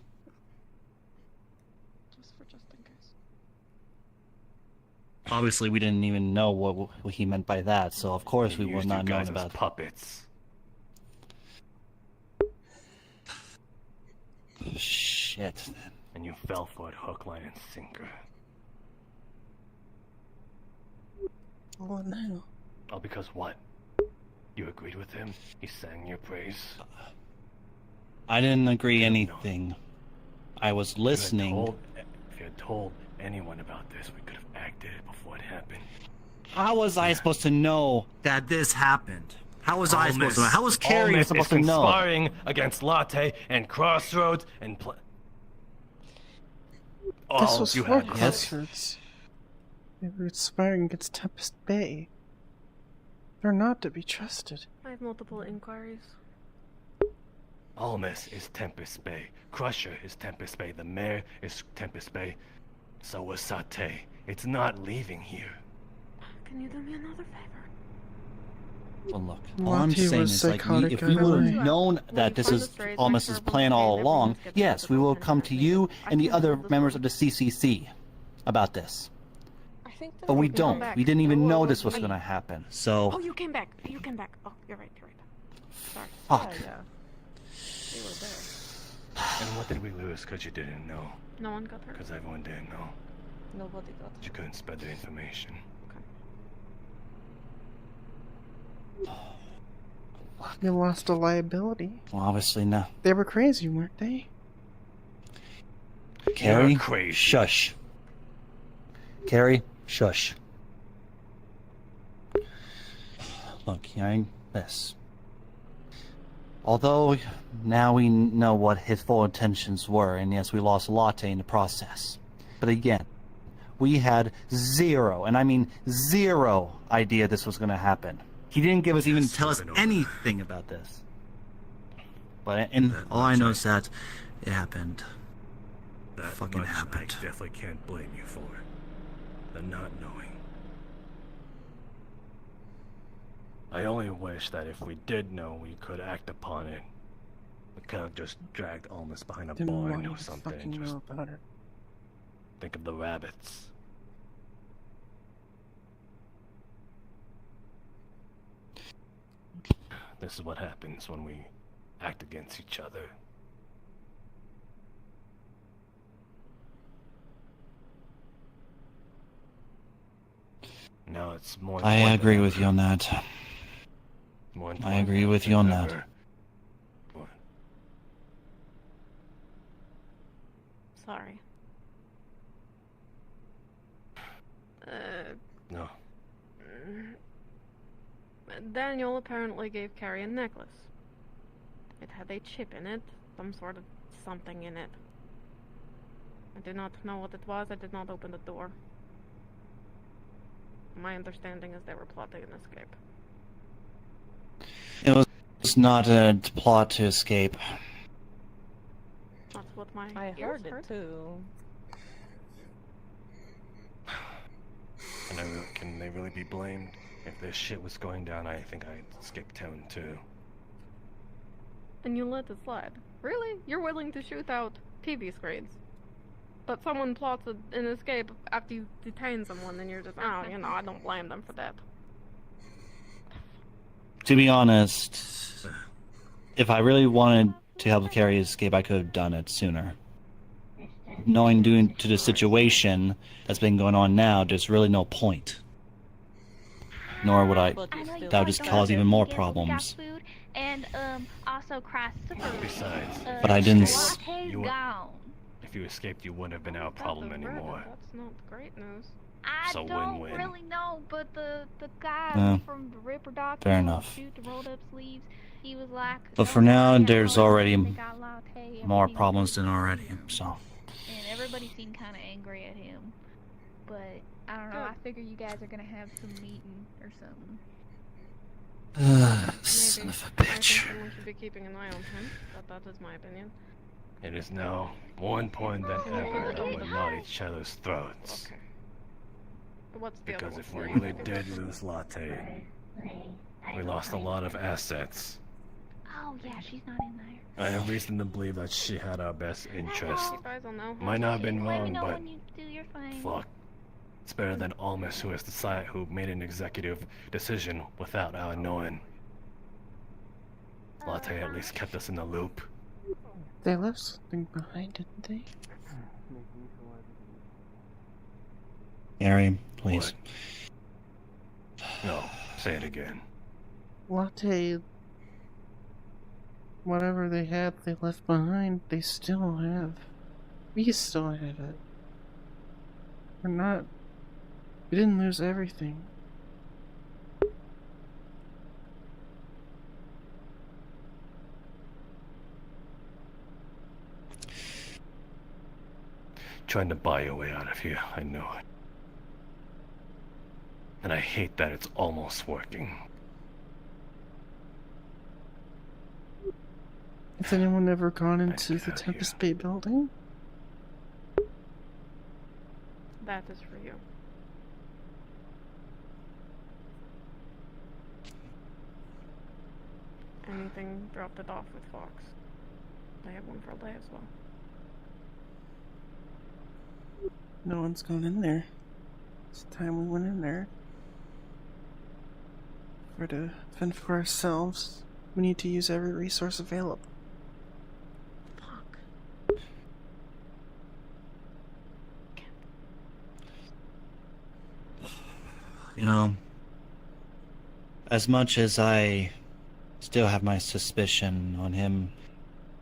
Obviously, we didn't even know what he meant by that, so of course we would not known about puppets. Shit. And you fell for it hook, line, and sinker. What now? Oh, because what? You agreed with him? He sang your praise? I didn't agree anything. I was listening. If you had told anyone about this, we could have acted it before it happened. How was I supposed to know that this happened? How was I supposed to know? How was Carrie supposed to know? Conspiring against Latte and Crossroads and This was you for had Crossroads. They were conspiring against Tempest Bay. They're not to be trusted. I have multiple inquiries. Almus is Tempest Bay. Crusher is Tempest Bay. The mayor is Tempest Bay. So was Satay. It's not leaving here. Can you do me another favor? Well, look, all I'm saying is, like, if we would have known that this is Almus's plan all along, yes, we will come to you and the other members of the CCC about this. But we don't. We didn't even know this was going to happen, so... Oh, you came back. You came back. Oh, you're right. Sorry. Fuck. Yeah. They were there. And what did we lose because you didn't know? No one got hurt. Because everyone didn't know. Nobody got You couldn't spread the information. You lost a liability. Well, obviously no. They were crazy, weren't they? Carrie, You're crazy. Shush. Carrie, shush. Look, hearing this. Although now we know what his full intentions were, and yes, we lost Latte in the process. But again, we had zero, and I mean 0 idea this was going to happen. He didn't give us even tell us anything about this. But and all I know is that it happened. That fucking much happened. I definitely can't blame you for. The not knowing. I only wish that if we did know, we could act upon it. We could have just dragged Almas behind a Then why barn you or something fucking and just know about it? think of the rabbits. This is what happens when we act against each other. Now it's more I important agree than with ever. you on that. More I important agree with you than on that. ever. What? Sorry. No. Daniel apparently gave Carrie a necklace. It had a chip in it, some sort of something in it. I did not know what it was, I did not open the door. My understanding is they were plotting an escape. It was not a plot to escape. That's what my I ears heard it too. Can they really be blamed? If this shit was going down, I think I'd skip town too. And you let it slide. Really? You're willing to shoot out TV screens? But someone plots an escape after you detain someone, and you're just, oh, you know, I don't blame them for that. To be honest, if I really wanted to help Carrie escape, I could have done it sooner. Knowing due to the situation that's been going on now, there's really no point. Nor would I. That would just cause even more problems. And also Christopher. Besides, But I didn't. Latte's gone. If you escaped, you wouldn't have been our problem anymore. That's not great news. I So don't win-win. really know, but the guy Yeah. from the Ripper Doc Fair who enough. shoot the rolled up sleeves, he was like, But for now, there's already more problems than already. So. and everybody seemed kind of angry at him. But I don't know. I figure you guys are gonna have some meeting or something. Son of a I bitch. think someone should be keeping an eye on him, but that is my opinion. It is now more important than ever that we're not each other's throats. But what's the Because other if one? we really did lose Latte, we lost a lot of assets. Oh yeah, she's not in there. I have reason to believe that she had our best interest. You guys will know. Might not have been Let me wrong, know but when you do your thing. fuck. It's better than Almas, who made an executive decision without our knowing. Latte at least kept us in the loop. They left something behind, didn't they? Carrie, please. No, say it again. Latte. Whatever they had, they left behind, they still have. We still have it. We're not. We didn't lose everything. Trying to buy your way out of here, I know it. And I hate that it's almost working. Has anyone ever gone into the Tempest Bay building? That is for you. Anything, dropped it off with Fox. They have one for Alyssa as well. No one's gone in there. It's time we went in there. For to fend for ourselves, we need to use every resource available. Fuck. You know, as much as I still have my suspicion on him,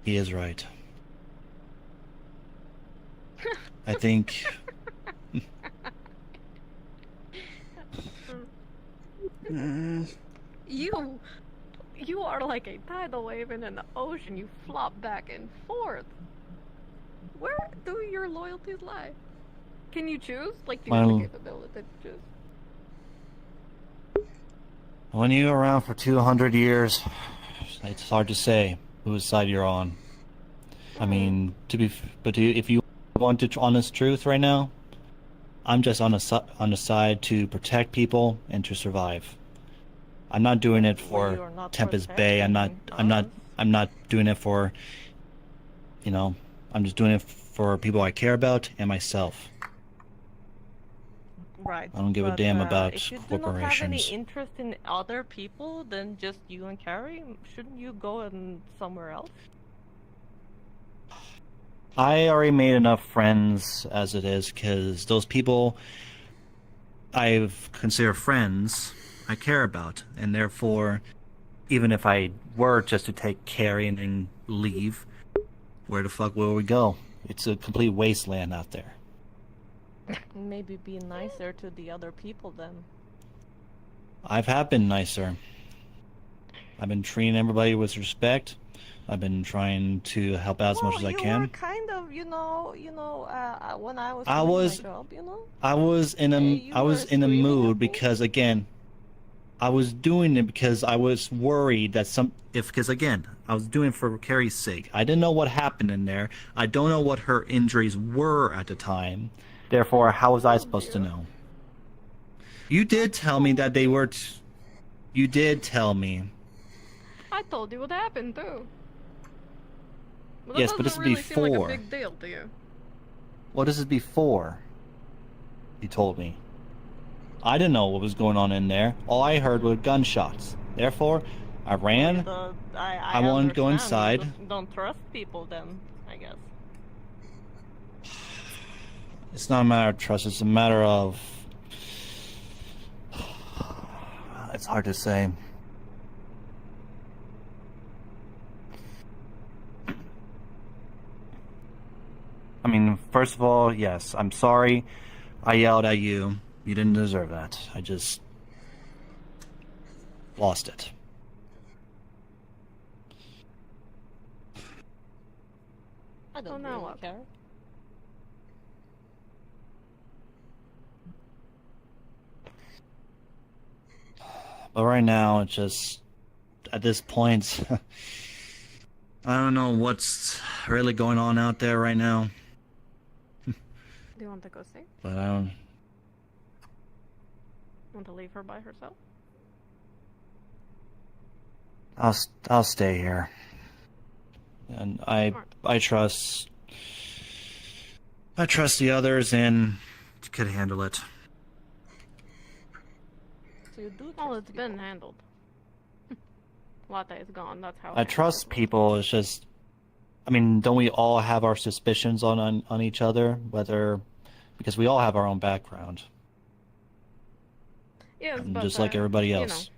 he is right. I think... You are like a tidal wave in an ocean. You flop back and forth. Where do your loyalties lie? Can you choose? Like, do you have the capability to choose? When you're around for 200 years, it's hard to say whose side you're on. I mean, if you want the honest truth right now, I'm just on the side to protect people and to survive. I'm not doing it for Tempest Bay. I'm not doing it for, you know, I'm just doing it for people I care about and myself. Right. I don't give a damn about if you corporations. do not have any interest in other people than just you and Carrie, shouldn't you go and somewhere else? I already made enough friends as it is, because those people I've considered friends I care about, and therefore, even if I were just to take Carrie and then leave, where the fuck will we go? It's a complete wasteland out there. Maybe be nicer to the other people then. I have been nicer. I've been treating everybody with respect. I've been trying to help out as much as I can. You were kind of, when I was I doing was, my job, I was in a mood because, again, I was doing it because I was worried that because again, I was doing it for Carrie's sake. I didn't know what happened in there. I don't know what her injuries were at the time. Therefore, how was I supposed to know? You did tell me that they were. You did tell me. I told you what happened too. Yes, but this is really before. Seem like a big deal to you. What is it before? You told me. I didn't know what was going on in there. All I heard were gunshots. Therefore, I ran. I wanted to go inside. You don't trust people then, I guess. It's not a matter of trust. It's a matter of... It's hard to say. I mean, first of all, yes, I'm sorry I yelled at you. You didn't deserve that. I just lost it. I don't really care. But right now, it's just, at this point, I don't know what's really going on out there right now. Do you want to go see? But I don't... Want to leave her by herself? I'll stay here. And I trust the others and could handle it. So you do well, it's been handled. Latte is gone, that's how I trust people, it's just... I mean, don't we all have our suspicions on each other? Whether... Because we all have our own background. Yes, but just like everybody else. You know,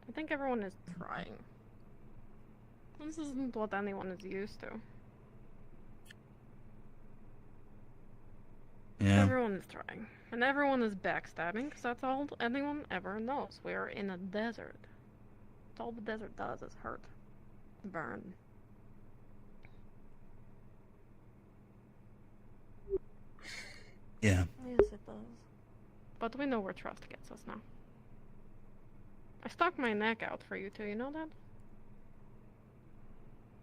I think everyone is trying. This isn't what anyone is used to. Yeah. Everyone is trying. And everyone is backstabbing, because that's all anyone ever knows. We are in a desert. That's all the desert does is hurt. Burn. Yeah. Yes, it does. But we know where trust gets us now. I stuck my neck out for you two, you know that?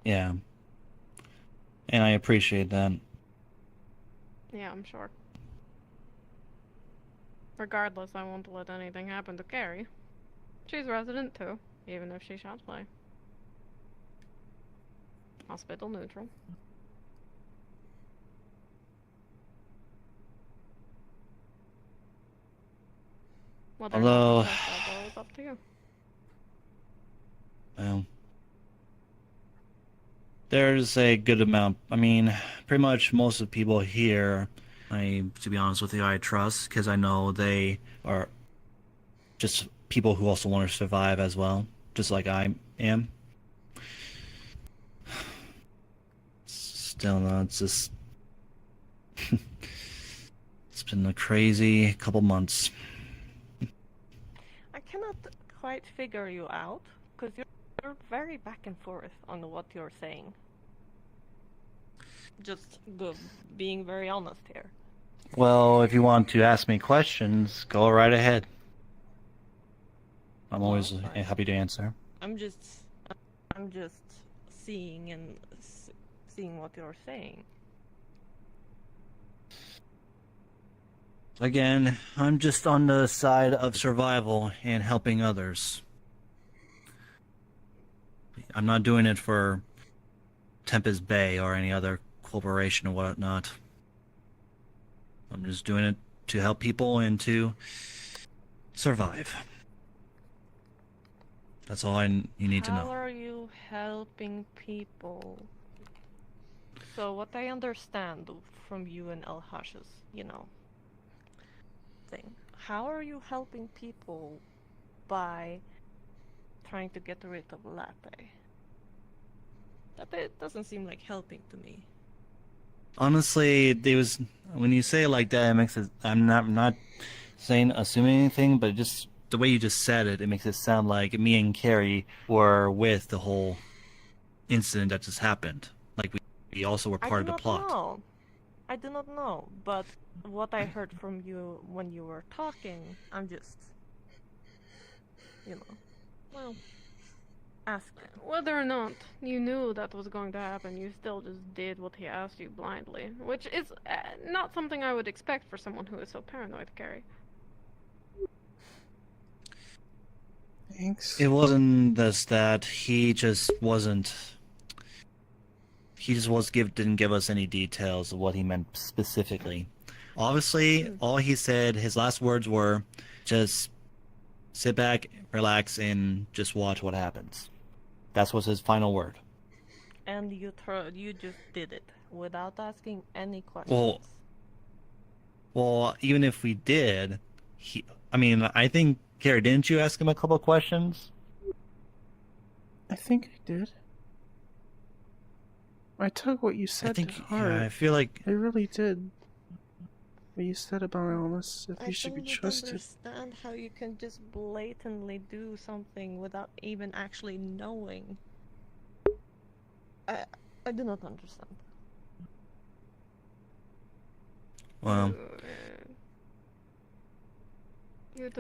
Yeah. And I appreciate that. Yeah, I'm sure. Regardless, I won't let anything happen to Carrie. She's resident too, even if she shot play. Hospital neutral. Whether Although... it's up to you. Well... There's a good amount. I mean, pretty much most of the people here To be honest with you, I trust because I know they are just people who also want to survive as well, just like I am. Still, no, it's just it's been a crazy couple months. I cannot quite figure you out, because you're very back and forth on what you're saying. Just being very honest here. Well, if you want to ask me questions, go right ahead. I'm always happy to answer. I'm just seeing and seeing what you're saying. Again, I'm just on the side of survival and helping others. I'm not doing it for Tempest Bay or any other corporation or whatnot. I'm just doing it to help people and to survive. That's all you need to know. How are you helping people? So what I understand from you and El Hash's, thing. How are you helping people by trying to get rid of Latte? That it doesn't seem like helping to me. Honestly, when you say it like that, it makes it. I'm not saying assuming anything, but just the way you just said it, it makes it sound like me and Carrie were with the whole incident that just happened. Like we also were part of the plot. I do not know, but what I heard from you when you were talking, I'm just, well, asking. Whether or not you knew that was going to happen, you still just did what he asked you blindly, which is not something I would expect for someone who is so paranoid, Carrie. Thanks. It wasn't just that he just wasn't. He just didn't give us any details of what he meant specifically. Obviously, all he said, his last words were, just sit back, relax, and just watch what happens. That was his final word. And you just did it without asking any questions. Well, even if we did, I think, Carrie, didn't you ask him a couple questions? I think I did. I took what you said to heart. Yeah, I feel like I really did. What you said about Alice, if I you should be trusted. don't understand how you can just blatantly do something without even actually knowing. I do not understand. Well,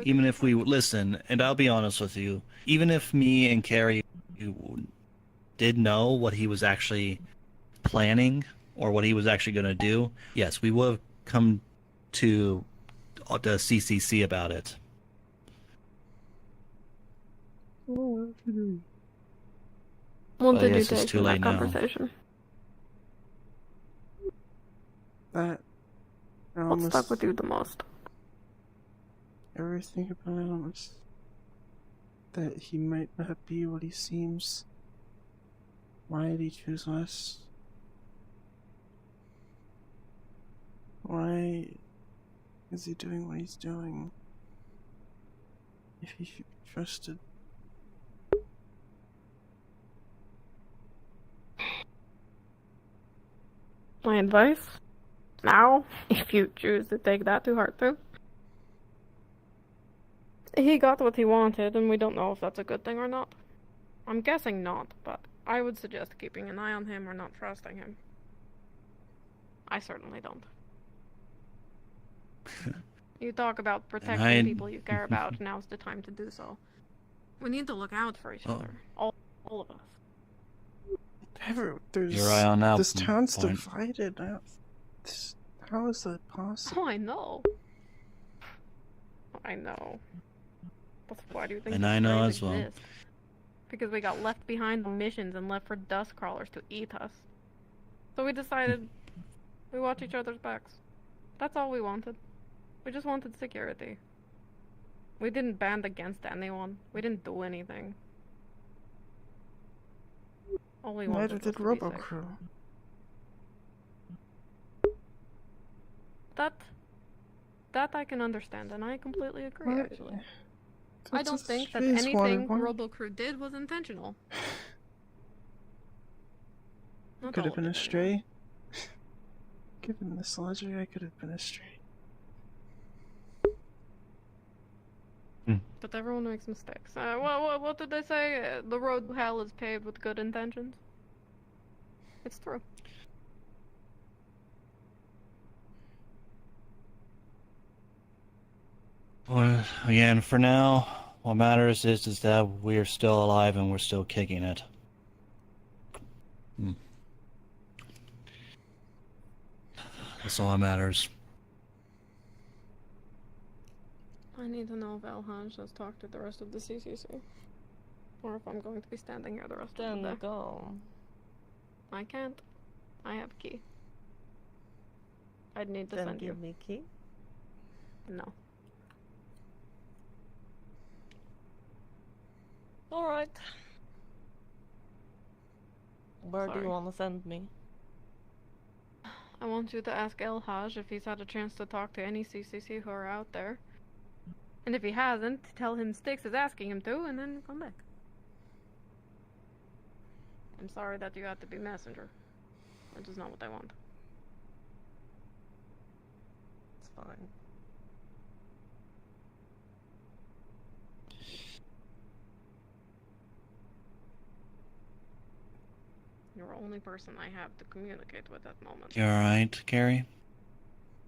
even if we listen, and I'll be honest with you, even if me and Carrie did know what he was actually planning or what he was actually going to do, yes, we would have come to the CCC about it. When But I did you guess it's take too that late now. conversation? That What stuck with you the most? Everything about Alice. That he might not be what he seems. Why did he choose us? Why is he doing what he's doing? If he should be trusted. My advice? Now, if you choose to take that to heart too. He got what he wanted, and we don't know if that's a good thing or not. I'm guessing not, but I would suggest keeping an eye on him or not trusting him. I certainly don't. You talk about protecting people you care about, now's the time to do so. We need to look out for each other. All of us. You're right on that This town's point. divided. How is that possible? Oh, I know. I know. But why do you think And these I know graves as well. exist? Because we got left behind on missions and left for dust crawlers to eat us. So we decided we watch each other's backs. That's all we wanted. We just wanted security. We didn't band against anyone. We didn't do anything. All we wanted Neither was did to be safe. RoboCrew. that I can understand, and I completely agree. What? Actually, I don't think that Face anything water. Robocrew did was intentional. Not Could all have been of a it, stray. Given this logic, I could have been a stray. But everyone makes mistakes. What did they say? The road to hell is paved with good intentions. It's true. Well, again, for now, what matters is that we're still alive and we're still kicking it. That's all that matters. I need to know if Alhaj has talked to the rest of the CCC. Or if I'm going to be standing here the rest of the day. Then go. I can't. I have a key. I'd need to Then send you. give me key. No. Alright. Where do Sorry. you want to send me? I want you to ask Elhaj if he's had a chance to talk to any CCC who are out there. And if he hasn't, tell him Styx is asking him to, and then come back. I'm sorry that you had to be messenger. That is not what I want. It's fine. You're the only person I have to communicate with at the moment. You alright, Carrie?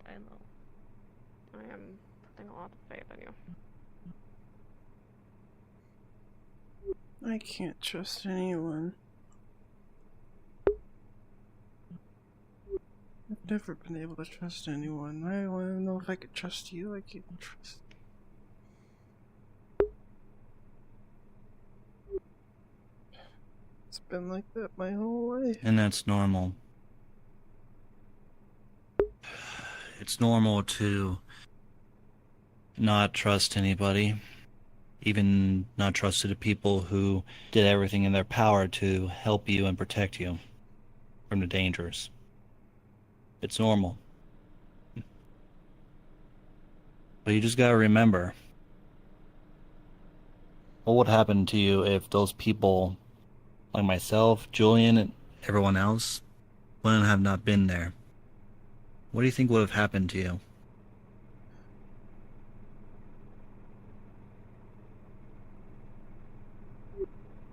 I know. I am putting a lot of faith in you. I can't trust anyone. I've never been able to trust anyone. I want to know if I could trust you. I can't trust. It's been like that my whole life. And that's normal. It's normal to not trust anybody, even not trust the people who did everything in their power to help you and protect you from the dangers. It's normal. But you just gotta remember, what would happen to you if those people, like myself, Julian, and everyone else, wouldn't have not been there? What do you think would have happened to you?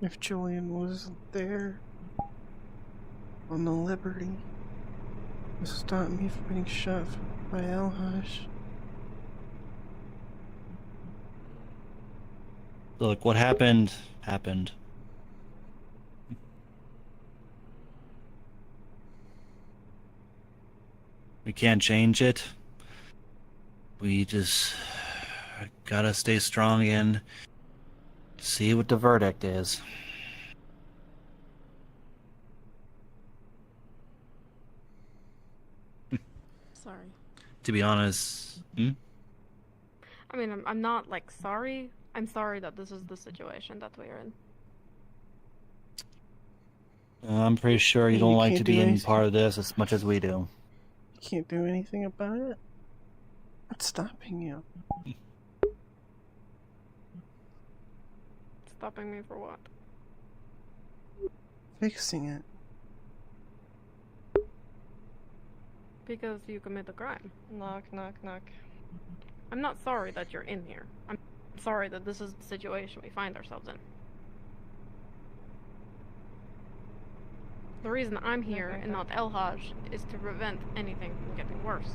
If Julian wasn't there on the Liberty to stop me from being shot by Alhash. Look, what happened, happened. We can't change it. We just gotta stay strong and see what the verdict is. Sorry. To be honest, I mean, I'm not, like, sorry. I'm sorry that this is the situation that we're in. I'm pretty sure you You don't like can't to do be in anything. part of this as much as we do. You can't do anything about it. What's stopping you? Stopping me for what? Fixing it. Because you commit a crime. Knock, knock, knock. I'm not sorry that you're in here. I'm sorry that this is the situation we find ourselves in. The reason I'm here and not Elhaj is to prevent anything from getting worse.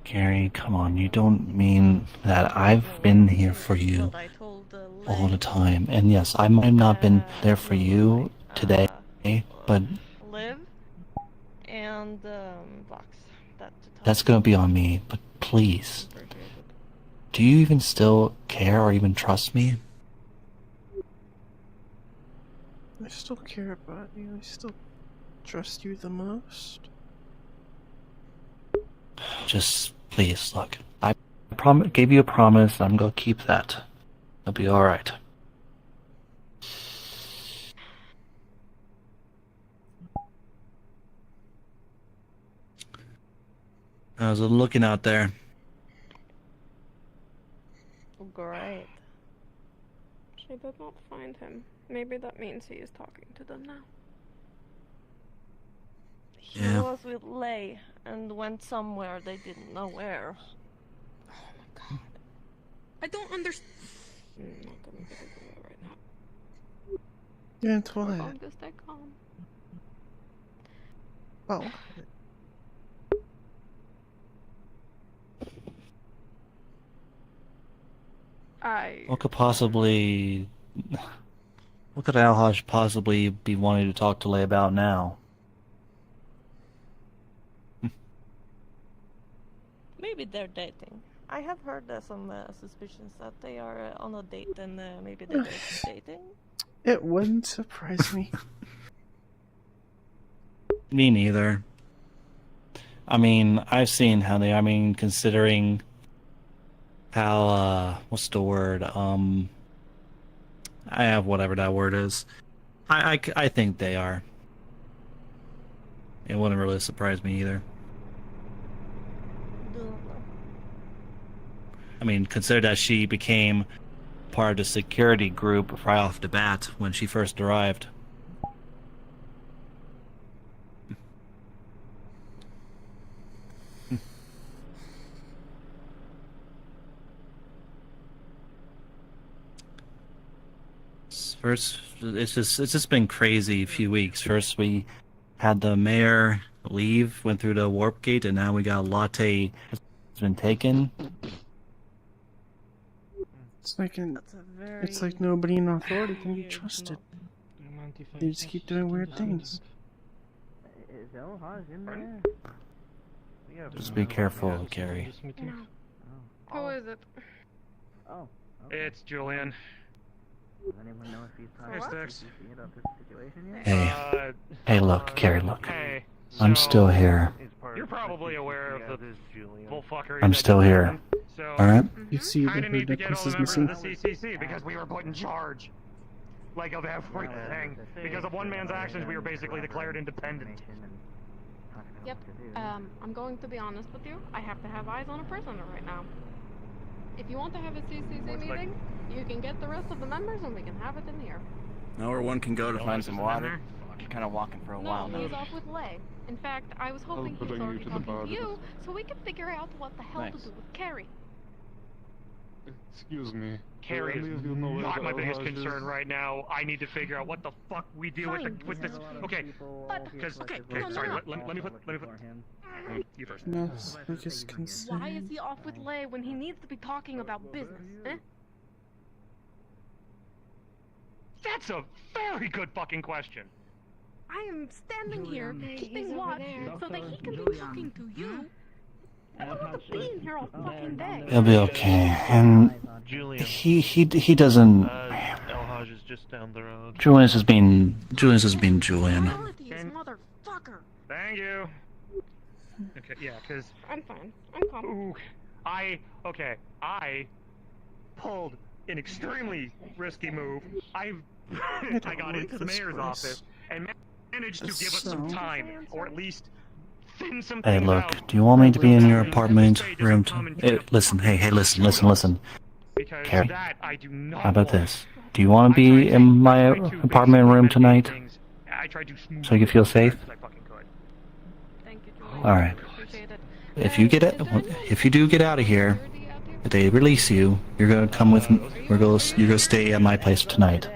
Carrie, come on, you don't mean that I've been here for you all the time. And yes, I might have not been there for you today, but Live and Vox. that's gonna be on me. But please, do you even still care or even trust me? I still care about you. I still trust you the most. Just please, look. I gave you a promise. I'm gonna keep that. It'll be all right. I was looking out there. Great. She did not find him. Maybe that means he is talking to them now. He Yeah. was with Lay and went somewhere they didn't know where. Oh my god. I don't understand. I'm not gonna get into it right now. Yeah, We're totally. going to stay calm. Oh. What could possibly... What could Alhaj possibly be wanting to talk to Lay about now? Maybe they're dating. I have heard some suspicions that they are on a date and maybe they're just dating. It wouldn't surprise me. Me neither. I mean, I've seen how they... I mean, considering how, what's the word? I have whatever that word is. I think they are. It wouldn't really surprise me either. I mean, consider that she became part of the security group right off the bat when she first arrived. First, it's just been crazy a few weeks. First, we had the mayor leave, went through the warp gate, and now we got Latte has been taken. It's like nobody in authority can be trusted. They just keep doing weird things. Is Elhaj in there? Just be careful, Carrie. Who is it? Oh. It's Julian. Does anyone know if he's talking to CC about this situation yet? Hey, hey, look, Carrie, look. Hey, I'm still here. You're probably aware of the bullfuckery. I'm still here. So, Alright? You see kinda that her need to get all necklace the is members missing? of the CCC because we were put in charge. Like of everything. Because of one man's actions, we were basically declared independent. Yep. I'm going to be honest with you. I have to have eyes on a prisoner right now. If you want to have a CCC meeting, you can get the rest of the members and we can have it in here. Know where one can go to find some water? You're kind of walking for a while No, now. he's off with Lay. In fact, I was hoping he was already talking to you, so we could figure out what the hell to do with Carrie. Excuse me. Carrie is not my biggest concern right now. I need to figure out what the fuck we do with this. Okay, because okay, sorry. Let me put. You first. Yes, biggest concern. Why is he off with Lay when he needs to be talking about business? Eh? That's a very good fucking question. I am standing here keeping watch so that he can be talking to you. I don't want to be in here all fucking day. It'll be okay. And he doesn't. Elhaj is just down the road. Julian's has been Julian. Motherfucker. Thank you. Okay, yeah, cause I'm fine. I'm calm. ooh, I pulled an extremely risky move. I got into the mayor's office and managed to give us some time, or at least thin some Hey, things look. out. Do you want me to be in your apartment room? Listen. Hey, listen. Because Carrie, that I do not how about want. this? Do you want to be in my apartment room tonight, I tried to smooth so you can feel safe? as I fucking could. Thank you, Julian. All right. Appreciate it. If you do get out of here, if they release you, you're gonna come with me. You're gonna stay at my place tonight.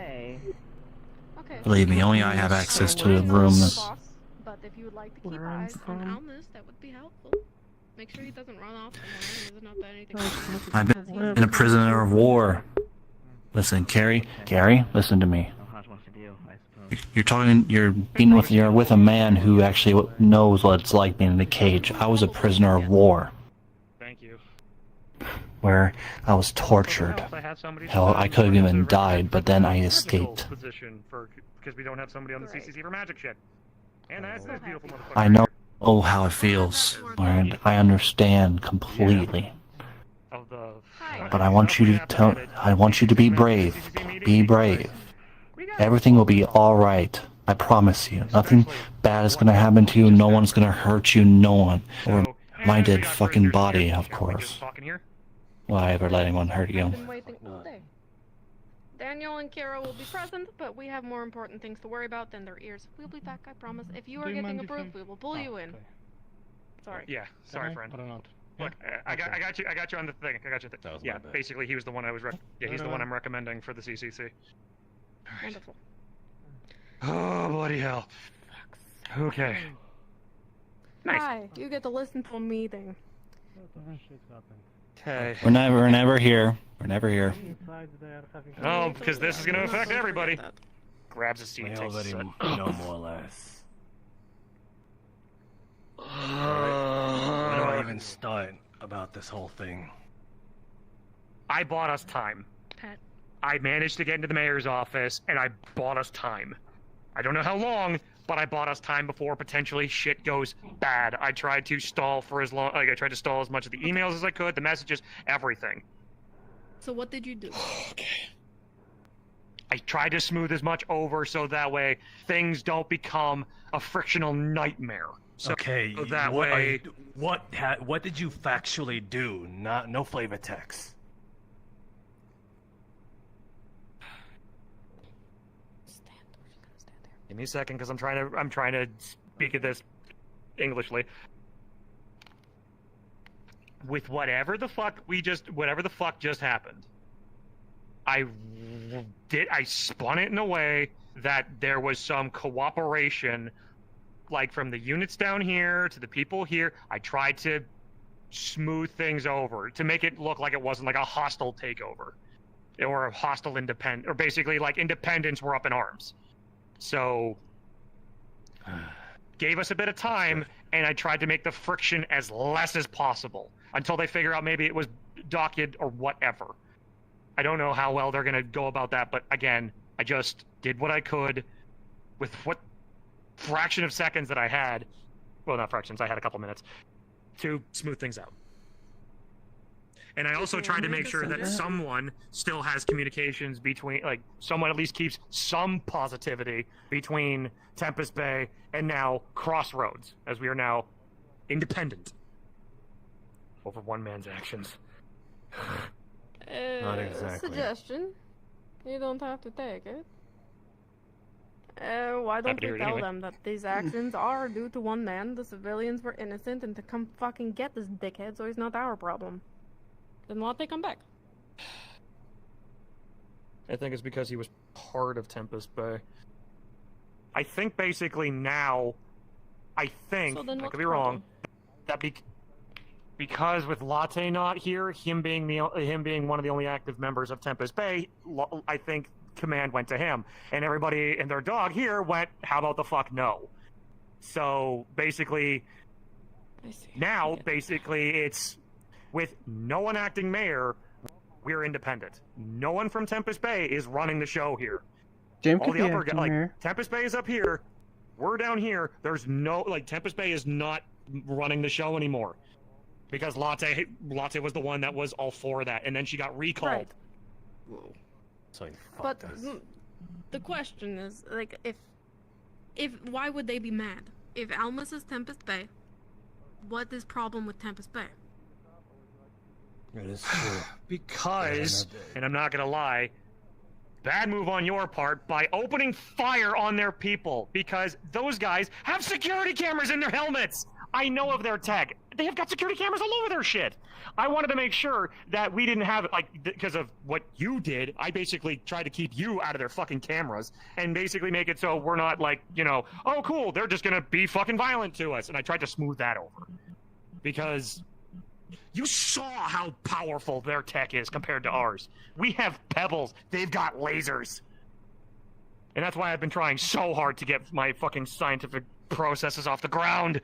Believe me, only I have access to the room. But if you would like to keep eyes on Almus, that would be helpful. Make sure he doesn't run off somewhere. There's not that anything. I've been a prisoner of war. Listen, Carrie, listen to me. You're with a man who actually knows what it's like being in a cage. I was a prisoner of war. Thank you. Where I was tortured. Hell, I could have even died, but then I escaped. Because we don't have somebody on the CCC for magic shit. And that's this beautiful motherfucker. I know how it feels, and I understand completely. But I want you to be brave. Be brave. Everything will be alright. I promise you. Nothing bad is gonna happen to you. No one's gonna hurt you. No one. My And we dead got fucking prisoners body, here. of Can we just course. talk in here? Why ever let anyone hurt you? I've been waiting all day. Daniel and Kira will be present, but we have more important things to worry about than their ears. We'll be back, I promise. If you are Do you getting mind if approved, I- we will pull you in. Sorry. Yeah, sorry, friend. Or not? Look, I got you on the thing. I got you. Yeah, basically, he was the one I was. He's the one I'm recommending for the CCC. Wonderful. Oh bloody hell. Okay. Nice. Hi, you get to listen to a meeting. Okay. We're never here. We're never here. Oh, because this is going to affect everybody. Grabs a seat. We takes a already sip. know more or less. Where do I even start about this whole thing? I bought us time. Pat. I managed to get into the mayor's office, and I bought us time. I don't know how long, but I bought us time before potentially shit goes bad. I tried to stall for as long, I tried to stall as much of the emails as I could, the messages, everything. So what did you do? I tried to smooth as much over so that way things don't become a frictional nightmare. So, Okay, so that what, way... what did you factually do? No flavor text. Give me a second, because I'm trying to speak of this Englishly. With whatever the fuck just happened, I spun it in a way that there was some cooperation, like from the units down here to the people here. I tried to smooth things over to make it look like it wasn't like a hostile takeover or a hostile independent, or basically like independents were up in arms. So, gave us a bit of time, and I tried to make the friction as less as possible until they figure out maybe it was docket or whatever. I don't know how well they're going to go about that, but again, I just did what I could with what fraction of seconds that I had. Well, not fractions, I had a couple minutes to smooth things out. And I also tried to make sure that someone still has communications between, like, someone at least keeps some positivity between Tempest Bay and now Crossroads, as we are now independent over one man's actions. Not exactly. Suggestion. You don't have to take it. Why don't we tell them that these actions are due to one man, the civilians were innocent, and to come fucking get this dickhead so he's not our problem? Then why'd they come back? I think it's because he was part of Tempest Bay. I think basically now, I could be wrong, that because with Latte not here, him being one of the only active members of Tempest Bay, I think command went to him, and everybody and their dog here went, how about the fuck no? So basically, now basically it's with no one acting mayor, we're independent. No one from Tempest Bay is running the show here. James All could the be upper acting like mayor. Tempest Bay is up here. We're down here. There's no Tempest Bay is not running the show anymore because Latte was the one that was all for that, and then she got recalled. Right. So But the question is, like, if why would they be mad? If Almas is Tempest Bay, what is problem with Tempest Bay? It is true. Because, and I'm not gonna lie, bad move on your part by opening fire on their people, because those guys have security cameras in their helmets. I know of their tech. They have got security cameras all over their shit. I wanted to make sure that we didn't have it, like, because of what you did, I basically tried to keep you out of their fucking cameras and basically make it so we're not like, oh cool, they're just gonna be fucking violent to us. And I tried to smooth that over. Because you saw how powerful their tech is compared to ours. We have pebbles. They've got lasers. And that's why I've been trying so hard to get my fucking scientific processes off the ground.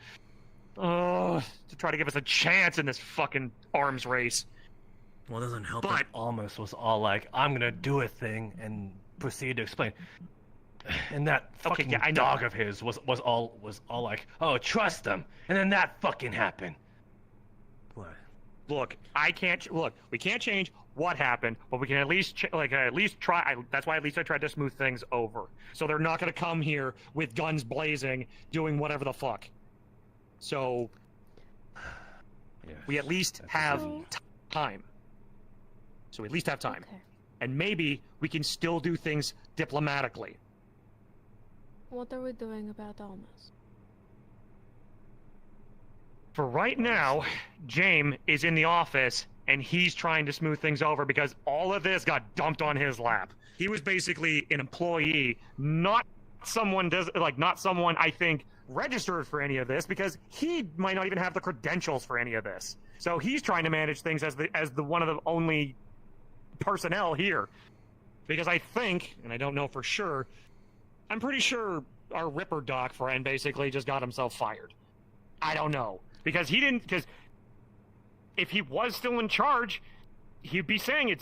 To try to give us a chance in this fucking arms race. Well, it doesn't help that Almas was all like, I'm gonna do a thing, and proceed to explain. And that fucking dog of his was all like, oh, trust them. And then that fucking happened. What? Look, we can't change what happened, but we can at least try. That's why at least I tried to smooth things over. So they're not going to come here with guns blazing, doing whatever the fuck. So, we at least have time. So we at least have time. Okay. And maybe we can still do things diplomatically. What are we doing about Almas? For right now, James is in the office, and he's trying to smooth things over because all of this got dumped on his lap. He was basically an employee, not someone I think registered for any of this, because he might not even have the credentials for any of this. So he's trying to manage things as the one of the only personnel here. Because I think, and I don't know for sure, I'm pretty sure our Ripper Doc friend basically just got himself fired. I don't know. Because if he was still in charge, he'd be saying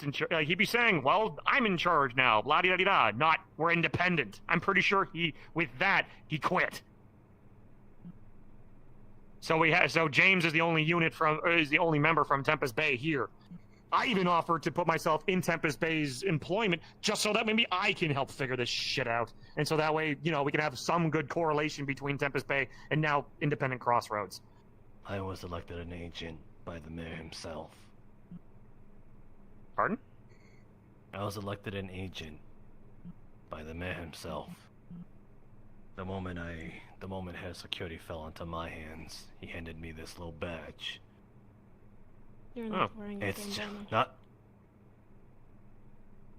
he'd be saying, well, I'm in charge now, blah da da da, not we're independent. I'm pretty sure he quit. So James is the only member from Tempest Bay here. I even offered to put myself in Tempest Bay's employment just so that maybe I can help figure this shit out. And so that way, we can have some good correlation between Tempest Bay and now Independent Crossroads. I was elected an agent by the mayor himself. Pardon? I was elected an agent by the mayor himself. The moment head of security fell into my hands, he handed me this little badge. You're not wearing a It's bandana.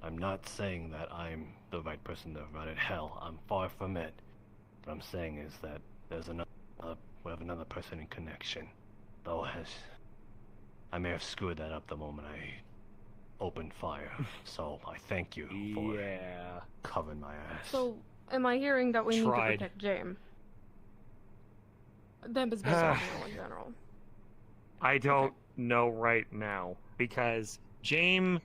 I'm not saying that I'm the right person to run it. Hell, I'm far from it. What I'm saying is that we have another person in connection. Though I may have screwed that up the moment I opened fire. So I thank you for covering my ass. So, am I hearing that we need to protect James? Tempest Bay in general. I don't know right now, because James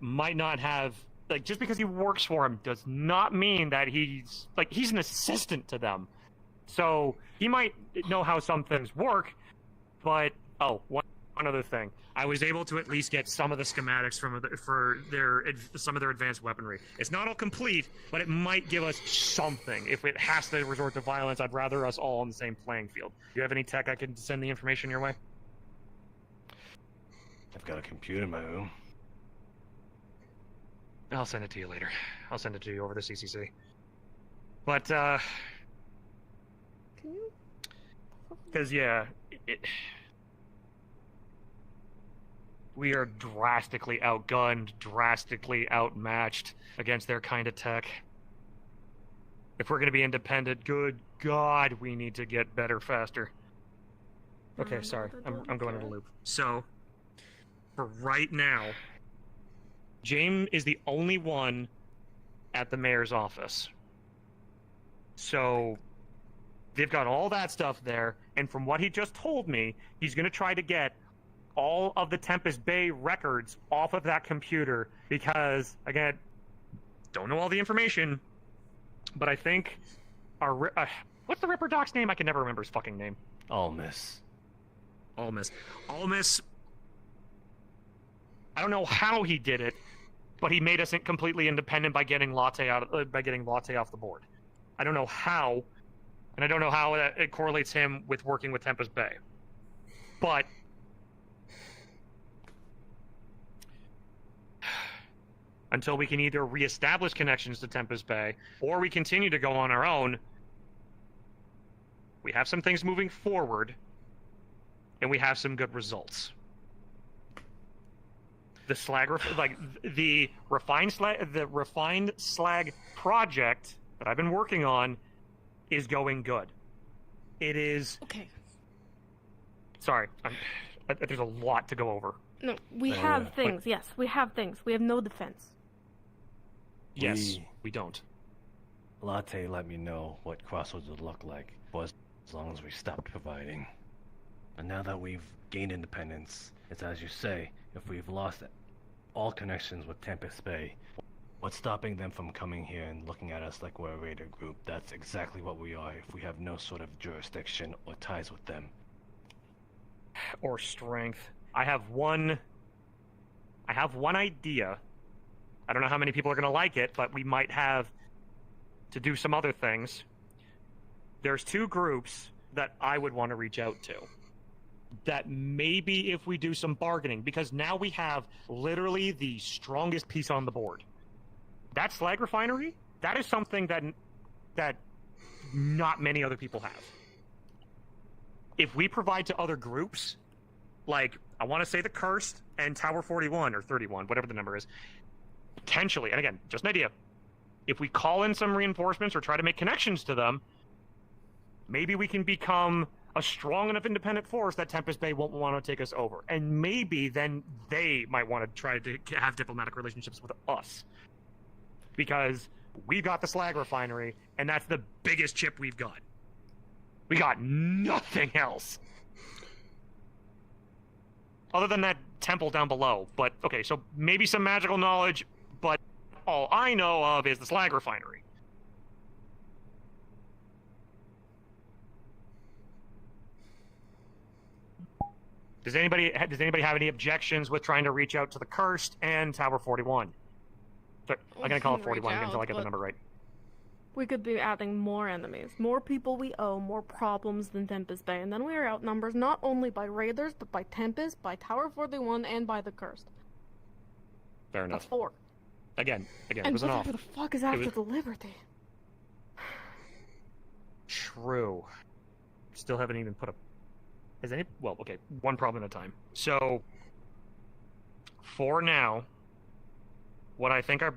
might not have, just because he works for him does not mean that he's an assistant to them. So he might know how some things work, but one other thing. I was able to at least get some of the schematics for some of their advanced weaponry. It's not all complete, but it might give us something. If it has to resort to violence, I'd rather us all on the same playing field. Do you have any tech I can send the information your way? I've got a computer in my room. I'll send it to you later. I'll send it to you over the CCC. But, Can you? because, we are drastically outgunned, drastically outmatched against their kind of tech. If we're going to be independent, good God, we need to get better faster. Okay, sorry. I'm going in a loop. So, for right now, James is the only one at the mayor's office. So, they've got all that stuff there, and from what he just told me, he's going to try to get all of the Tempest Bay records off of that computer because, again, don't know all the information, but I think our... what's the Ripper Doc's name? I can never remember his fucking name. Almas. Almas. I don't know how he did it, but he made us completely independent by getting Latte off the board. I don't know how, and I don't know how it correlates him with working with Tempest Bay. But until we can either reestablish connections to Tempest Bay, or we continue to go on our own, we have some things moving forward, and we have some good results. The refined slag project that I've been working on is going good. It is. Okay. Sorry, there's a lot to go over. No, we have things. Yes, we have things. We have no defense. Yes, we don't. Latte let me know what Crossroads would look like, as long as we stopped providing. And now that we've gained independence, it's as you say, if we've lost all connections with Tempest Bay, what's stopping them from coming here and looking at us like we're a raider group? That's exactly what we are if we have no sort of jurisdiction or ties with them. Or strength. I have one idea. I don't know how many people are going to like it, but we might have to do some other things. There's two groups that I would want to reach out to. that maybe if we do some bargaining, because now we have literally the strongest piece on the board. That slag refinery, that is something that not many other people have. If we provide to other groups, like, I want to say the Cursed and Tower 41 or 31, whatever the number is, potentially, and again, just an idea, if we call in some reinforcements or try to make connections to them, maybe we can become a strong enough independent force that Tempest Bay won't want to take us over. And maybe then they might want to try to have diplomatic relationships with us. Because we got the slag refinery, and that's the biggest chip we've got. We got nothing else. Other than that temple down below. But, okay, so maybe some magical knowledge, but all I know of is the slag refinery. Does anybody have any objections with trying to reach out to the Cursed and Tower 41? Sorry, I'm gonna call it 41 until I get the number right. We could be adding more enemies, more people we owe, more problems than Tempest Bay, and then we are outnumbered not only by raiders, but by Tempest, by Tower 41, and by the Cursed. Fair enough. That's 4. Again, it And was an off. whatever the fuck is after the Liberty? True. Still haven't even put a... Well, okay, one problem at a time. So, for now, what I think are...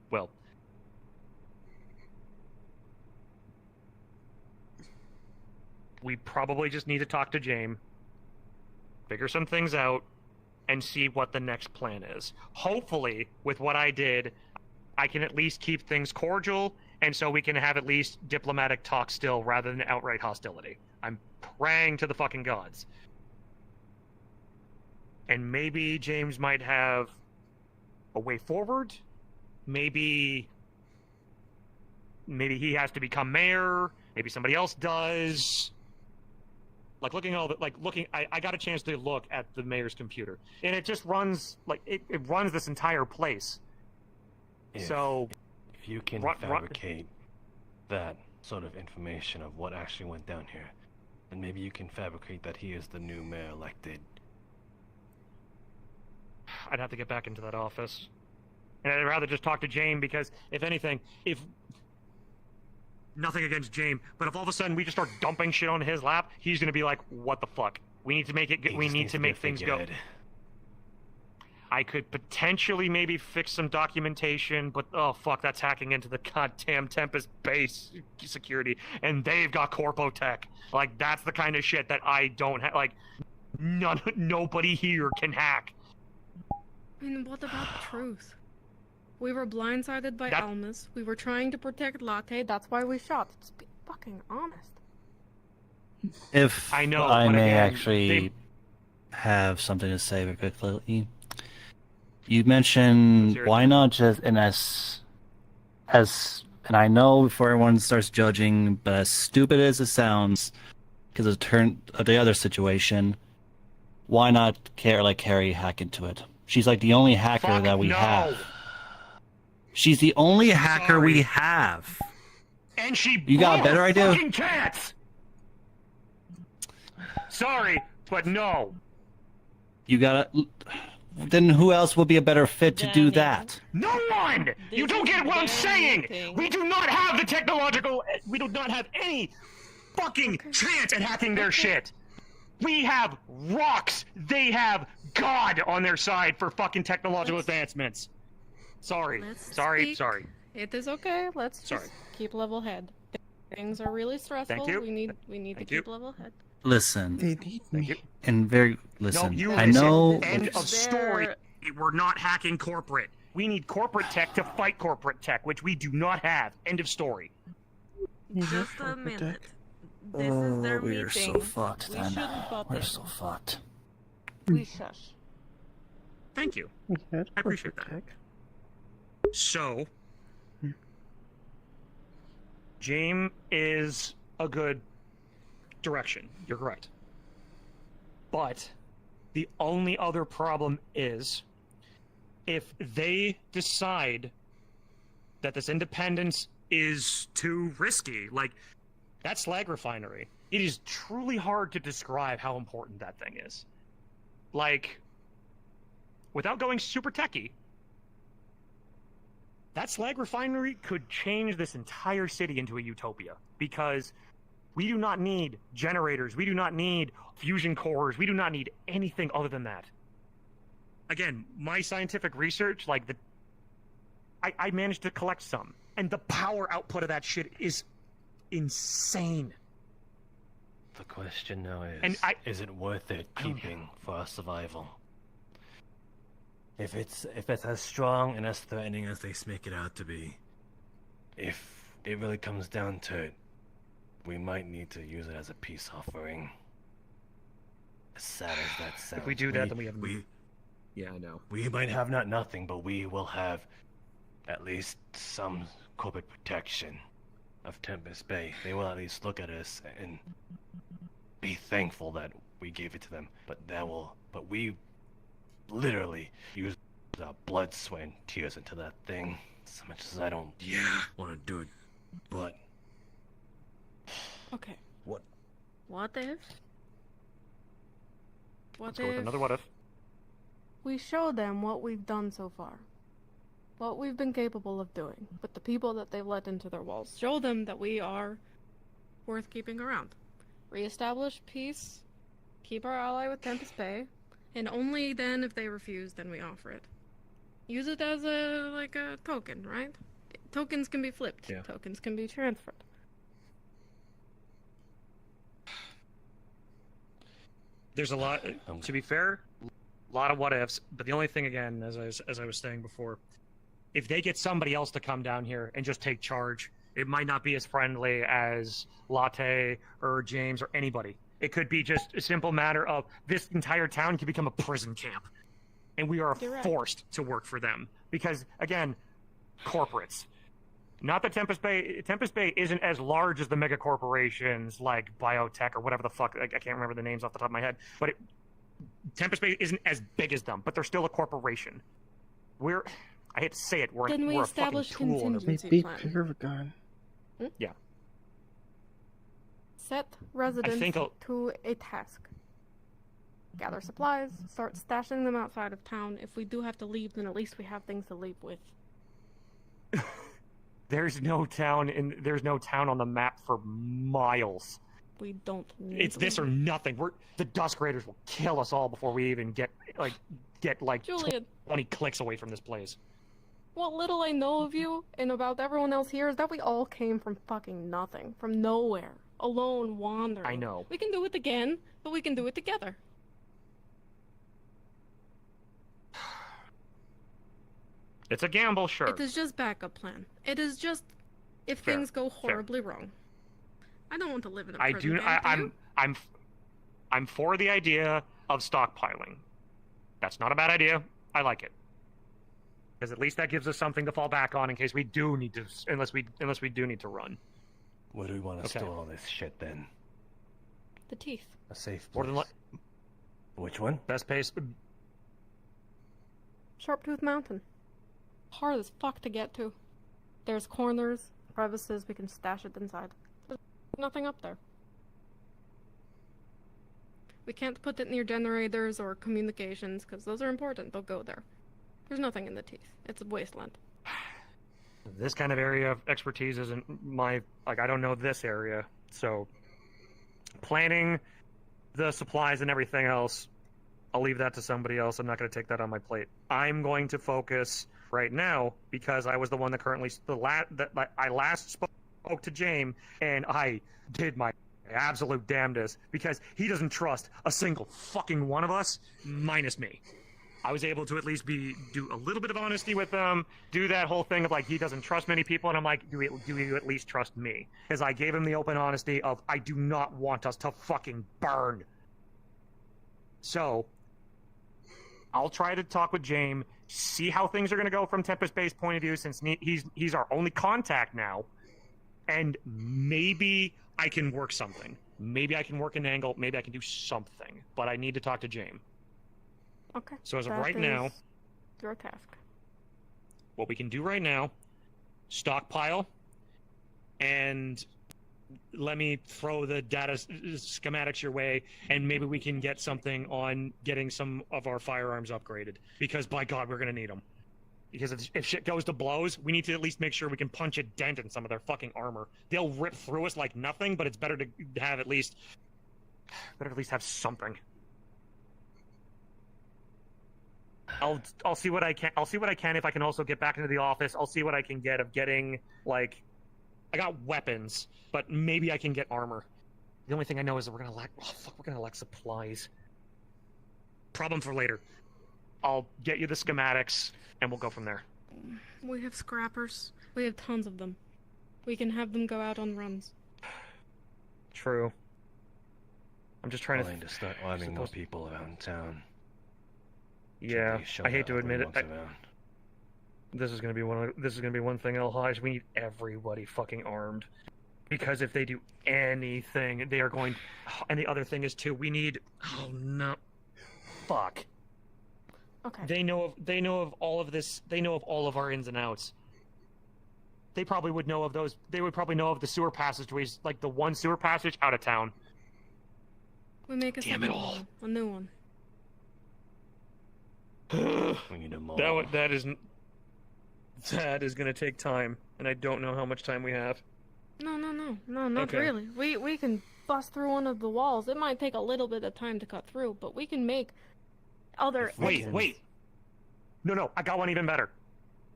Well... We probably just need to talk to James, figure some things out, and see what the next plan is. Hopefully, with what I did, I can at least keep things cordial, and so we can have at least diplomatic talk still, rather than outright hostility. I'm praying to the fucking gods. And maybe James might have a way forward. Maybe he has to become mayor. Maybe somebody else does. I got a chance to look at the mayor's computer, and it just runs it runs this entire place. If you can fabricate that sort of information of what actually went down here, then maybe you can fabricate that he is the new mayor elected. I'd have to get back into that office, and I'd rather just talk to James, because if anything, nothing against James, but if all of a sudden we just start dumping shit on his lap, he's gonna be like, "What the fuck? We need to make it good. We need to make things go." I could potentially maybe fix some documentation, but oh fuck, that's hacking into the goddamn Tempest Bay security, and they've got corpo tech. Like, that's the kind of shit that I don't have. Like, nobody here can hack. I mean, what about the truth? We were blindsided by Almas. We were trying to protect Latte. That's why we shot. Just be fucking honest. If I know, I may again, actually have something to say very quickly. You mentioned why not just, and and I know before everyone starts judging, but as stupid as it sounds, because of the other situation, why not Carrie hack into it? She's like the only hacker that we have. She's the only hacker we have. And You got a better idea? Fucking cats. Sorry, but no. You gotta. Then who else would be a better fit to do that? No one! You don't get what I'm saying! We do not have the technological... We do not have any fucking chance at hacking their shit! We have rocks! They have God on their side for fucking technological advancements! Sorry. Sorry. It is okay. Let's just keep level head. Things are really stressful. Thank you. We need to keep level head. Listen. Thank you. And listen. No, you I listen. know. End of story. We're not hacking corporate. We need corporate tech to fight corporate tech, which we do not have. End of story. Just a minute. This is their meeting. We're so fucked, We then. shouldn't bother. We're so fucked. We shush. Thank you. I appreciate that. So, James is a good direction. You're correct. But the only other problem is if they decide that this independence is too risky, like that slag refinery, It is truly hard to describe how important that thing is. Like, without going super techie, that slag refinery could change this entire city into a utopia, because we do not need generators, we do not need fusion cores, we do not need anything other than that. Again, my scientific research, like I managed to collect some, and the power output of that shit is insane. The question now is, And is it worth it keeping for our survival? If it's as strong and as threatening as they make it out to be, if it really comes down to it, we might need to use it as a peace offering. As sad as that sounds. If we do that, then we have... Yeah, I know. We might have not nothing, but we will have at least some corporate protection of Tempest Bay. They will at least look at us and be thankful that we gave it to them. But we literally use our blood, sweat, and tears into that thing. As much as I don't want to do it, but Okay. What? What if? Let's go with another what if. We show them what we've done so far. What we've been capable of doing with the people that they've let into their walls. Show them that we are worth keeping around. Reestablish peace, keep our ally with Tempest Bay, and only then if they refuse, then we offer it. Use it as a token, right? Tokens can be flipped. Yeah. Tokens can be transferred. There's a lot, to be fair, a lot of what ifs, but the only thing, again, as I was saying before, if they get somebody else to come down here and just take charge, it might not be as friendly as Latte or James or anybody. It could be just a simple matter of this entire town could become a prison camp, and we are forced to work for them. Because, again, corporates. Not that Tempest Bay isn't as large as the mega corporations like Biotech or whatever the fuck, I can't remember the names off the top of my head, but Tempest Bay isn't as big as them, but they're still a corporation. I hate to say it, we're a fucking tool. Be bigger of a gun. Yeah. Set residents to a task. Gather supplies, start stashing them outside of town. If we do have to leave, then at least we have things to leave with. There's no town on the map for miles. We don't need It's this or nothing. The Dusk Raiders will kill us all before we even get Julian. 20 clicks away from this place. What little I know of you and about everyone else here is that we all came from fucking nothing, from nowhere, alone, wandering. I know. We can do it again, but we can do it together. It's a gamble, sure. It is just backup plan. It is just if things go horribly wrong. I don't want to live in a prison camp, I'm for the idea of stockpiling. That's not a bad idea. I like it. Because at least that gives us something to fall back on in case we do need to, unless we do need to run. Where do we want to store all this shit then? The teeth. A safe place. More than Which one? Best place. Sharptooth Mountain. Hard as fuck to get to. There's corners, crevices, we can stash it inside. There's nothing up there. We can't put it near generators or communications, because those are important. They'll go there. There's nothing in the teeth. It's a wasteland. This kind of area of expertise isn't my... I don't know this area. So, planning the supplies and everything else, I'll leave that to somebody else. I'm not going to take that on my plate. I'm going to focus right now, because I was the one that I last spoke to James, and I did my absolute damnedest, because he doesn't trust a single fucking one of us, minus me. I was able to at least do a little bit of honesty with them, do that whole thing of he doesn't trust many people, and I'm like, do you at least trust me? Because I gave him the open honesty of, I do not want us to fucking burn. So, I'll try to talk with James, see how things are going to go from Tempest Bay's point of view, since he's our only contact now, and maybe I can work something. Maybe I can work an angle, maybe I can do something, but I need to talk to James. Okay. So as of right now, your task. What we can do right now, stockpile, and let me throw the data schematics your way, and maybe we can get something on getting some of our firearms upgraded. Because by God, we're gonna need them. Because if shit goes to blows, we need to at least make sure we can punch a dent in some of their fucking armor. They'll rip through us like nothing, but it's better to have at least have something. I'll see what I can. I'll see what I can if I can also get back into the office. I'll see what I can get of getting, like, I got weapons, but maybe I can get armor. The only thing I know is that we're gonna lack supplies. Problem for later. I'll get you the schematics, and we'll go from there. We have scrappers. We have tons of them. We can have them go out on runs. True. I'm just trying to start arming more people around town. Yeah, I hate to admit it. This is gonna be one thing I'll hide. We need everybody fucking armed, because if they do anything, they are going. And the other thing is too, we need. Oh no, fuck. Okay. They know of all of this. They know of all of our ins and outs. They probably would know of those. They would probably know of the sewer passageways, like the one sewer passage out of town. We make a new one. We need them all. That is going to take time, and I don't know how much time we have. No, not Okay. really. We can bust through one of the walls. It might take a little bit of time to cut through, but we can make other. Wait. No, I got one even better.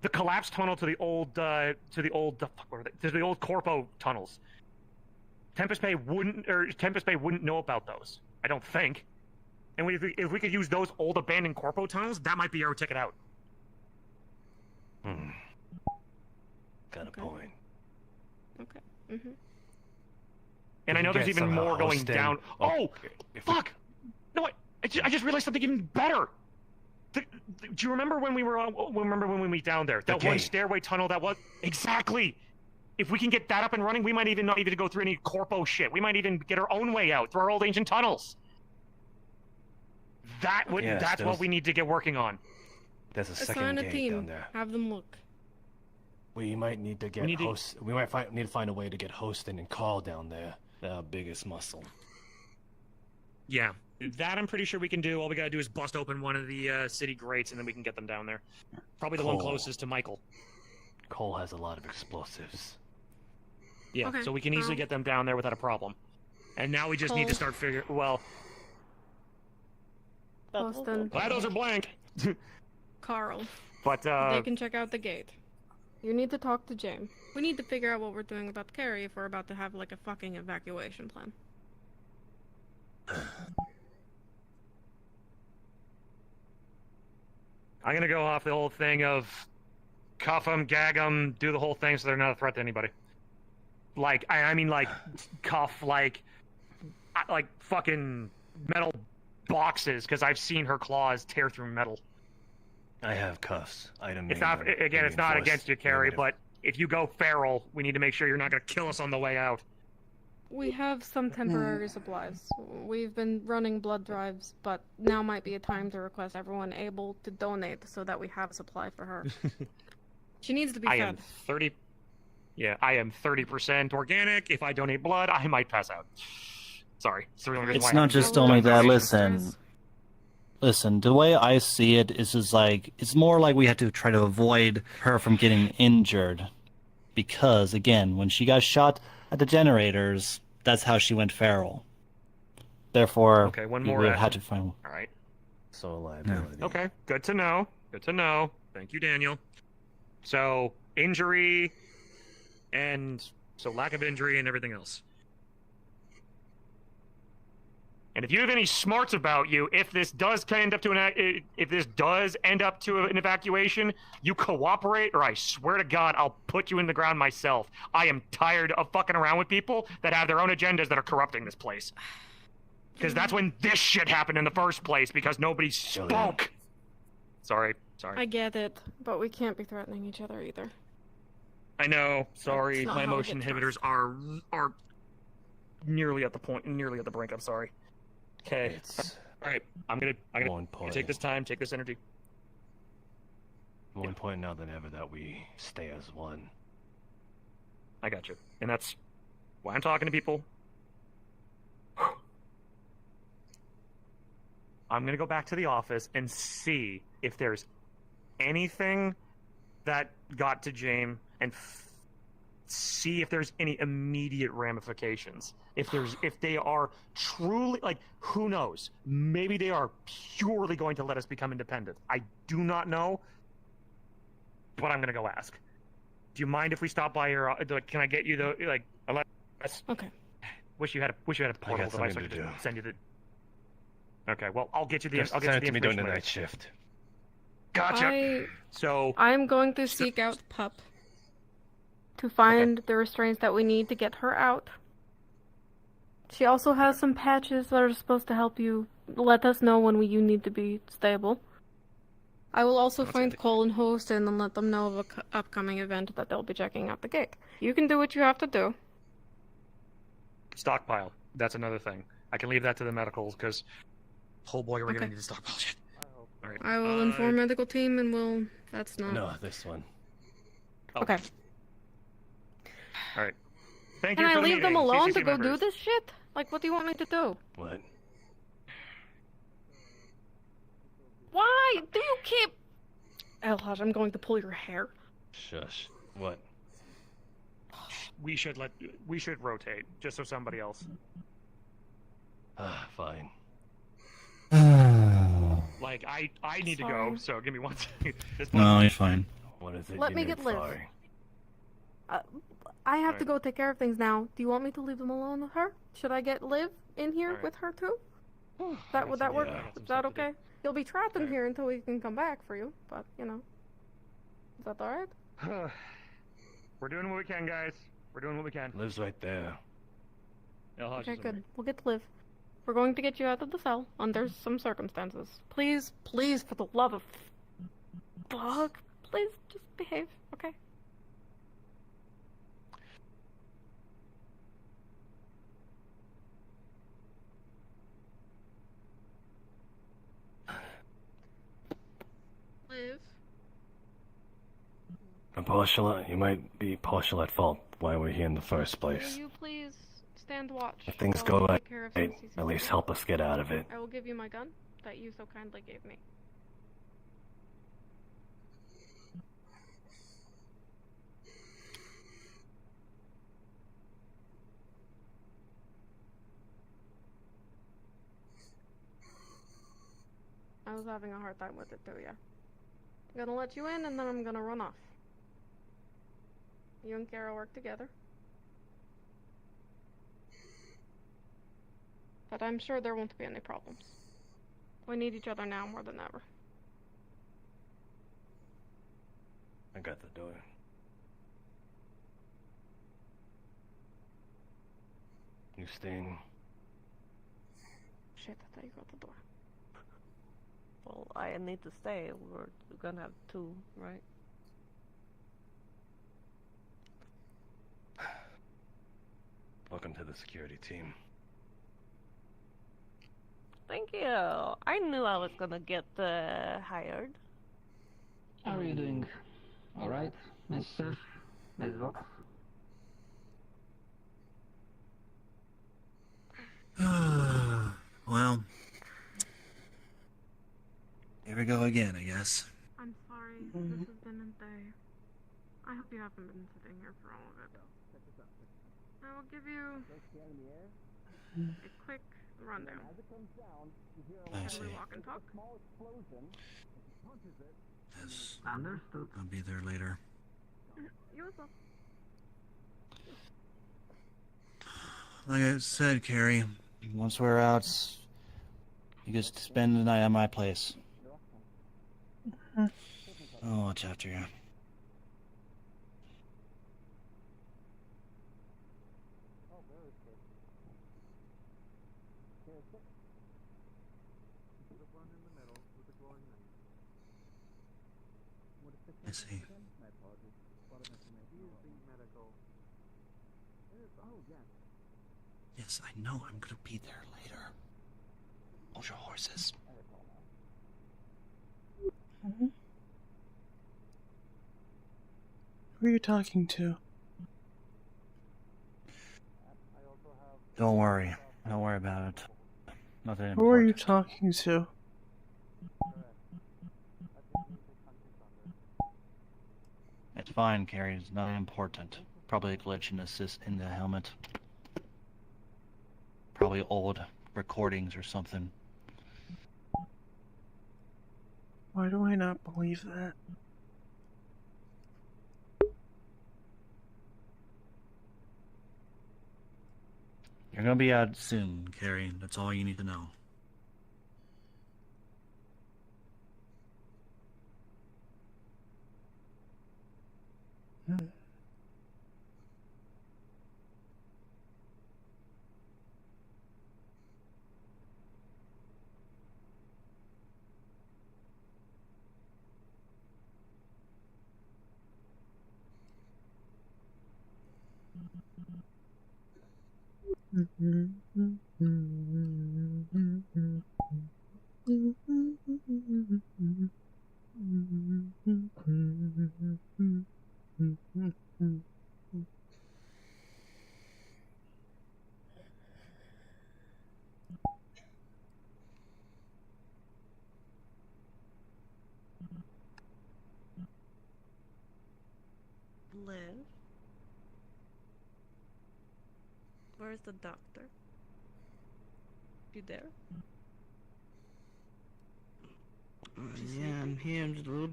The collapsed tunnel to the old Corpo tunnels. Tempest Bay wouldn't know about those. I don't think. And if we could use those old abandoned Corpo tunnels, that might be our ticket out. Got a point. Okay. Mm-hmm. And I know there's even more going down. Oh, fuck! No, I just realized something even better. Do you remember when we went down there? That one stairway tunnel that was exactly. If we can get that up and running, we might even not even go through any Corpo shit. We might even get our own way out through our old ancient tunnels. That's what we need to get working on. There's a second Assign a gate team. down there. Have them look. We might need to get need to find a way to get Hostin and Carl down there. They're our biggest muscle. Yeah, that I'm pretty sure we can do. All we gotta do is bust open one of the city grates, and then we can get them down there. Probably the one closest to Michael. Cole has a lot of explosives. Yeah, Okay, so we can easily get them down there without a problem. And now we just need to start figuring. Well, Boston. those are blank. Carl. But They can check out the gate. You need to talk to James. We need to figure out what we're doing about Carrie if we're about to have like a fucking evacuation plan. I'm gonna go off the whole thing of cuff them, gag them, do the whole thing so they're not a threat to anybody. Like, I mean, like, cuff, like fucking metal boxes, because I've seen her claws tear through metal. I have cuffs. It's not against you, Carrie, but if you go feral, we need to make sure you're not gonna kill us on the way out. We have some temporary supplies. We've been running blood drives, but now might be a time to request everyone able to donate so that we have a supply for her. She needs to be fed. I am 30% organic. If I donate blood, I might pass out. Sorry. It's not just only that. Listen, the way I see it is like, it's more like we have to try to avoid her from getting injured. Because, again, when she got shot at the generators, that's how she went feral. Therefore, okay, one more we had to find... All right. So liability. Okay, good to know. Good to know. Thank you, Daniel. So, injury, and so lack of injury and everything else. And if you have any smarts about you, if this does end up to an evacuation, you cooperate, or I swear to God, I'll put you in the ground myself. I am tired of fucking around with people that have their own agendas that are corrupting this place. Because that's when this shit happened in the first place, because nobody spoke. Sorry. I get it, but we can't be threatening each other either. I know. Sorry, my emotion inhibitors are nearly at the brink. I'm sorry. Okay. All right. I'm gonna take this time, take this energy. More important now than ever that we stay as one. I got you, and that's while I'm talking to people, I'm gonna go back to the office and see if there's anything that got to James and see if there's any immediate ramifications. If they are truly, like, who knows? Maybe they are purely going to let us become independent. I do not know, but I'm gonna go ask. Do you mind if we stop by your? Can I get you the Okay. Wish you had a portable device so I could just send you the. Okay, well, I'll get you the. Just I'll get send you it the to me during information the later. night shift. Gotcha. I'm going to seek out Pup to find the restraints that we need to get her out. She also has some patches that are supposed to help you let us know when you need to be stable. I will also find Cole and Host and then let them know of an upcoming event that they'll be checking out the gate. You can do what you have to do. Stockpile. That's another thing. I can leave that to the medicals because, oh boy, we're gonna need to stockpile shit. All right. I will inform medical team and we'll. That's not. No, this one. Okay. All right. Thank Can you I for the leave them meeting, alone CCC to go do members. this shit? Like, what do you want me to do? What? Why do you keep? Elhaj, I'm going to pull your hair. Shush. What? We should rotate just so somebody else. Fine. Like I need to go, so give me one second. No, you're fine. What is it? Let you me need, get Liv. Fari? I have to go take care of things now. Do you want me to leave them alone with her? Should I get Liv in here with her too? Would that work? Is that okay? You'll be trapped in here until we can come back for you, but you know. Is that alright? We're doing what we can, guys. We're doing what we can. Liv's right there. Okay, good. We'll get Liv. We're going to get you out of the cell under some circumstances. Please, please, for the love of fuck, please just behave, okay? Liv? And partial, you might be partial at fault why we're here in the first Will place. you please stand watch? If things while go I right, take care of some CCTV? at least help us get out of it. I will give you my gun that you so kindly gave me. I was having a hard time with it too, yeah. I'm gonna let you in and then I'm gonna run off. You and Kara work together. But I'm sure there won't be any problems. We need each other now more than ever. I got the door. You staying? Shit, I thought you got the door. Well, I need to stay. We're gonna have two, right? Welcome to the security team. Thank you. I knew I was gonna get hired. How are you doing? Alright, Mr. Medlock? Well, here we go again, I guess. I'm sorry, this has been a day. I hope you haven't been sitting here for all of it. I will give you a quick rundown. I see. Can we walk and talk? Yes. Understood. I'll be there later. You as well. Like I said, Carrie, once we're out, you just spend the night at my place. I'll watch after you. I see. Yes, I know. I'm gonna be there later. Hold your horses. Who are you talking to? Don't worry. Don't worry about it. Nothing Who are you important. talking to? It's fine, Carrie. It's not important. Probably a glitch in the helmet. Probably old recordings or something. Why do I not believe that? You're gonna be out soon, Carrie. That's all you need to know. Liv? Where's the doctor? You there? Yeah, I'm here. I'm just a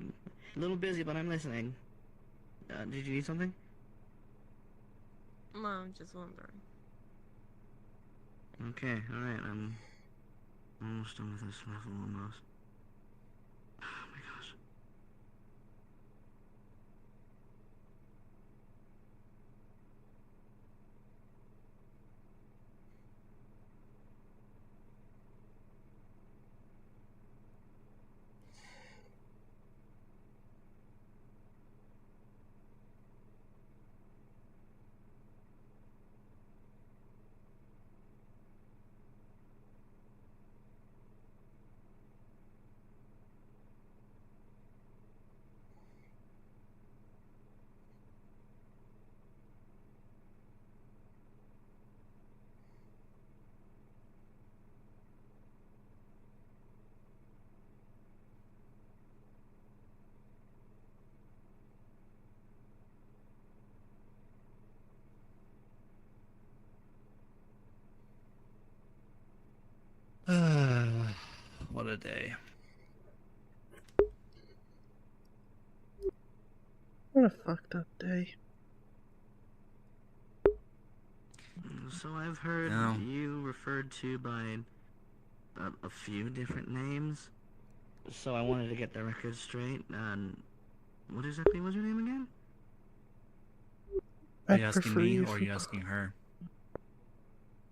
little busy, but I'm listening. Did you need something? No, I'm just wondering. Okay, alright, I'm almost done with this level, almost. Oh my gosh. What a day. What a fucked up day. So I've heard No. you referred to by a few different names. So I wanted to get the record straight. What exactly was your name again? Are you asking me or are you asking her?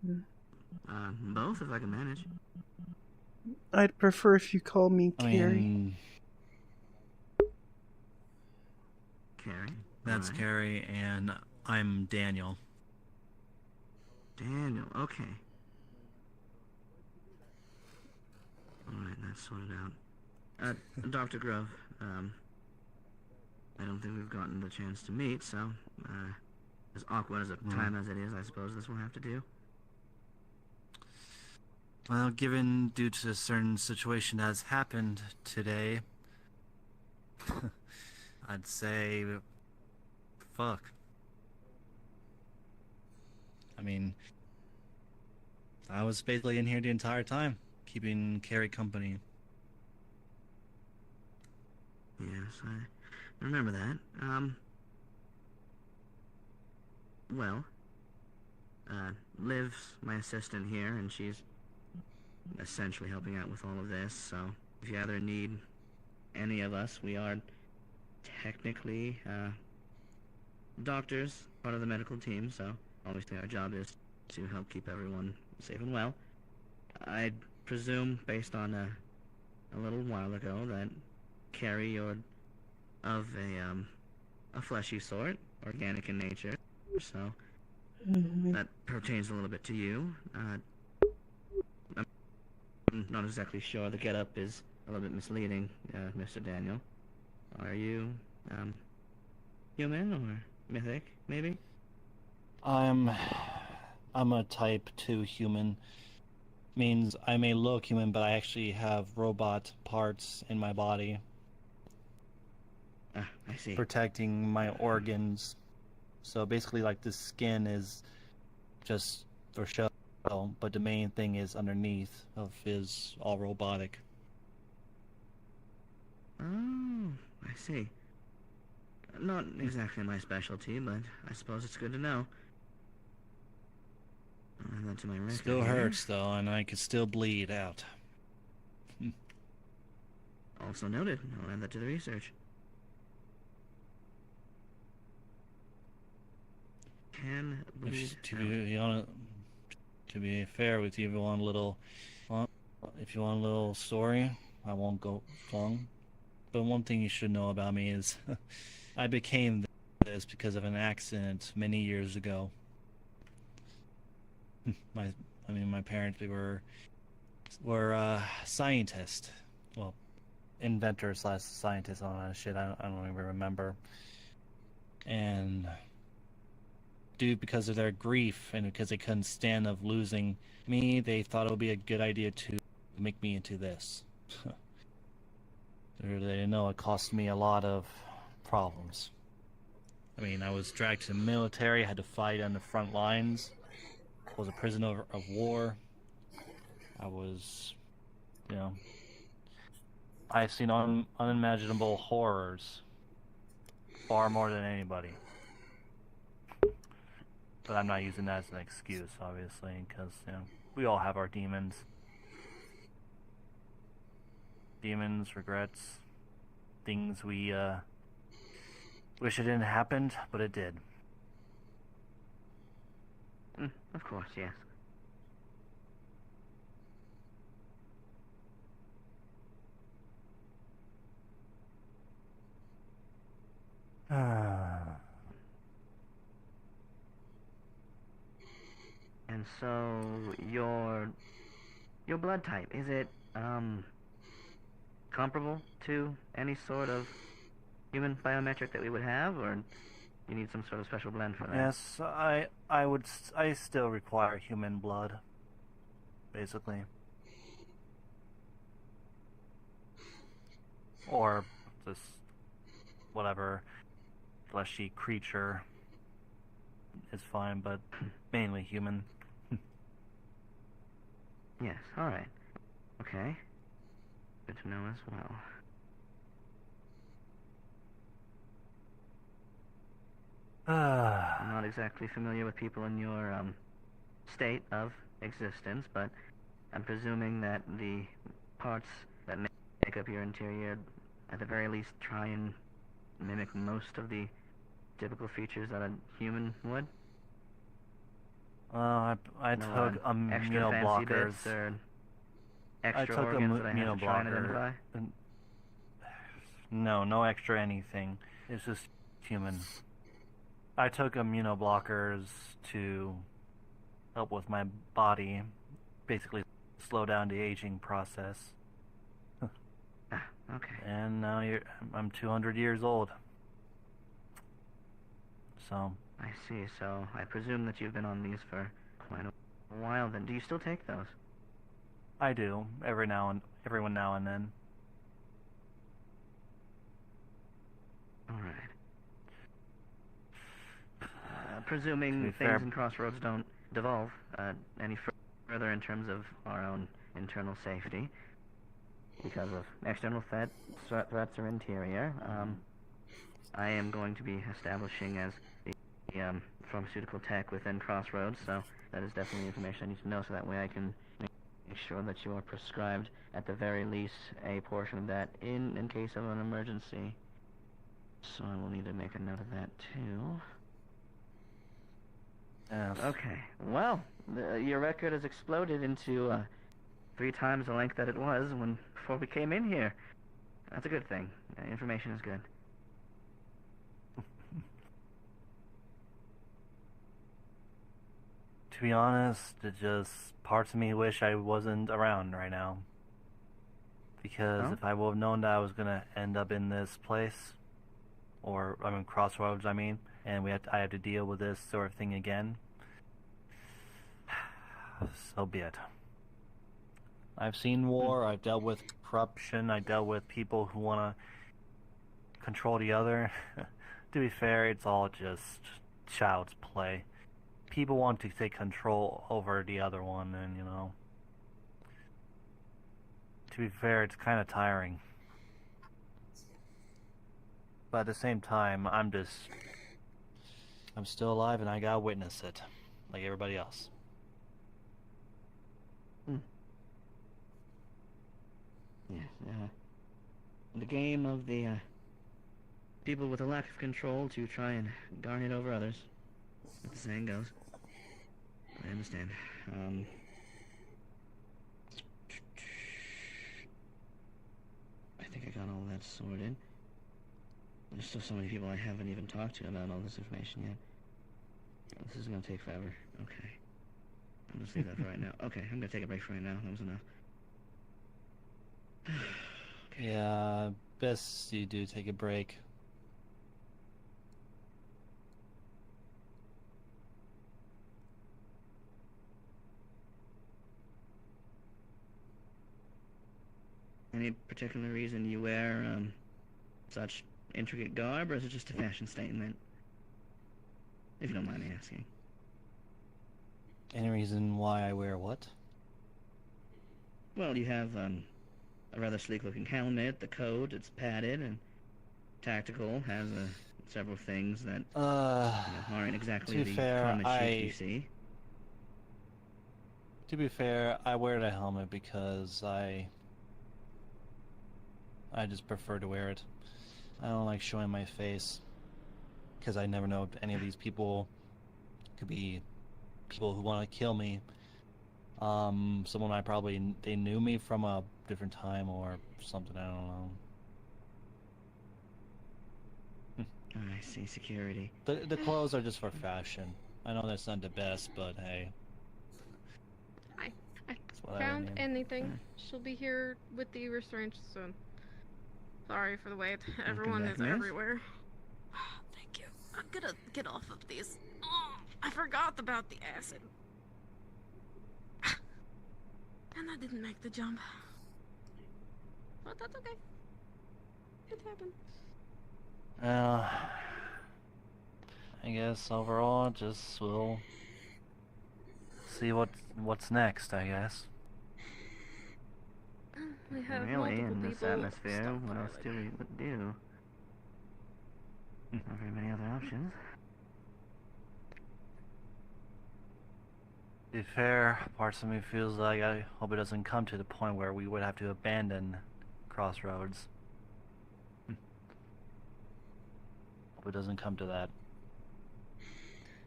Both if I can manage. I'd prefer if you call me I Carrie. mean, Carrie? that's Alright. Carrie, and I'm Daniel. Daniel, okay. Alright, that's sorted out. Dr. Grove, I don't think we've gotten the chance to meet, so, as awkward as a time as it is, I suppose this will have to do. Well, given due to a certain situation that has happened today, I'd say, fuck. I mean, I was basically in here the entire time, keeping Carrie company. Yes, I remember that. Well, Liv's my assistant here, and she's essentially helping out with all of this, so if you either need any of us, we are technically, doctors, part of the medical team, so obviously our job is to help keep everyone safe and well. I presume, based on a little while ago, that Carrie, you're of a fleshy sort, organic in nature, so that pertains a little bit to you. I'm not exactly sure. The getup is a little bit misleading, Mr. Daniel. Are you, human or mythic, maybe? I'm I'm a type 2 human. Means I may look human, but I actually have robot parts in my body. Ah, I see. Protecting my organs. So basically, like, the skin is just for show, but the main thing is underneath is all robotic. Oh, I see. Not exactly my specialty, but I suppose it's good to know. I'll add that to my record Still here. hurts though, and I could still bleed out. Also noted. I'll add that to the research. Can bleed To be fair with you, if you want a little story, I won't go long. But one thing you should know about me is I became this because of an accident many years ago. My parents, they were scientists. Well, inventors / scientists on that shit. I don't even remember. And because of their grief and because they couldn't stand of losing me, they thought it would be a good idea to make me into this. They didn't know it cost me a lot of problems. I mean, I was dragged to the military, had to fight on the front lines, was a prisoner of war. I was, I've seen unimaginable horrors, far more than anybody. But I'm not using that as an excuse, obviously, because, we all have our demons. Demons, regrets, things we wish it didn't happen, but it did. Of course, yes. And so your blood type, is it comparable to any sort of human biometric that we would have, or you need some sort of special blend for that? Yes, I still require human blood, basically. Or just whatever fleshy creature is fine, but mainly human. Yes, alright. Okay. Good to know as well. I'm not exactly familiar with people in your state of existence, but I'm presuming that the parts that make up your interior at the very least try and mimic most of the typical features that a human would. I took immunoblockers. Extra organs that I have to try and identify? No extra anything. It's just human. I took immunoblockers to help with my body, basically slow down the aging process. Okay. And now I'm 200 years old. So. I see. So I presume that you've been on these for quite a while. Then, do you still take those? I do every now and then. All right. Presuming things in Crossroads don't devolve any further in terms of our own internal safety, because of external threats or interior, I am going to be establishing as the pharmaceutical tech within Crossroads, so that is definitely information I need to know, so that way I can make sure that you are prescribed, at the very least, a portion of that in case of an emergency. So I will need to make a note of that, too. Yes. Okay, well, your record has exploded into 3 times the length that it was before we came in here. That's a good thing. Information is good. To be honest, it just parts of me wish I wasn't around right now. Because if I would have known that I was gonna end up in this place, Crossroads, and I had to deal with this sort of thing again, so be it. I've seen war, I've dealt with corruption, I dealt with people who want to control the other. To be fair, it's all just child's play. People want to take control over the other one, and you know, to be fair, it's kind of tiring. But at the same time, I'm still alive and I gotta witness it, like everybody else. Yes, the game of the people with a lack of control to try and garner it over others. What the saying goes. I understand. I think I got all that sorted. There's still so many people I haven't even talked to about all this information yet. This is gonna take forever. Okay. I'll just leave that for right now. Okay, I'm gonna take a break for right now. That was enough. Okay. Yeah, best you do take a break. Any particular reason you wear such intricate garb, or is it just a fashion statement? If you don't mind me asking. Any reason why I wear what? Well, you have a rather sleek-looking helmet, the coat, it's padded and tactical, has several things that aren't exactly the common shape you see. To be fair, I wear the helmet because I just prefer to wear it. I don't like showing my face because I never know if any of these people could be people who want to kill me. Someone they knew me from a different time or something, I don't know. I see, security. The clothes are just for fashion. I know that's not the best, but hey. I what I found mean. anything. She'll be here with the restraints soon. Sorry for the wait. Everyone is everywhere. Thank you. I'm gonna get off of these. Oh, I forgot about the acid. And I didn't make the jump. But that's okay. It happened. Well, I guess overall, just we'll see what's next, I guess. We have really, in this people atmosphere, what else do we do? Not very many other options. To be fair, parts of me feels like I hope it doesn't come to the point where we would have to abandon Crossroads. Hope it doesn't come to that.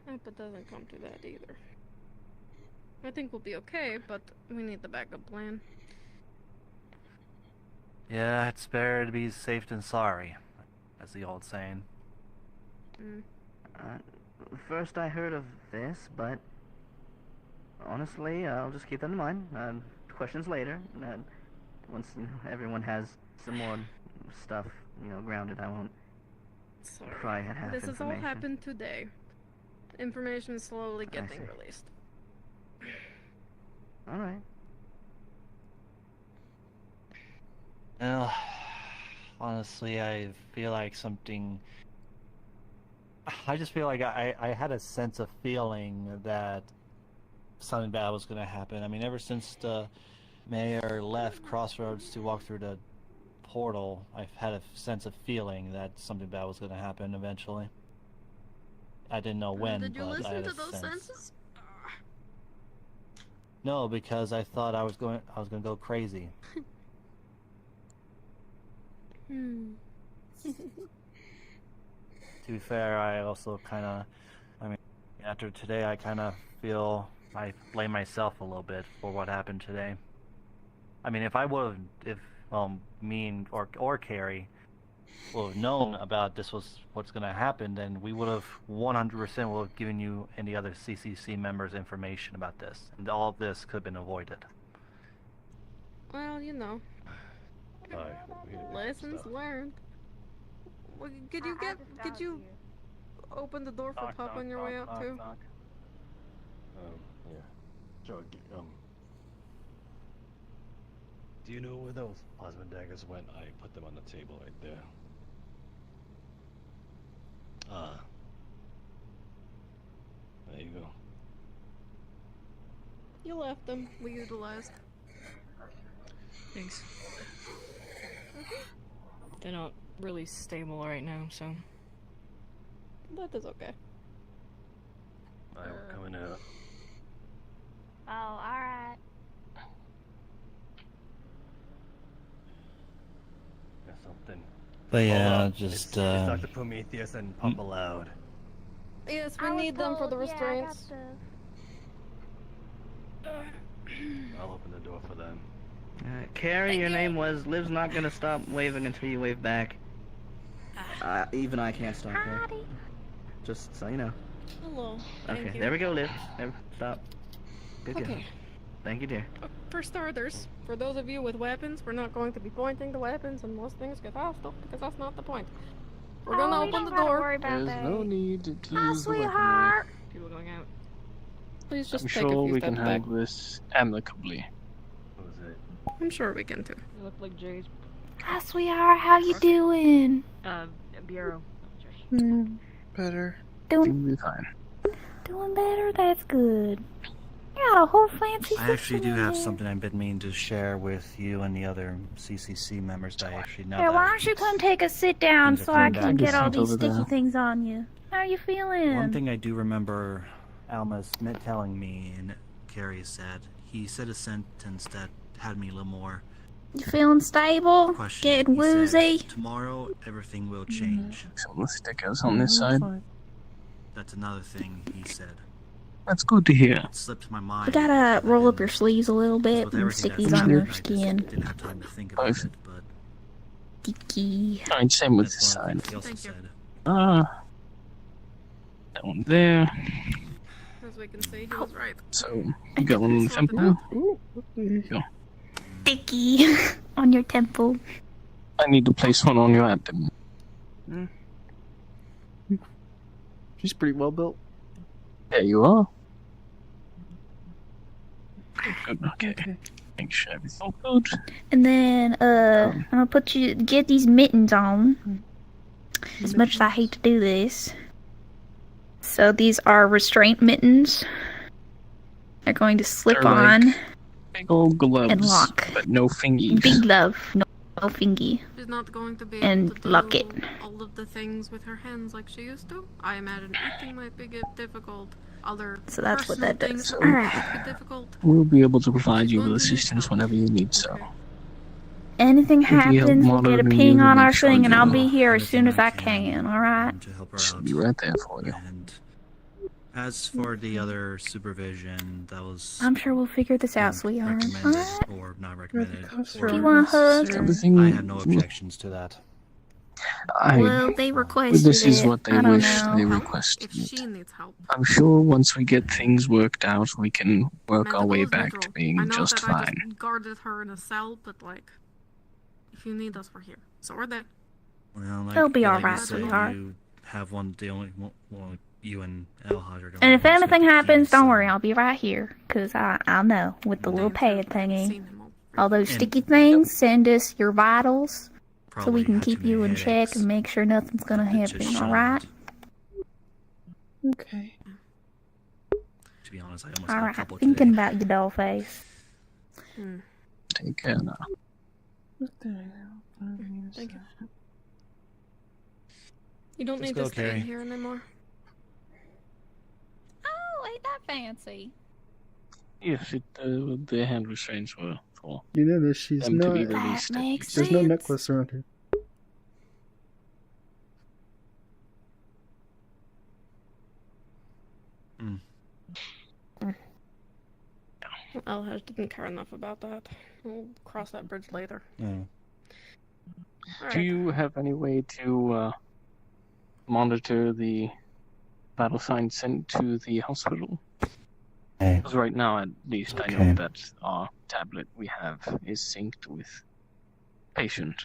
I hope it doesn't come to that either. I think we'll be okay, but we need the backup plan. Yeah, it's better to be safe than sorry, as the old saying. First I heard of this, but honestly, I'll just keep that in mind. Questions later. Once everyone has some more stuff, grounded, I won't pry at half This has all information. happened today. Information is slowly getting released. All right. Well, honestly, I feel like something... I just feel like I had a sense of feeling that something bad was going to happen. I mean, ever since the mayor left Crossroads to walk through the portal, I've had a sense of feeling that something bad was going to happen eventually. I didn't know when, Did you but I listen had to a those sense. senses? No, because I thought I was going to go crazy. To be fair, I also after today, I kind of feel I blame myself a little bit for what happened today. I mean, if me and or Carrie would have known about this was what's going to happen, then we would have 100% would have given you and the other CCC members information about this, and all of this could have been avoided. Well, lessons learned. Well, could you open the door for Pop on your way out too? Yeah. Joe, do you know where those plasma daggers went? I put them on the table right there. There you go. You left them. We utilized. Thanks. They're not really stable right now, so. That is okay. I'm coming out. Oh, alright. Got something. But yeah, Hold up. just It's Dr. Prometheus and Papa Loud. Yes, we need them for the restraints. I'll open the door for them. Carrie, your name was. Liv's not gonna stop waving until you wave back. Even I can't stop her. Just so you know. Hello. Okay, Thank you. there we go, Liv. There, stop. Good, good. Okay. Thank you, dear. For starters, for those of you with weapons, we're not going to be pointing the weapons unless things get hostile, because that's not the point. We're gonna open the door. There's no need to use the weaponry. sweetheart. People going out. Please just I'm take a sure few we steps can back. handle this amicably. I'm sure we can too. You look like Jay's. Hi, sweetheart. How you doing? Bureau. Better. Doing We'll be fine. doing better. That's good. You got a whole fancy. I actually do section in have there. something I've been meaning to share with you and the other CCC members that I actually know. Here, why don't you come take a sit down Things so are I coming can back. get all Sit these over sticky there. things on you? How are you feeling? One thing I do remember Alma Smith telling me, and Carrie said, he said a sentence that had me a little more You feeling stable? questioning. Getting He said, woozy? tomorrow everything will change. Some of the stickers on this side. That's another thing he said. That's good to hear. It slipped my mind. You gotta roll up your sleeves a little bit With and everything stick that's these on your happened, I just skin. didn't have time to think about it, but Sticky. Alright, same with this that's one of the side. things he also said. That one there. As we can see, he was right. So, you got one on the temple. Ooh, there you go. Sticky on your temple. I need to place one on your abdomen. She's pretty well built. There you are. Good, okay. Make sure everything's good. And then, I'm gonna get these mittens on. As much as I hate to do this. So these are restraint mittens. They're going to slip They're like on big old gloves, and lock. but no fingies. Big glove, no fingy. She's not going to be And able to lock do it. all of the things with her hands like she used to. I imagine eating might be difficult. Other So that's what personal that does. things Alright. might be difficult. We'll be able to provide you with assistance whenever you need so. Anything If you help happens, we'll get a monitoring ping you, on make our sure thing, and you I'll know be here as soon as I can, alright? She'll be right there for you. And as for the other supervision, that was I'm sure we'll figure this out, sweetheart. recommended Alright? or not recommended. Do you want a hug? Everything. I had no objections to that. Well, they requested This is it. what they I don't wish know. they requested. If she needs help. I'm sure once we get things worked out, we can work our Medical way is back neutral. to being I know just that I fine. just guarded her in a cell, but like, if you need us, we're here. So we're there. Well, like, They'll be like alright, you said, sweetheart. You have one, the only, well, you and Alhaj are the And only if ones anything with the happens, keys, don't so- worry, I'll be right here. Cause I'll know with the little pad thingy. All those And- sticky things, send us your vitals. So Probably we can had too keep you many in check headaches. and make sure nothing's gonna Just happen, shut alright? Okay. To be honest, I almost had a Alright, couple thinking today. about your doll face. Take care now. Thank you. You don't Let's need go, to stay Carrie. in here anymore. Oh, ain't that fancy? Yes, the hand restraints were for You know that she's them to be not. released. makes There's no sense. necklace around her. Alhaj didn't care enough about that. We'll cross that bridge later. Do Alright. you have any way to monitor the vital signs sent to the hospital? Hey. Because right now, at least, I know Okay. that our tablet we have is synced with patient.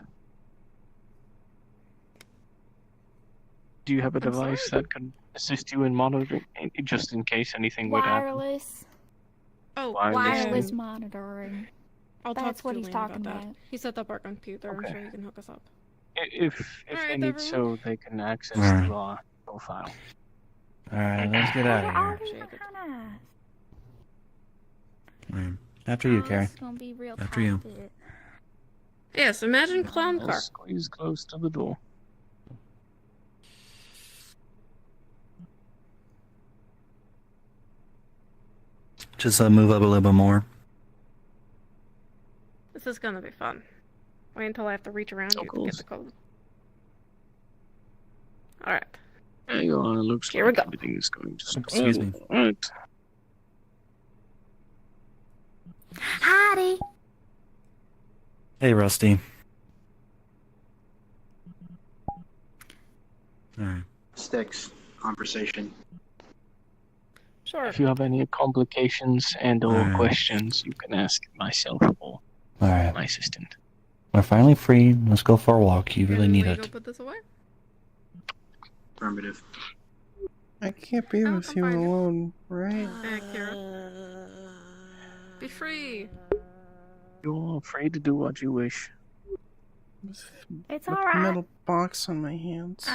Do you have a device that could assist you in monitoring, just in case anything would happen? Wireless. Oh, wireless monitoring. I'll talk That's to what he's Julian talking about that. about. He set up our computer. I'm Okay. sure he can hook us up. If Alright, they need everyone. so they can access Alright. the profile. Alright, let's get out of here. Alright. After you, Carrie. It's gonna be real After you. tight. Yes, imagine clown I'll car. squeeze close to the door. Just move up a little bit more. This is gonna be fun. Wait until I have to reach around you to get the code. Alright. Hang on, it looks Here like we go. everything is going to Excuse me. Right. Howdy. Hey, Rusty. Alright. Sticks. Conversation. Sure. If you have any complications and/or Alright. questions, you can ask myself or Alright. my assistant. We're finally free. Let's go for a walk. You really need Will you it. go put this away? Affirmative. I can't be with you alone, right? Accurate. Be free. You're free to do what you wish. It's With a alright. metal box on my hands.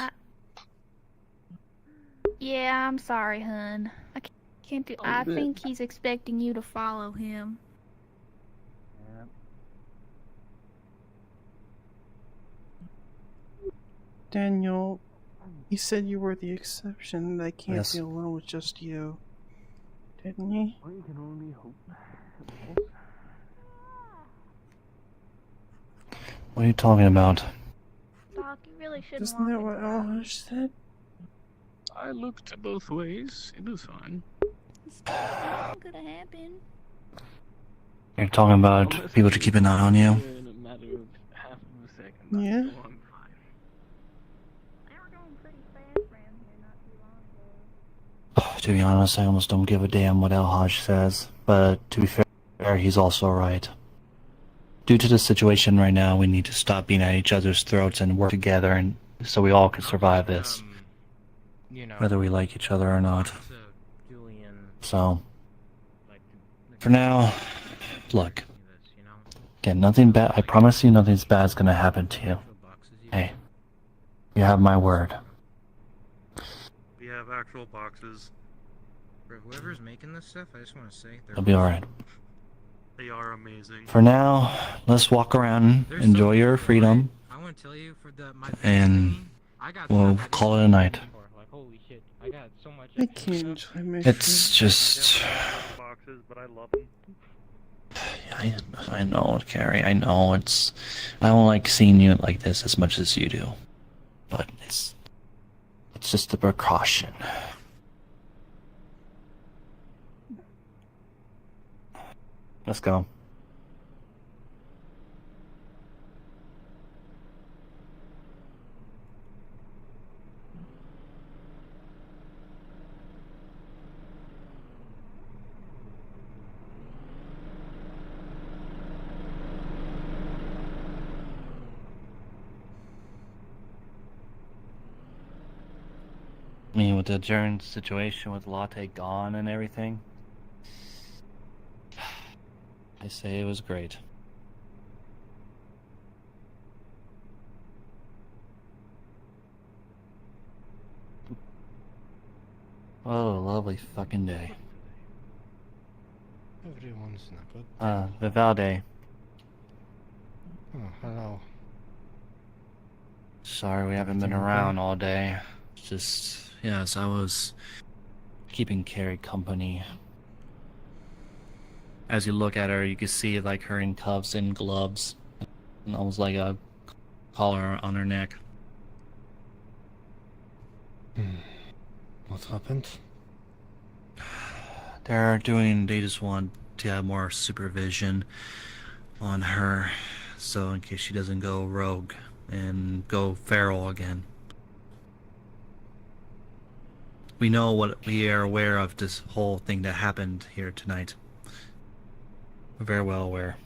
Yeah, I'm sorry, hun. I can't do. I bit. think he's expecting you to follow him. Daniel, he said you were the exception, that I can't Yes. be alone with just you. Didn't he? We can only hope. What are you talking about? Doc, you really shouldn't Isn't walk that into what Alhush said? I looked both ways. It was fine. It's gonna happen. You're talking about people to keep an eye on you? In a matter of half of a second. Yeah. I'm fine. To be honest, I almost don't give a damn what Alhaj says. But to be fair, he's also right. Due to the situation right now, we need to stop being at each other's throats and work together, and so we all can survive this, whether we like each other or not. So, for now, look. Again, nothing bad. I promise you, nothing's bad's gonna happen to you. Hey, you have my word. We have actual boxes. For whoever's making this stuff, I just want to say It'll be alright. They are amazing. For now, let's walk around, enjoy your freedom, I want to tell you for the and we'll call it a night. holy shit, I got so much. I can't enjoy my It's just... boxes, but I love them. I know, Carrie, I know, it's... I don't like seeing you like this as much as you do. But it's just a precaution. Let's go. I mean, with the current situation with Latte gone and everything, I say it was great. What a lovely fucking day. Everyone's not good. Vivaldi. Oh, hello. Sorry we haven't been Everything around okay? all day. Just, yes, I was keeping Carrie company. As you look at her, you can see like her in cuffs and gloves, and almost like a collar on her neck. What happened? They just want to have more supervision on her, so in case she doesn't go rogue and go feral again. We are aware of this whole thing that happened here tonight. We're very well aware.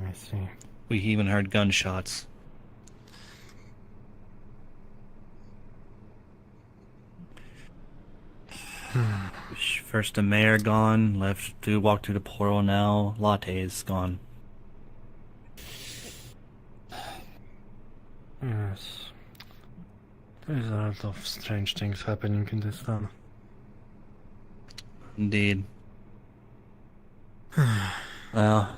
I see. We even heard gunshots. First the mayor gone, left to walk through the portal, now Latte is gone. Yes. There's a lot of strange things happening in this town. Indeed. Well,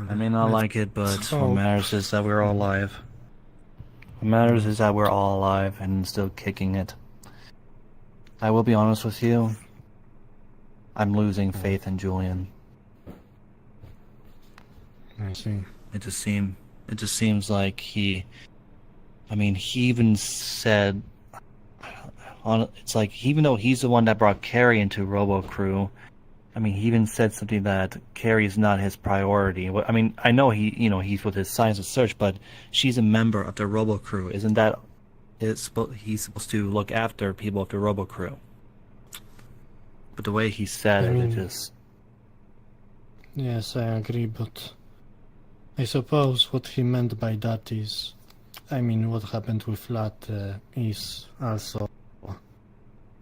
I may not like it, but what matters is that we're all alive. What matters is that we're all alive and still kicking it. I will be honest with you. I'm losing faith in Julian. I see. It just seems like he even said, it's like, even though he's the one that brought Carrie into Robo Crew, he even said something that Carrie's not his priority. I know he's with his science research, but she's a member of the Robo Crew. Isn't that he's supposed to look after people of the Robo Crew? But the way he said it just... Yes, I agree, but I suppose what he meant by that is, what happened with Lat is also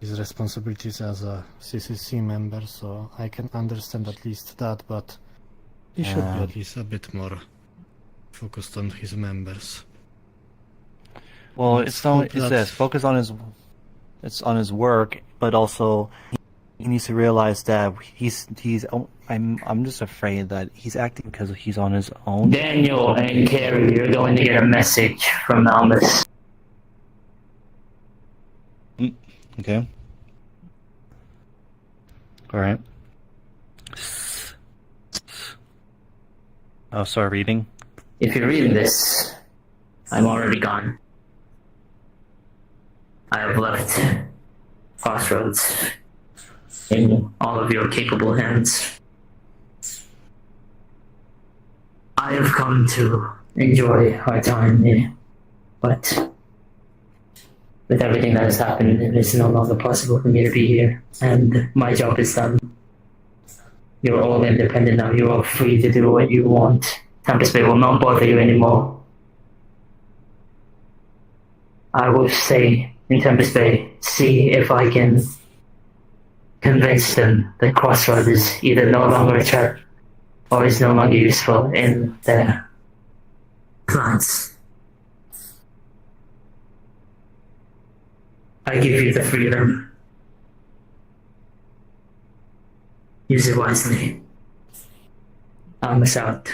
his responsibilities as a CCC member, so I can understand at least that, but he should be at least a bit more focused on his members. Well, it's focus on his work, but also he needs to realize that I'm just afraid that he's acting because he's on his own. Daniel and Carrie, you're going to get a message from Almas. Okay. Alright. Oh, sorry, reading? If you're reading this, I'm already gone. I have left Crossroads in all of your capable hands. I have come to enjoy our time here, but with everything that has happened, it is no longer possible for me to be here, and my job is done. You're all independent now. You are free to do what you want. Tempest Bay will not bother you anymore. I will stay in Tempest Bay, see if I can convince them that Crossroads is either no longer a threat or is no longer useful in their plans. I give you the freedom. Use it wisely. I'll miss out.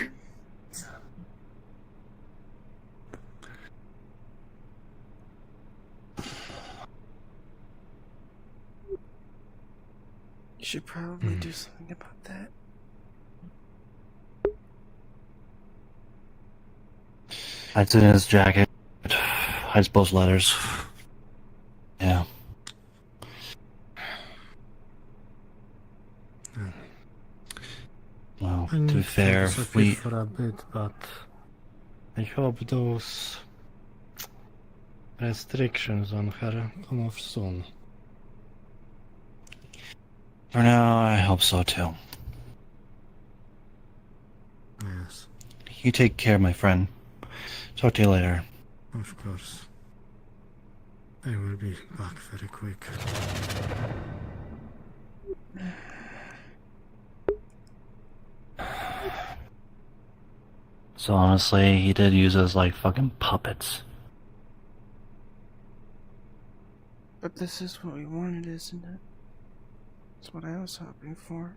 You should probably do something about that. Hides it in his jacket. Hides both letters. Yeah. Well, to be fair, we for a bit, but I hope those restrictions on her come off soon. For now, I hope so too. Yes. You take care, my friend. Talk to you later. Of course. I will be back very quick. So honestly, he did use us like fucking puppets. But this is what we wanted, isn't it? It's what I was hoping for.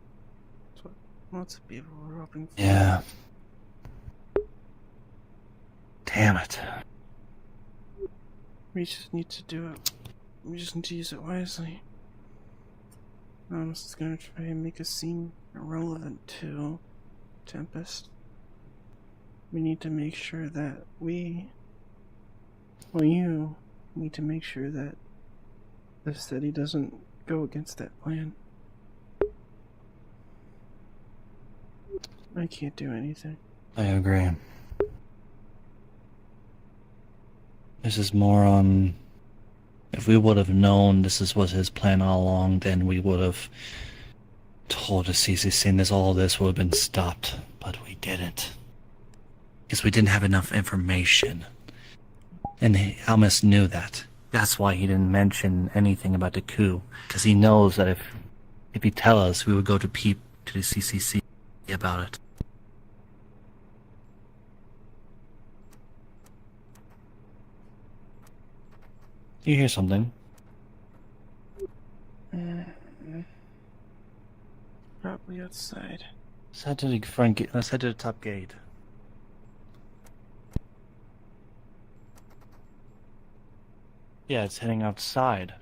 It's what lots of people were hoping for. Yeah. Damn it. We just need to do it. We just need to use it wisely. I'm just gonna try and make a scene irrelevant to Tempest. We need to make sure that you need to make sure that the city doesn't go against that plan. I can't do anything. I agree. This is more on... If we would have known this was his plan all along, then we would have told the CCC and all this would have been stopped. But we didn't. Because we didn't have enough information. And Almas knew that. That's why he didn't mention anything about the coup. Because he knows that if If you tell us, we would go to the CCC about it. You hear something? Probably outside. Let's head to the front gate. Let's head to the top gate. Yeah, it's heading outside.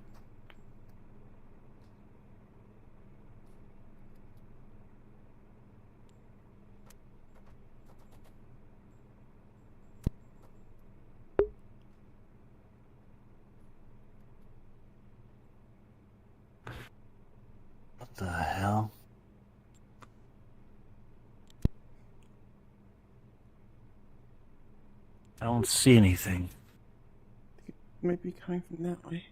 What the hell? I don't see anything. It might be coming from that way.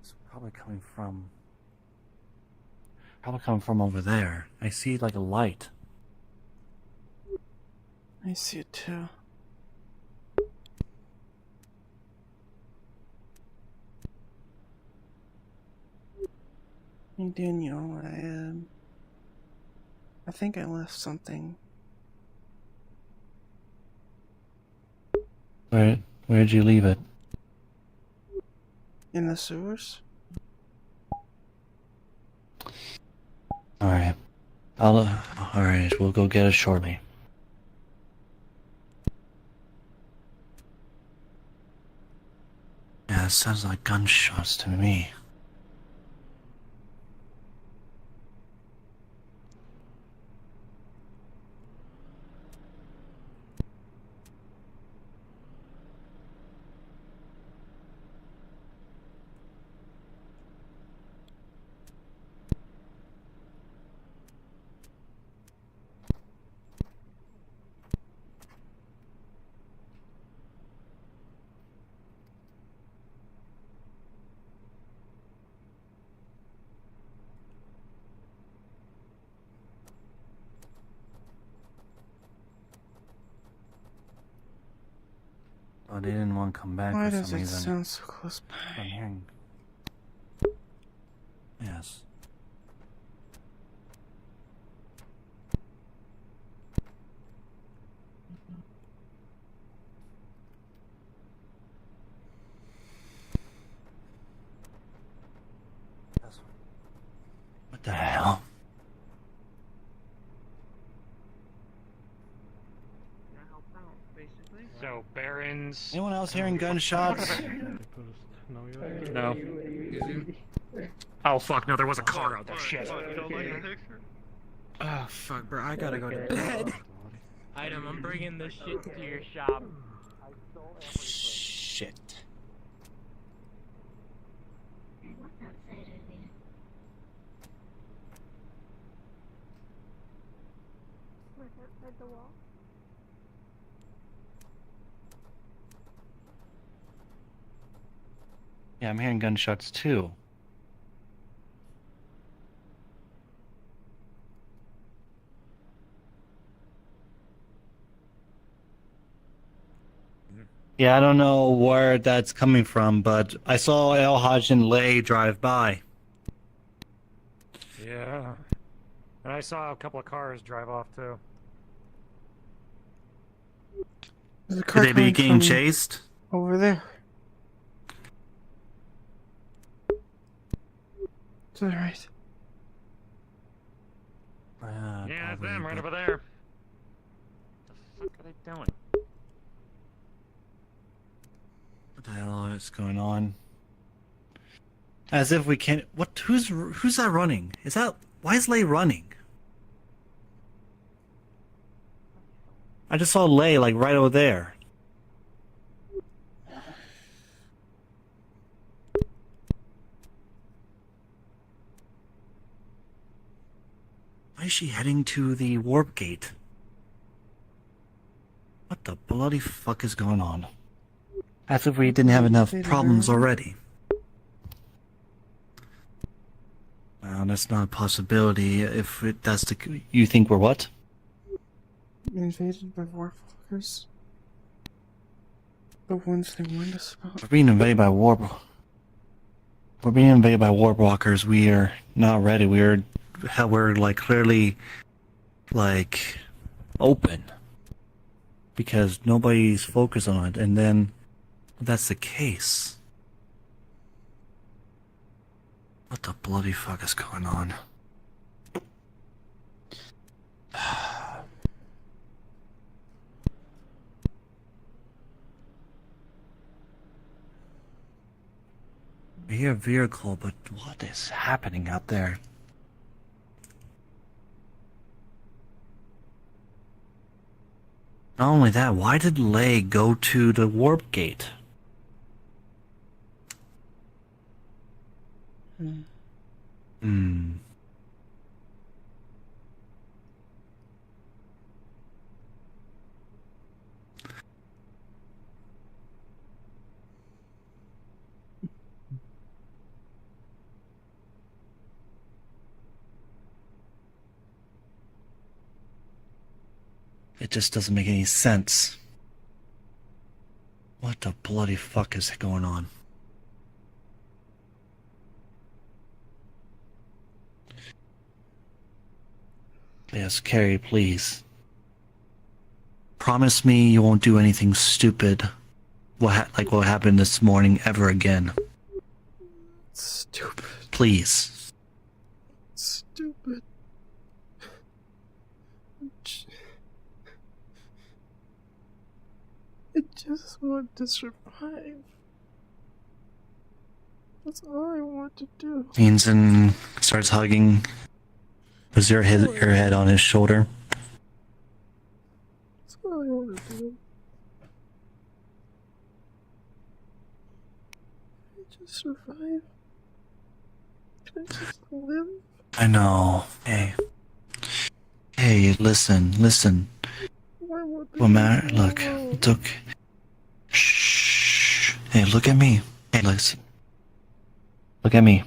It's probably coming from over there. I see like a light. I see it too. Hey Daniel, I think I left something. Where'd you leave it? In the sewers? Alright. Alright, we'll go get it shortly. Yeah, it sounds like gunshots to me. Oh, they didn't want to come back Why for does some it reason. sound so close by? I'm hearing. Yes. What the hell? So, Barons... Anyone else hearing gunshots? No. Oh, fuck, no, there was a car out there. Shit. Oh, fuck, bro, I gotta go to bed. Item, I'm bringing this shit to your shop. Shit. Outside the wall. Yeah, I'm hearing gunshots too. Yeah, I don't know where that's coming from, but I saw El Haj and Lay drive by. Yeah. And I saw a couple of cars drive off, too. There's a car Could they be coming getting from chased? over there. To the right. Yeah, it's them right over there. What the fuck are they doing? What the hell is going on? As if we can't. What? Who's that running? Is that? Why is Lay running? I just saw Lay like right over there. Why is she heading to the warp gate? What the bloody fuck is going on? As if we didn't have enough problems already. Well, that's not a possibility. If that's the... You think we're what? invaded by warfuckers. The ones they warned us about. We're being invaded by We're being invaded by warwalkers. We are not ready. We're like clearly like open because nobody's focused on it. And then if that's the case, what the bloody fuck is going on? I hear a vehicle, but what is happening out there? Not only that, why did Lei go to the warp gate? Hmm. It just doesn't make any sense. What the bloody fuck is going on? Yes, Carrie, please. Promise me you won't do anything stupid like what happened this morning ever again. Stupid. Please. Stupid. I just want to survive. That's all I want to do. Leans in, starts hugging. Puts your head on his shoulder. That's all I want to do. Can I just survive? Can I just live? I know. Hey. Hey, listen. Well, matter. Look. Shh. Hey, look at me. Hey, listen. Look at me.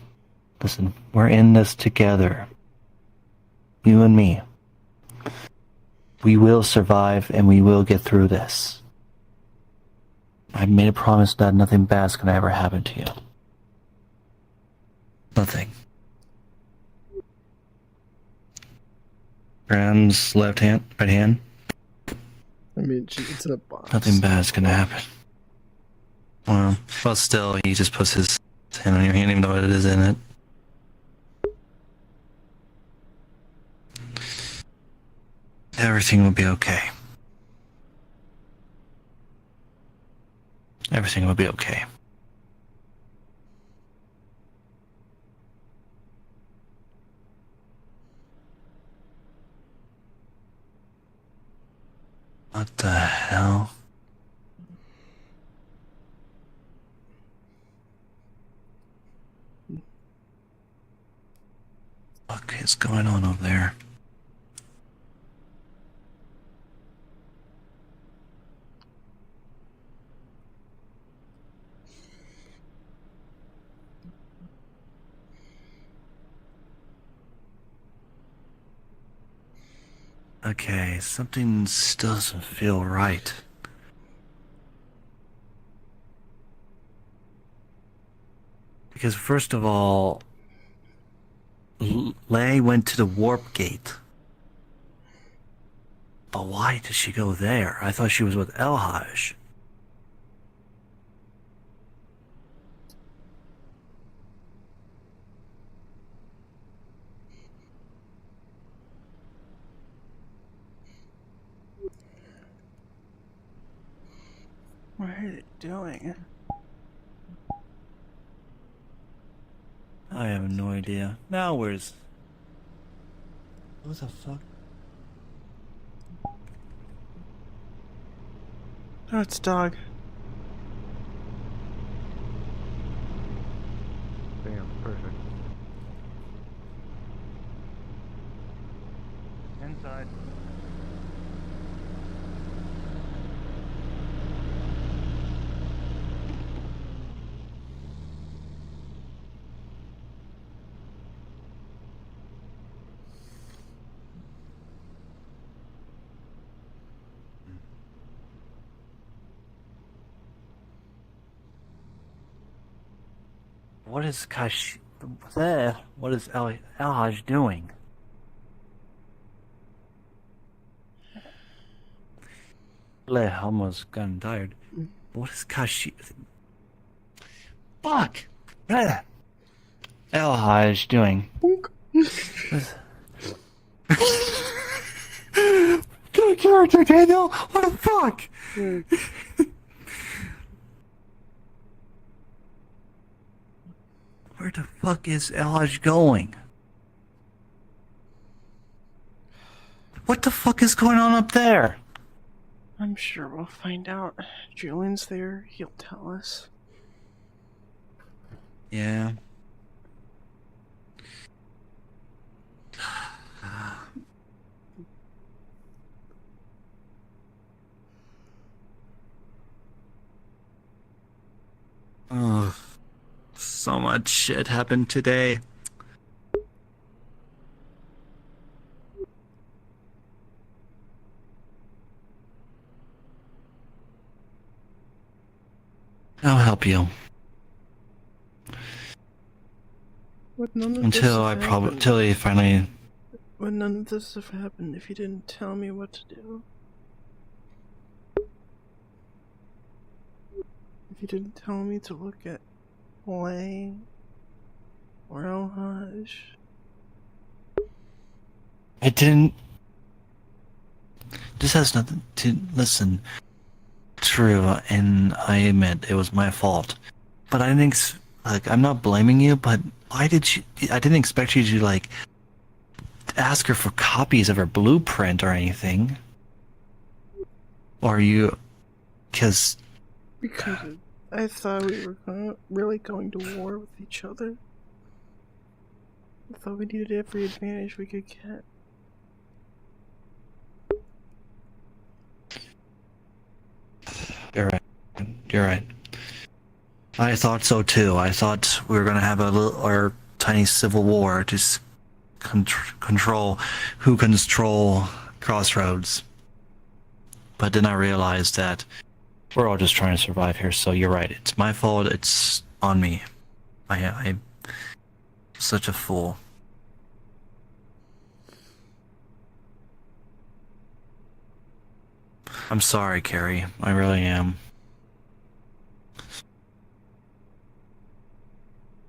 Listen, we're in this together. You and me. We will survive and we will get through this. I made a promise that nothing bad's gonna ever happen to you. Nothing. Graham's right hand. I mean, it's in a box. Nothing bad's gonna happen. Well, still, he just puts his hand on your hand, even though it is in it. Everything will be okay. Everything will be okay. What the hell? What is going on over there? Okay, something still doesn't feel right. Because first of all, Lei went to the warp gate. But why did she go there? I thought she was with Elhaj. What are they doing? I have no idea. Now where's... What the fuck? Oh, it's dog. Bam, perfect. Inside. What is what is Alhaj doing? Leh almost gotten tired. What is Kashi? Fuck! Alhaj doing? Good character, Daniel! What the fuck? Where the fuck is Alhaj going? What the fuck is going on up there? I'm sure we'll find out. Julian's there, he'll tell us. Yeah. Oh, so much shit happened today. I'll help you. Until he finally. Would none of this have happened if you didn't tell me what to do? If you didn't tell me to look at Lay or Alhaj? I didn't. This has nothing to listen. True, and I admit it was my fault. But I didn't. I'm not blaming you, but why did you? I didn't expect you to ask her for copies of her blueprint or anything. Or you, because I thought we were really going to war with each other. I thought we needed every advantage we could get. You're right. You're right. I thought so too. I thought we were gonna have our tiny civil war to control who control Crossroads. But then I realized that we're all just trying to survive here. So you're right. It's my fault. It's on me. I'm such a fool. I'm sorry, Carrie. I really am.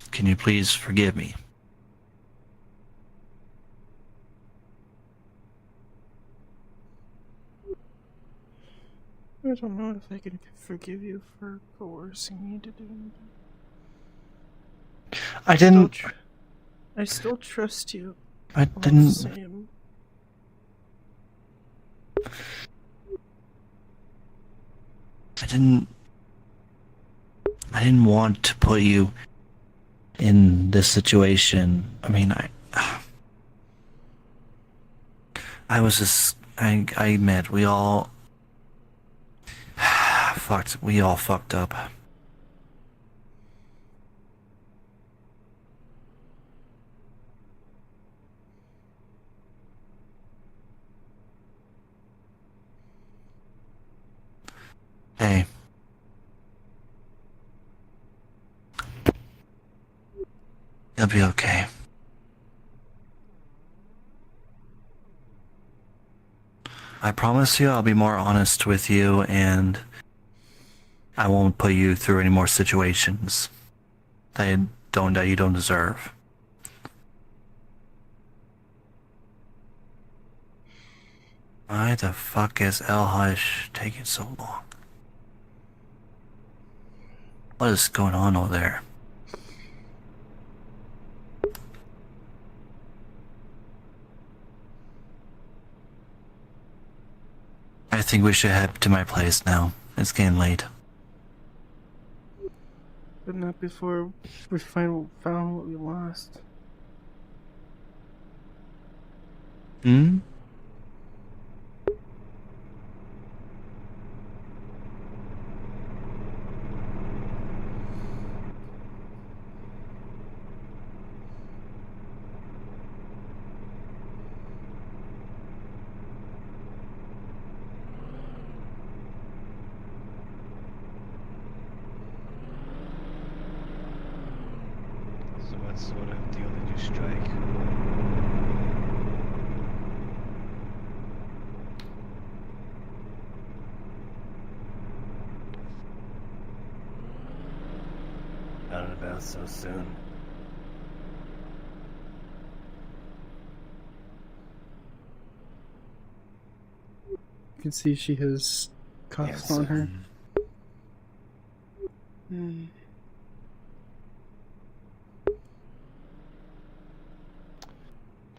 Can you please forgive me? I don't know if I can forgive you for coercing me to do anything. I didn't. I still trust you. I all didn't. the same. I didn't want to put you in this situation. I mean, I was just. I admit we all fucked up. Hey. You'll be okay. I promise you I'll be more honest with you and I won't put you through any more situations that you don't deserve. Why the fuck is Alhaj taking so long? What is going on over there? I think we should head to my place now. It's getting late. But not before we found what we lost. Hmm? sort of deal did you strike? Out and about so soon. You can see she has cuffs Yes, on her. Mm.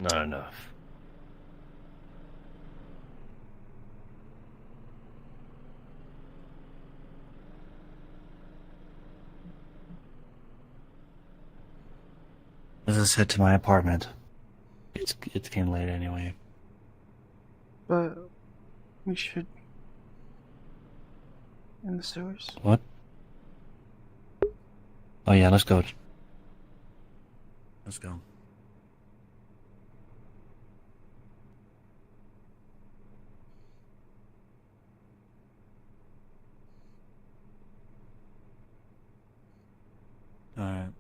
Not enough. Let's just head to my apartment. It's getting late anyway. But we should in the sewers. What? Oh yeah, let's go. Let's go. Alright.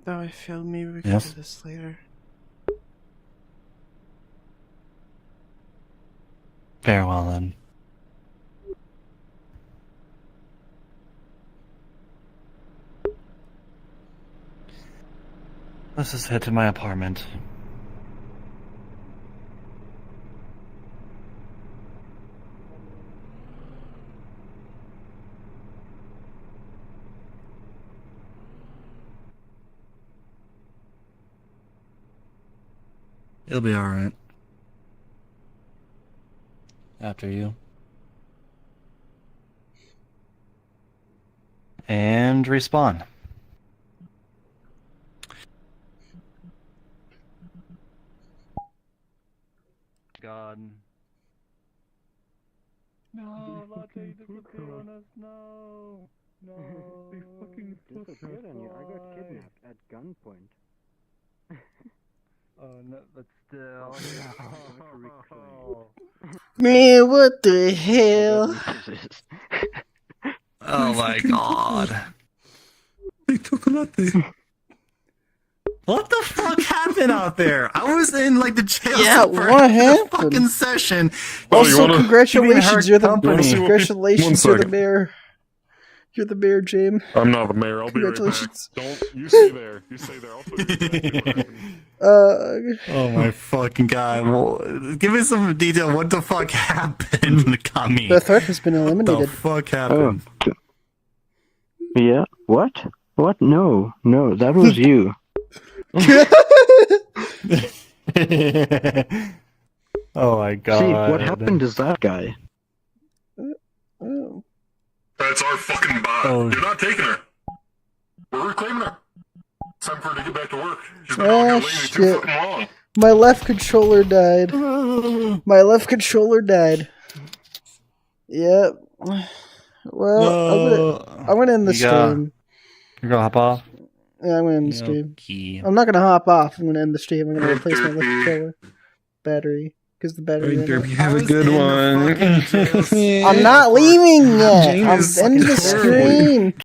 Though I feel maybe we can Yes? do this later. Farewell then. Let's just head to my apartment. It'll be alright. After you. And respawn. God. No, Latte disappeared on us. No. No. They fucking Disappeared on you. I got kidnapped at gunpoint. Oh no, but still. Man, what the hell? Oh my god. They took a latte. What the fuck happened out there? I was in like the jail Yeah, for what the happened? fucking session. Also, Keeping congratulations, her you're the company. congratulations, you're the mayor. You're the mayor, James. I'm not the mayor. I'll be right back. Congratulations. Don't you stay there. You stay there. I'll tell you exactly what happened. Oh my fucking god. Well, give me some detail. What the fuck happened when it got me? The threat has been What eliminated. the fuck happened? Yeah? What? What? No. No, that was you. Oh my god. See, what happened is that guy. Oh. That's our fucking bot. Oh. You're not taking her. We're reclaiming her. It's time for her to get back to work. She's been out here Oh lately too shit. fucking long. My left controller died. My left controller died. Yep. Well, I'm gonna end the stream. You're gonna hop off? Yeah, I'm gonna end the stream. Okay. I'm not gonna hop off. I'm gonna end the stream. I'm gonna replace my left controller battery because the battery. Alright, went Derby, out. have a good one. I'm not leaving yet. James I'm is ending the fucking horrible. stream.